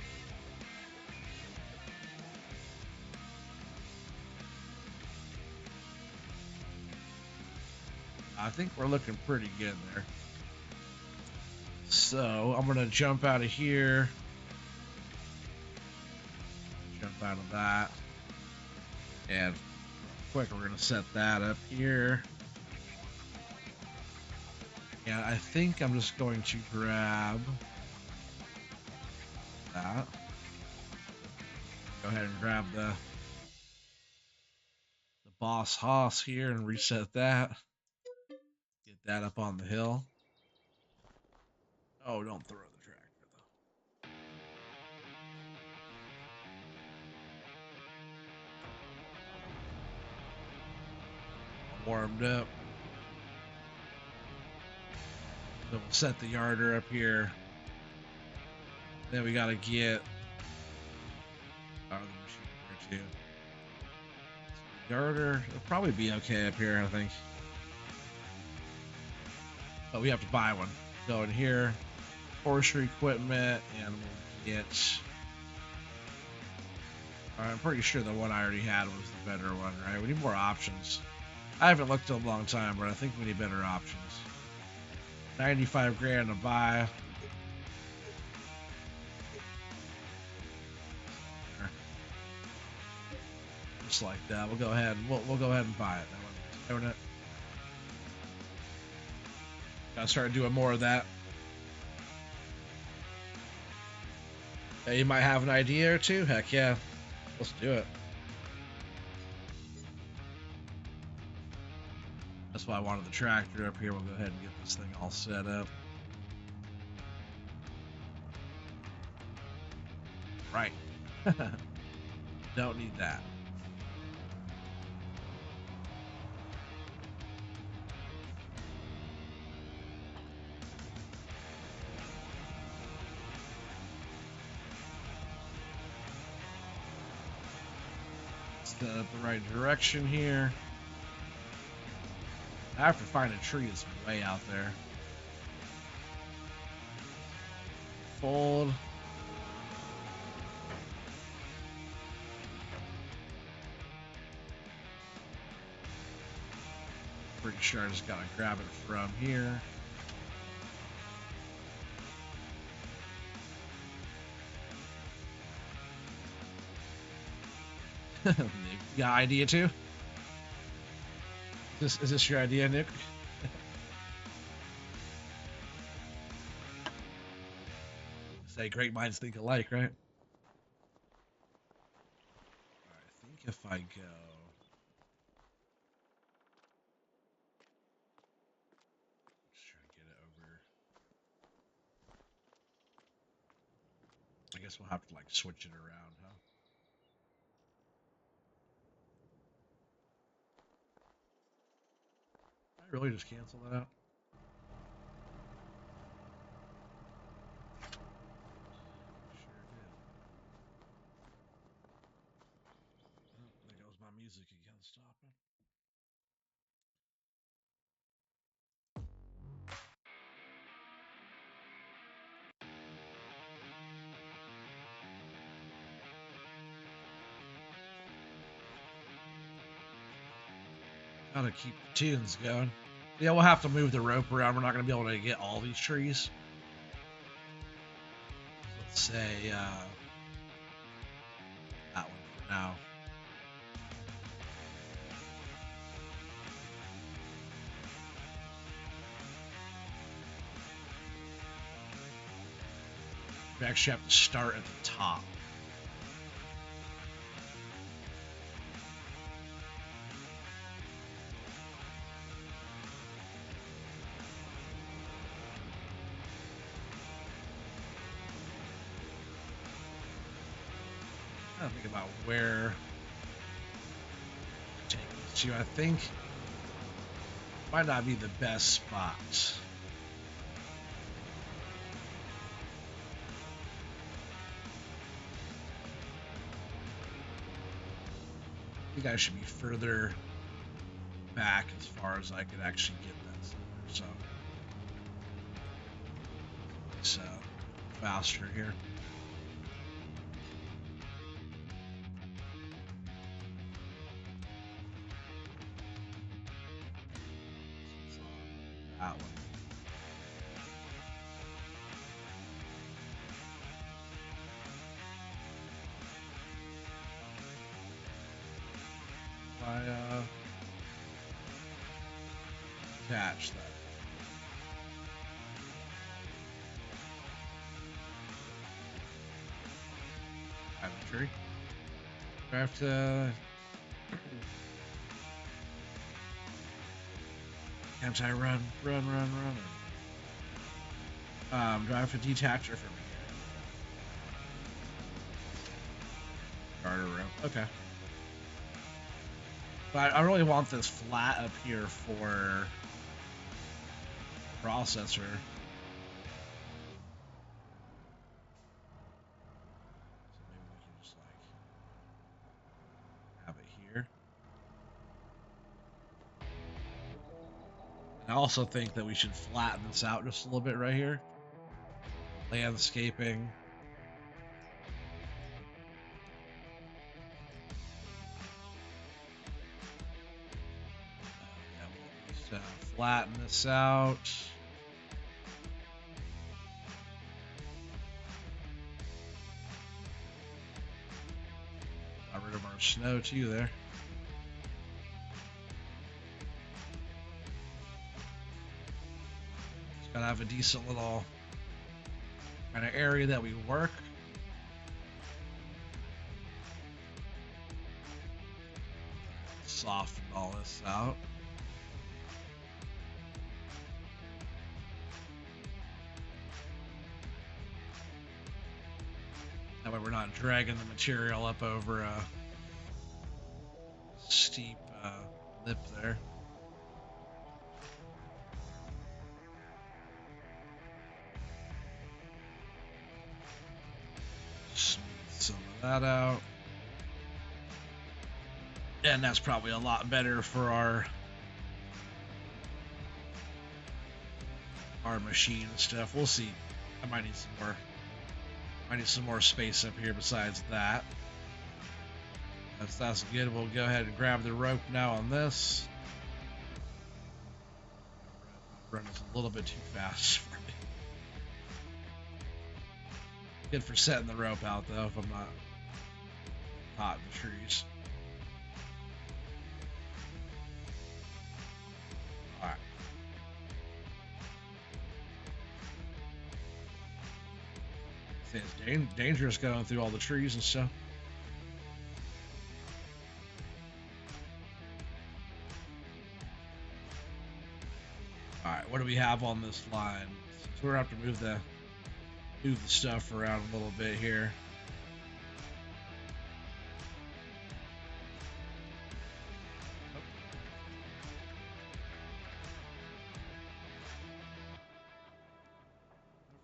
I think we're looking pretty good there. So I'm gonna jump out of here. Jump out of that. And real quick, we're gonna set that up here. And I think I'm just going to grab that. Go ahead and grab the Boss Hoss here and reset that. Get that up on the hill. Oh, don't throw the tractor though. Warmed up. So we'll set the yarder up here. Then we gotta get the machine here too. Yarder will probably be okay up here, I think. But we have to buy one. Go in here, forestry equipment, and we'll get. I'm pretty sure the one I already had was the better one, right? We need more options. I haven't looked in a long time, but I think we need better options. 95 grand to buy. Just like that. We'll go ahead. We'll go ahead and buy it. That one. Gotta start doing more of that. Hey, you might have an idea or two. Heck yeah, let's do it. That's why I wanted the tractor up here. We'll go ahead and get this thing all set up. Right. Don't need that. Set up the right direction here. I have to find a tree that's way out there. Fold. Pretty sure I just gotta grab it from here. Nick, you got an idea too? Is this your idea, Nick? Say great minds think alike, right? Alright, I think if I go guess we'll have to like switch it around, huh? Did I really just cancel that out? Sure did. Oh, there goes my music again, stopping. Gotta keep the tunes going. Yeah, we'll have to move the rope around. We're not going to be able to get all these trees. Let's say that one for now. We actually have to start at the top. I'm thinking about where to take this to. I think might not be the best spot. I think I should be further back as far as I could actually get that somewhere. So faster here. That one. I attach that. I have a tree. Do I have to? Can't I run? Do I have to detach her from here? Garter rope. Okay. But I really want this flat up here for processor. So maybe we can just like have it here. And I also think that we should flatten this out just a little bit right here. Landscaping. Yeah, we'll just flatten this out. Got rid of our snow too there. Just gotta have a decent little kind of area that we work. Soften all this out. That way we're not dragging the material up over a steep lip there. Smooth some of that out. And that's probably a lot better for our machine and stuff. We'll see. I might need some more. I need some more space up here besides that. That's good. We'll go ahead and grab the rope now on this. My run is a little bit too fast for me. Good for setting the rope out though if I'm not caught in the trees. Alright. It's dangerous going through all the trees and stuff. Alright, what do we have on this line? So we're gonna have to move move the stuff around a little bit here.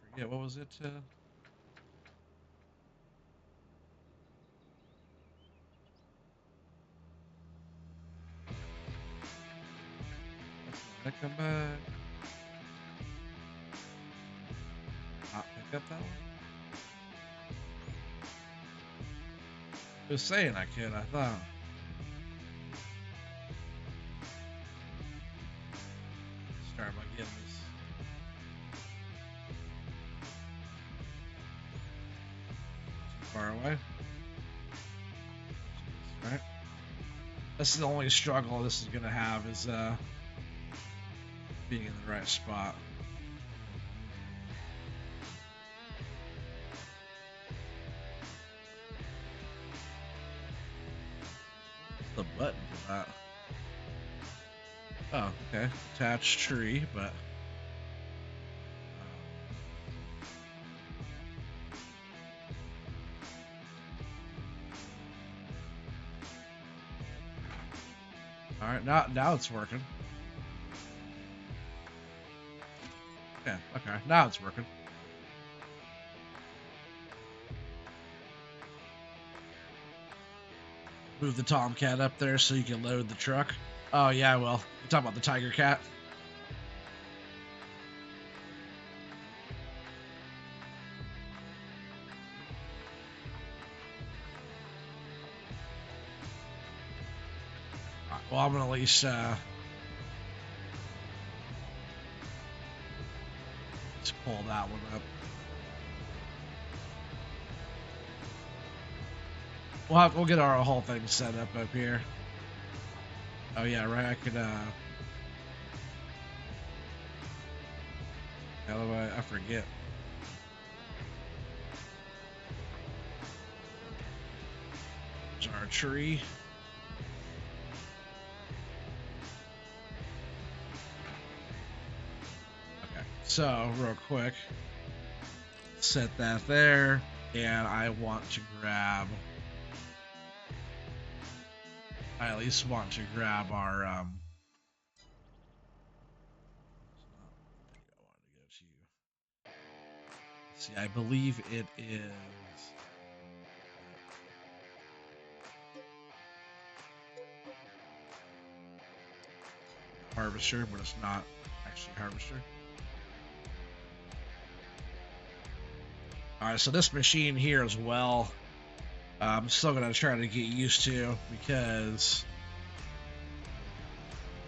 I forget, what was it? Come back. Not pick up that one? Just saying I could, I thought. Start by getting this. Too far away. Right. That's the only struggle this is gonna have is being in the right spot. The button for that. Oh, okay. Attach tree, but all right, now it's working. Yeah, okay, now it's working. Move the Tomcat up there so you can load the truck. Oh yeah, well, you talking about the Tiger Cat? Well, I'm gonna at least let's pull that one up. We'll get our whole thing set up here. Oh yeah, right. I could how do I forget. There's our tree. Okay, so real quick, set that there, and I want to grab. I at least want to grab our see, I believe it is harvester, but it's not actually harvester. Alright, so this machine here as well, I'm still gonna try to get used to because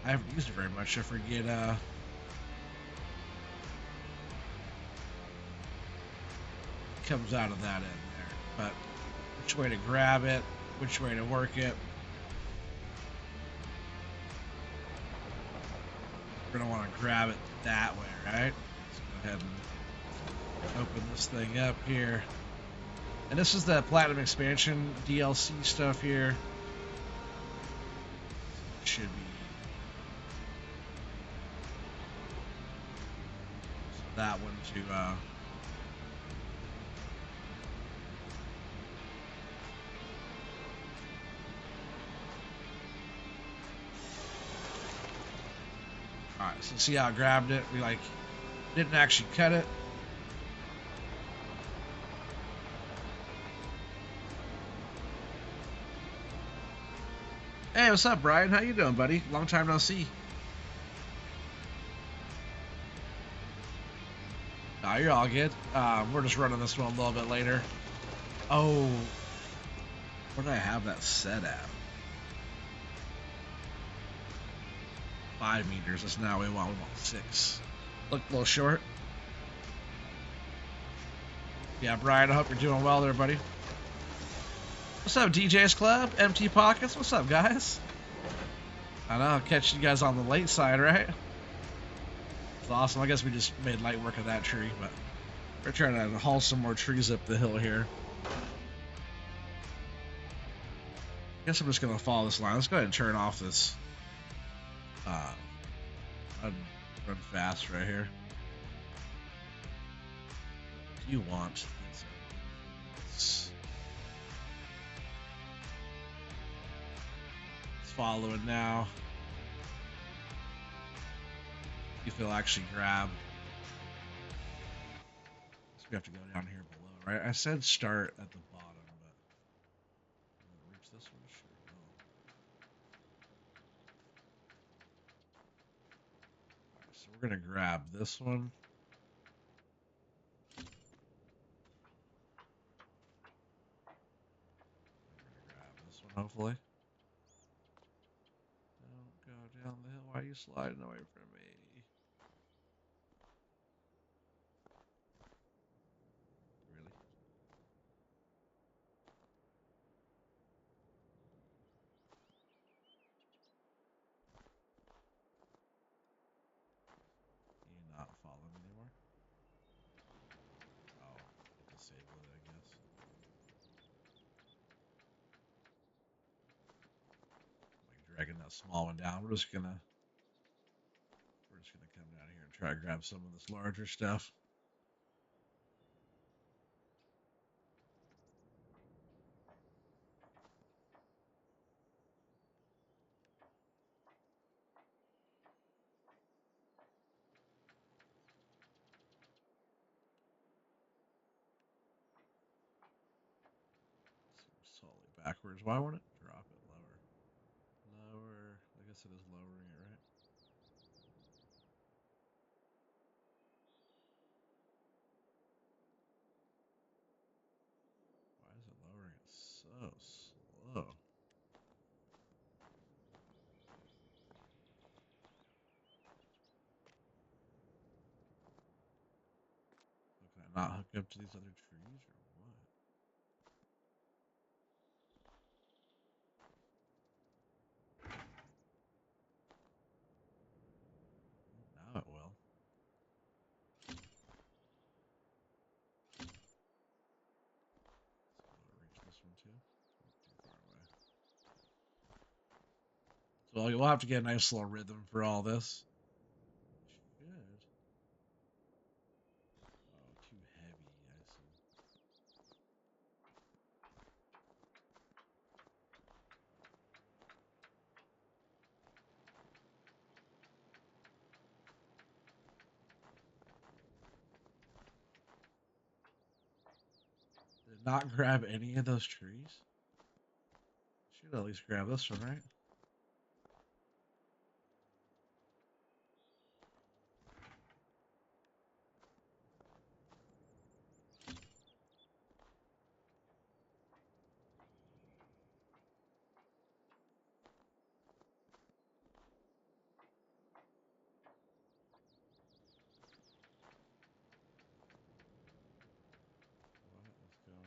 I haven't used it very much. I forget comes out of that end there. But which way to grab it, which way to work it. We're gonna want to grab it that way, right? Let's go ahead and open this thing up here. And this is the Platinum Expansion DLC stuff here. It should be that one to Alright, so see how I grabbed it? We like didn't actually cut it. Hey, what's up, Brian? How you doing, buddy? Long time no see. Nah, you're all good. We're just running this one a little bit later. Oh, where did I have that set at? 5 meters. That's not what we want. We want 6. Look a little short. Yeah, Brian, I hope you're doing well there, buddy. What's up, DJ's Club? Empty Pockets? What's up, guys? I know, catching you guys on the late side, right? It's awesome. I guess we just made light work of that tree, but we're trying to haul some more trees up the hill here. I guess I'm just going to follow this line. Let's go ahead and turn off this run fast right here. do you want? It's following now. If he'll actually grab. So we have to go down here below, right? I said start at the bottom, but will it reach this one? Sure will. Alright, so we're gonna grab this one. We're gonna grab this one, hopefully. Don't go down the hill. Why are you sliding away from me? Really? You not follow me anymore? Oh, disable it, I guess. Like dragging that small one down. We're just gonna come down here and try to grab some of this larger stuff. Seems totally backwards. Why won't it drop it lower? Lower. I guess it is lowering it, right? Why is it lowering it so slow? So can I not hook up to these other trees or what? Now it will. So will it reach this one too? It's too far away. So we'll have to get a nice little rhythm for all this. Should. Oh, too heavy, I see. Did not grab any of those trees? Should at least grab this one, right? What is going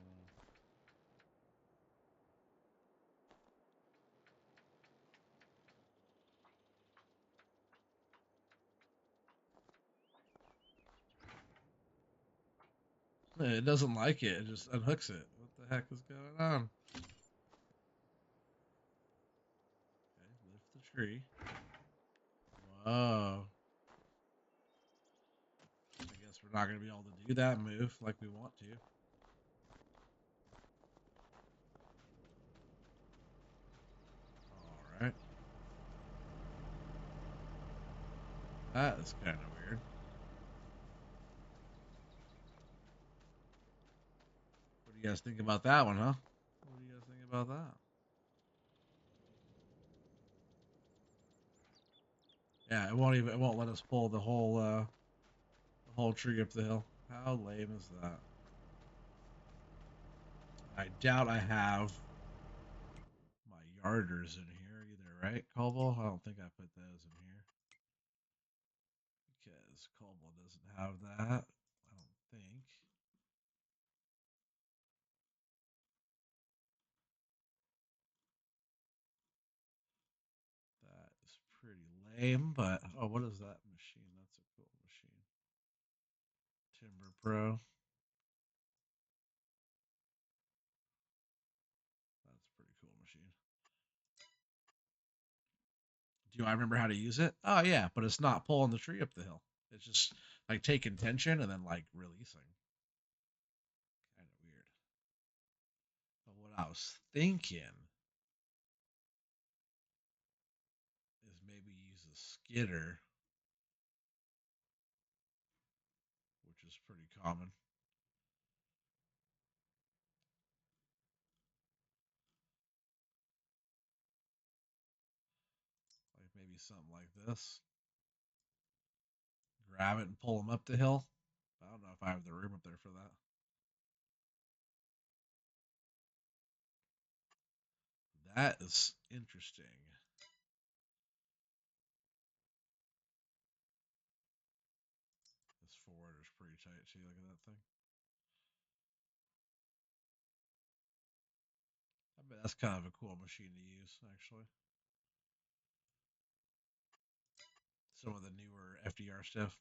on? It doesn't like it. It just unhooks it. What the heck is going on? Okay, lift the tree. Whoa. I guess we're not going to be able to do that move like we want to. Alright. That is kind of weird. What do you guys think about that one, huh? What do you guys think about that? Yeah, it won't let us pull the whole tree up the hill. How lame is that? I doubt I have my yarders in here either, right, Cobble? I don't think I put those in here. Because Cobble doesn't have that. I don't think. That is pretty lame, but oh, what is that machine? That's a cool machine. Timber Pro. That's a pretty cool machine. Do I remember how to use it? Oh yeah, but it's not pulling the tree up the hill. It's just like taking tension and then like releasing. What I was thinking is maybe use a skidder, which is pretty common. Like maybe something like this. Grab it and pull them up the hill. I don't know if I have the room up there for that. That is interesting. This forward is pretty tight too. Look at that thing. I bet that's kind of a cool machine to use, actually. Some of the newer FDR stuff.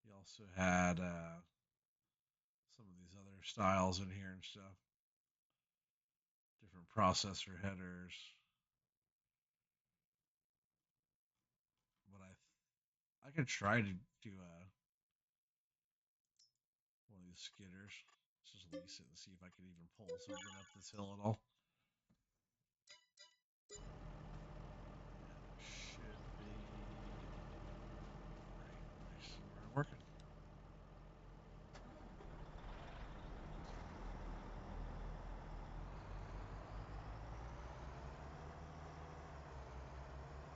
You also had some of these other styles in here and stuff. Different processor headers. But I could try to do one of these skidders. Let's just lease it and see if I can even pull something up this hill at all. Should be right. Nice. We're working.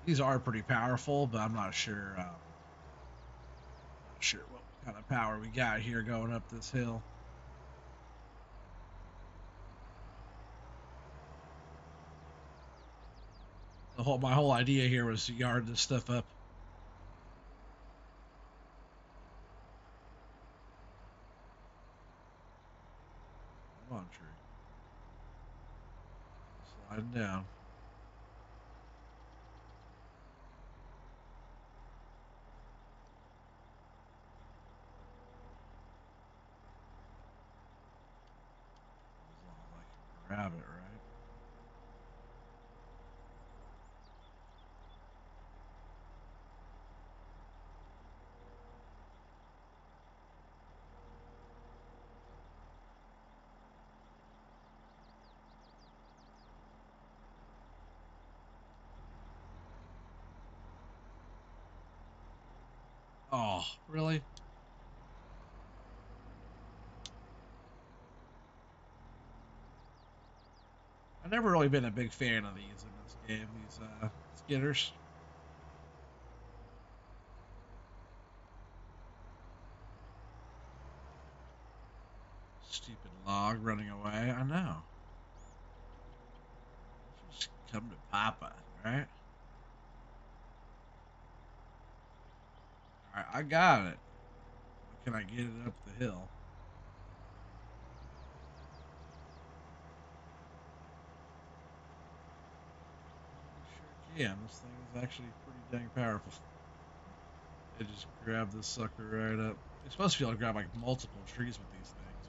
These are pretty powerful, but I'm not sure. Not sure what kind of power we got here going up this hill. My whole idea here was to yard this stuff up. Come on, tree. Sliding down. As long as I can grab it, right? Oh, really? I've never really been a big fan of these in this game, these skidders. Stupid log running away. I know. Just come to Papa, right? Alright, I got it. Can I get it up the hill? Sure can. This thing is actually pretty dang powerful. It just grabbed this sucker right up. You're supposed to be able to grab like multiple trees with these things.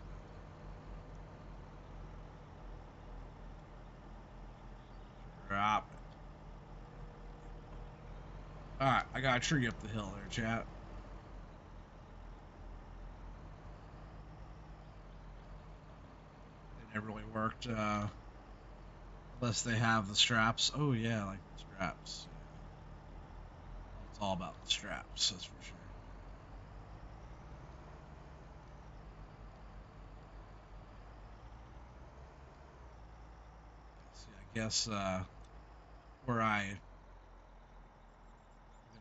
Drop it. Alright, I got a tree up the hill there, chat. It never really worked unless they have the straps. Oh yeah, like the straps. Yeah. It's all about the straps, that's for sure. See, I guess where I'm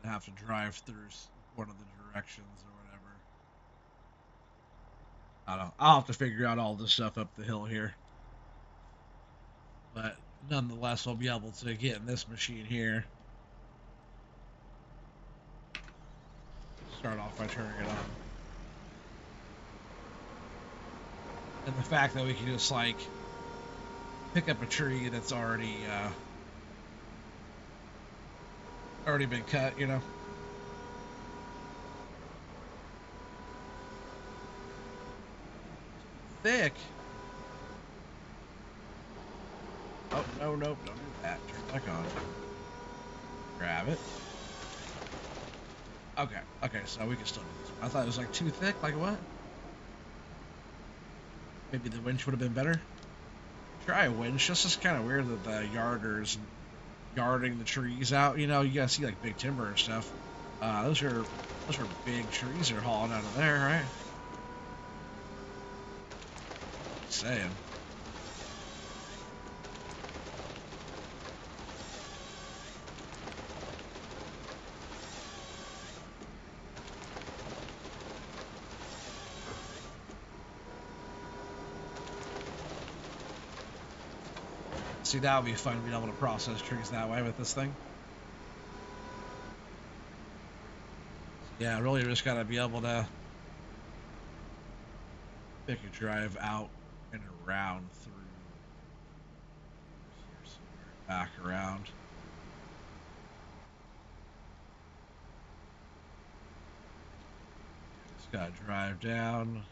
gonna have to drive through one of the directions or whatever. I don't know. I'll have to figure out all this stuff up the hill here. But nonetheless, I'll be able to get in this machine here. Start off by turning it on. And the fact that we can just like pick up a tree that's already been cut, you know. Thick. Oh no, don't do that. Turn it back on. Grab it. Okay, so we can still do this. I thought it was like too thick. Like what? Maybe the winch would have been better. Try a winch. It's just kind of weird that the yarders yarding the trees out. You know, you gotta see like big timber and stuff. Those are big trees they're hauling out of there, right? Just saying. See, that would be fun being able to process trees that way with this thing. Yeah, really just gotta be able to pick a drive out and around through here somewhere, back around. Just gotta drive down.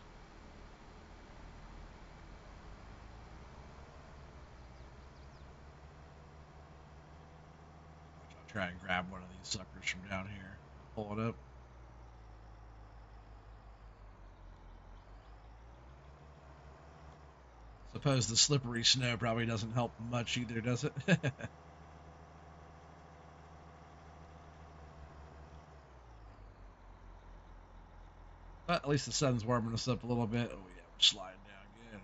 I'll try and grab one of these suckers from down here. Pull it up. Suppose the slippery snow probably doesn't help much either, does it? But at least the sun's warming us up a little bit. Oh yeah, we're sliding down good.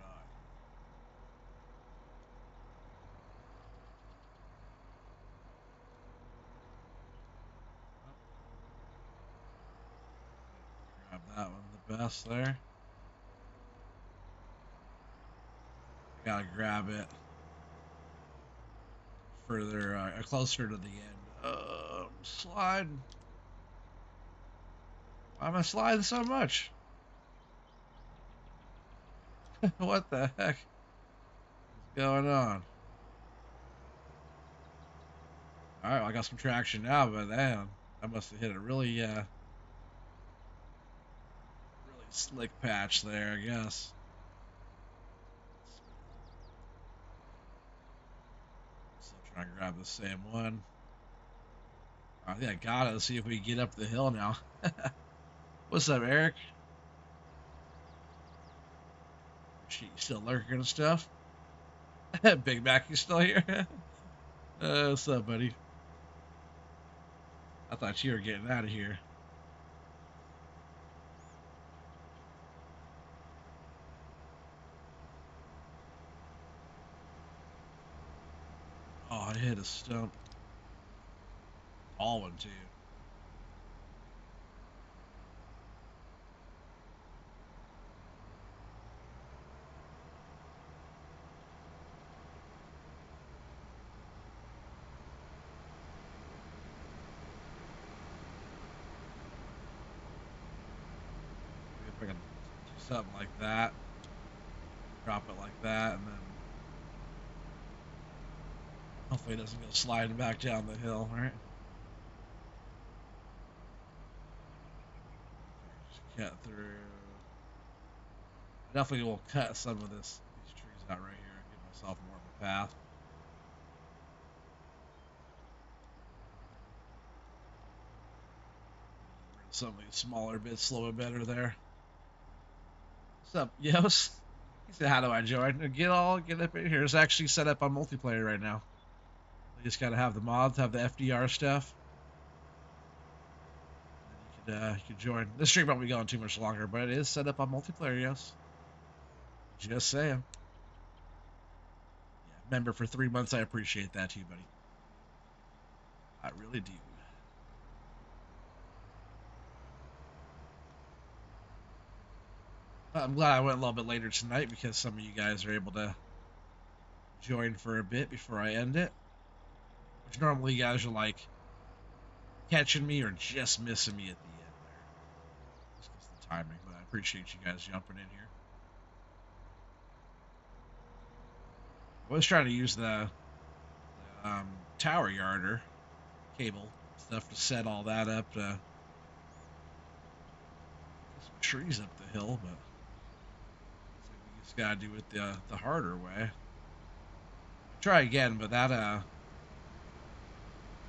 Grab that one the best there. I gotta grab it further, closer to the end. Sliding. Why am I sliding so much? What the heck is going on? Alright, well, I got some traction now, but damn, I must have hit a really, really slick patch there, I guess. Still trying to grab the same one. I think I got it. Let's see if we can get up the hill now. What's up, Eric? She still lurking and stuff? Big Mac, you still here? What's up, buddy? I thought you were getting out of here. Oh, I hit a stump. All one, too. Maybe if I can do something like that. Drop it like that, and then hopefully it doesn't go sliding back down the hill, right? Just cut through. I definitely will cut some of these trees out right here and give myself more of a path. Some of these smaller bits a little bit better there. What's up, Yos? He said, how do I join? Get up in here. It's actually set up on multiplayer right now. You just gotta have the mods, have the FDR stuff. And then you can join. This stream won't be going too much longer, but it is set up on multiplayer, yes. Just saying. Yeah, member for 3 months, I appreciate that too, buddy. I really do. I'm glad I went a little bit later tonight because some of you guys are able to join for a bit before I end it. Which normally you guys are like catching me or just missing me at the end there. Just because of the timing, but I appreciate you guys jumping in here. I was trying to use the tower yarder cable stuff to set all that up to get some trees up the hill, but we just gotta do it the harder way. Try again, but that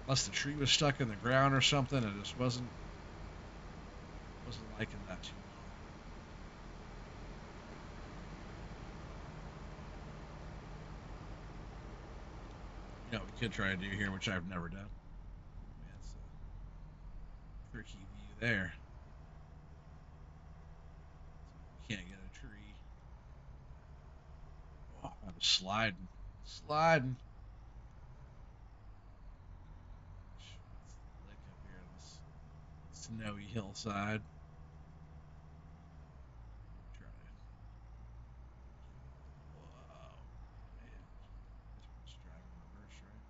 unless the tree was stuck in the ground or something, it just wasn't liking that too well. You know what we could try to do here, which I've never done. Man, that's a tricky view there. So you can't get a tree. Oh, I'm sliding. Sliding. It's slick up here on this snowy hillside. Try to. Whoa, man. I guess we're just driving in reverse, right?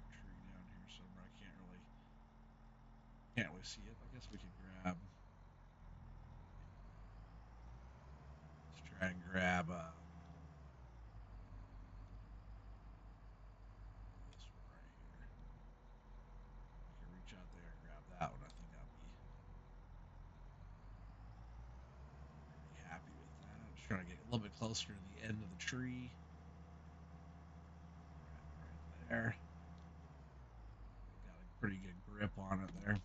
Tree down here somewhere. I can't really see it. I guess we could grab. Let's try and grab this one right here. I can reach out there and grab that one. I think I'll be pretty happy with that. I'm just trying to get a little bit closer to the end of the tree. Right there. Got a pretty good grip on it there.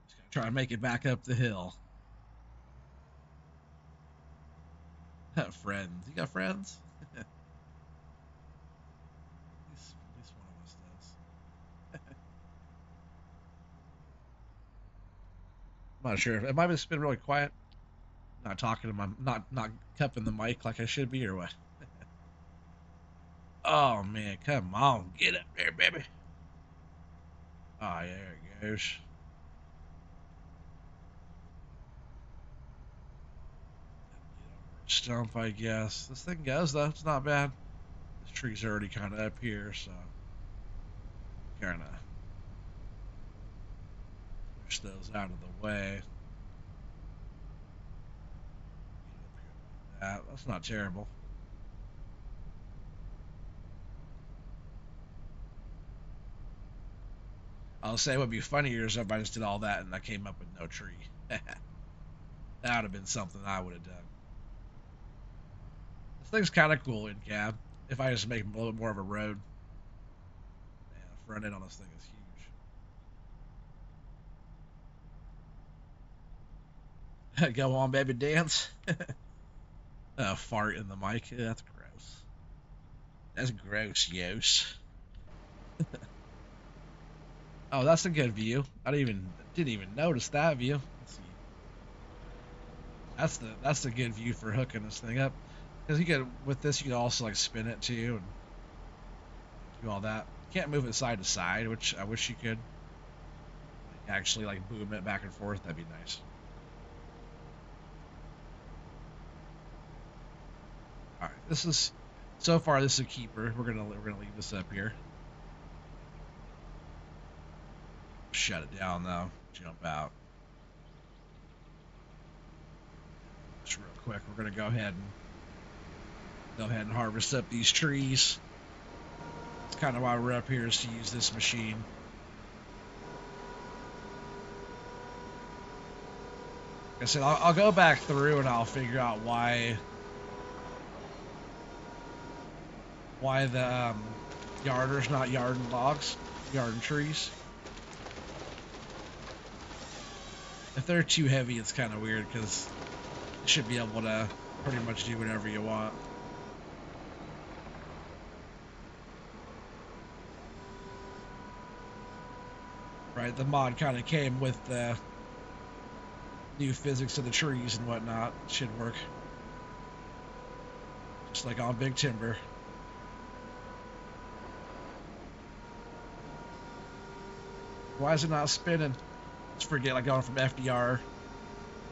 Just gotta try and make it back up the hill. Friends. You got friends? At least one of us does. I'm not sure. It might have just been really quiet. Not talking to my not cupping the mic like I should be or what. Oh man, come on. Get up there, baby. Oh yeah, there it goes. Get over a stump, I guess. This thing goes though, it's not bad. This tree's already kinda up here, so kinda push those out of the way. Get up here like that. That's not terrible. I'll say what would be funnier is if I just did all that and I came up with no tree. That would have been something I would have done. This thing's kind of cool in cab. If I just make a little bit more of a road. Man, the front end on this thing is huge. Go on, baby, dance. Fart in the mic. That's gross. That's gross, yos. Oh, that's a good view. I didn't even notice that view. Let's see. That's the good view for hooking this thing up. Because you could with this you could also like spin it too and do all that. You can't move it side to side, which I wish you could. Like, actually like boom it back and forth. That'd be nice. All right, this is so far this is a keeper. We're gonna leave this up here. Shut it down though. Jump out. Just real quick, we're gonna go ahead and harvest up these trees. That's kind of why we're up here, is to use this machine. Like I said, I'll go back through and I'll figure out why the yarder's not yarding logs, yarding trees. If they're too heavy, it's kind of weird because you should be able to pretty much do whatever you want. Right, the mod kind of came with the new physics of the trees and whatnot. It should work. Just like on Big Timber. Why is it not spinning? Let's forget like going from FDR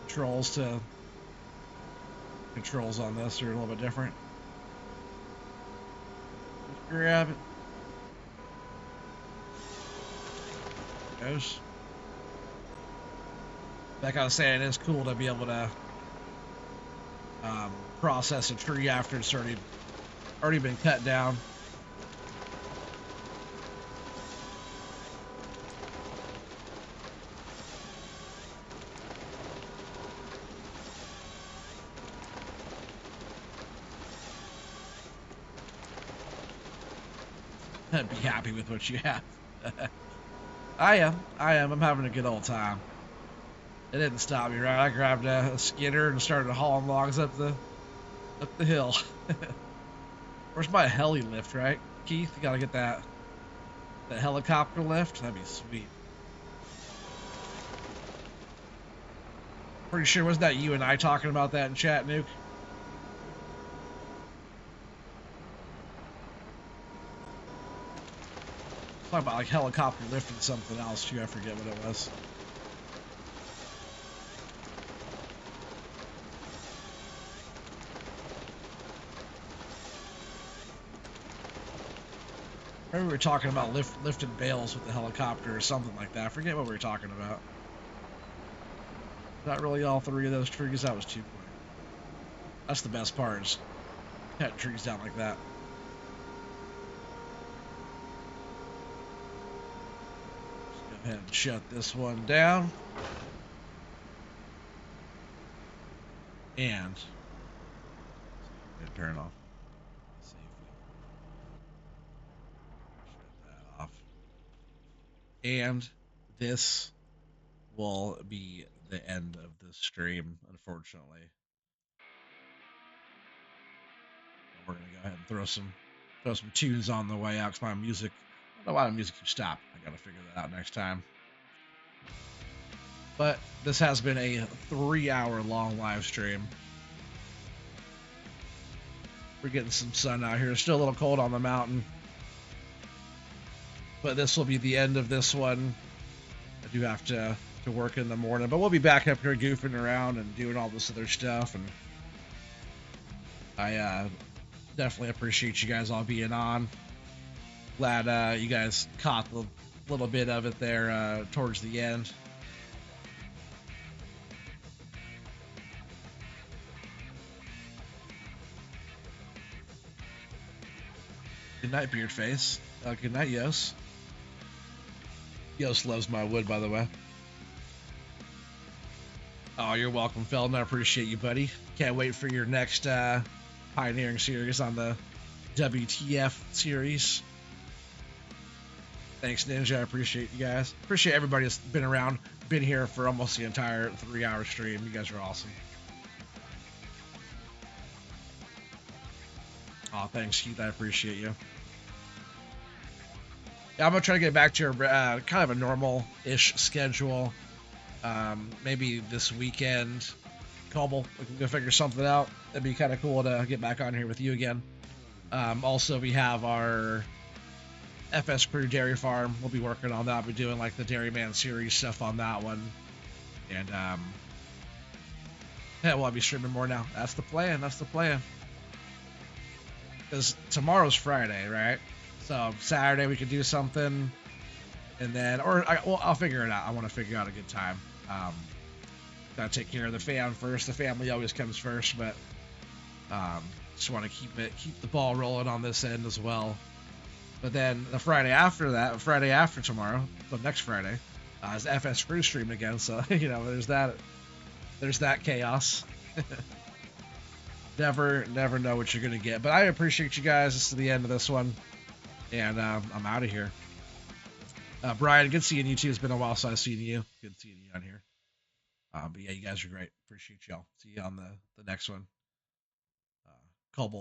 controls to controls on this are a little bit different. Just grab it. Goes. Like I was saying, it's cool to be able to process a tree after it's already been cut down. Be happy with what you have. I am. I'm having a good old time. It didn't stop me, right? I grabbed a skidder and started hauling logs up the hill. Where's my heli lift, right, Keith? You gotta get that helicopter lift. That'd be sweet. Pretty sure wasn't that you and I talking about that in chat, Nuke? Talking about like helicopter lifting something else too. I forget what it was. Maybe we were talking about lifting bales with the helicopter or something like that. I forget what we were talking about. Not really all three of those trees. That was too quick. That's the best part, is cutting trees down like that. Just go ahead and shut this one down. And turn off. Let's see if we shut that off. And this will be the end of this stream, unfortunately. We're gonna go ahead and throw some tunes on the way out, because my music, I don't know why the music keeps stopping. I gotta figure that out next time. But this has been a 3-hour long live stream. We're getting some sun out here. It's still a little cold on the mountain, but this will be the end of this one. I do have to work in the morning, but we'll be back up here goofing around and doing all this other stuff. And I definitely appreciate you guys all being on. Glad you guys caught the little bit of it there towards the end. Good night, Beardface. Good night, Yos. Yos loves my wood, by the way. Oh, you're welcome, Felton. I appreciate you, buddy. Can't wait for your next pioneering series on the WTF series. Thanks, Ninja. I appreciate you guys. Appreciate everybody that's been around, been here for almost the entire 3-hour stream. You guys are awesome. Oh, thanks, Keith. I appreciate you. Yeah, I'm gonna try to get back to your kind of a normal-ish schedule. Maybe this weekend, Cobble, we can go figure something out. That'd be kind of cool to get back on here with you again. Also, we have our FS Crew Dairy Farm. We'll be working on that. We'll be doing like the Dairyman series stuff on that one. And yeah, we'll be streaming more now. That's the plan. That's the plan. Because tomorrow's Friday, right? So Saturday we could do something, and then, I'll figure it out. I want to figure out a good time. Gotta take care of the fam first. The family always comes first, but just want to keep the ball rolling on this end as well. But then the Friday after that, Friday after tomorrow, the next Friday, is FS Crew stream again. So there's that chaos. Never know what you're gonna get. But I appreciate you guys. This is the end of this one, and I'm out of here. Brian, good seeing you too. It's been a while since I've seen you. Good seeing you on here. But yeah, you guys are great. Appreciate y'all. See you on the next one. Cobble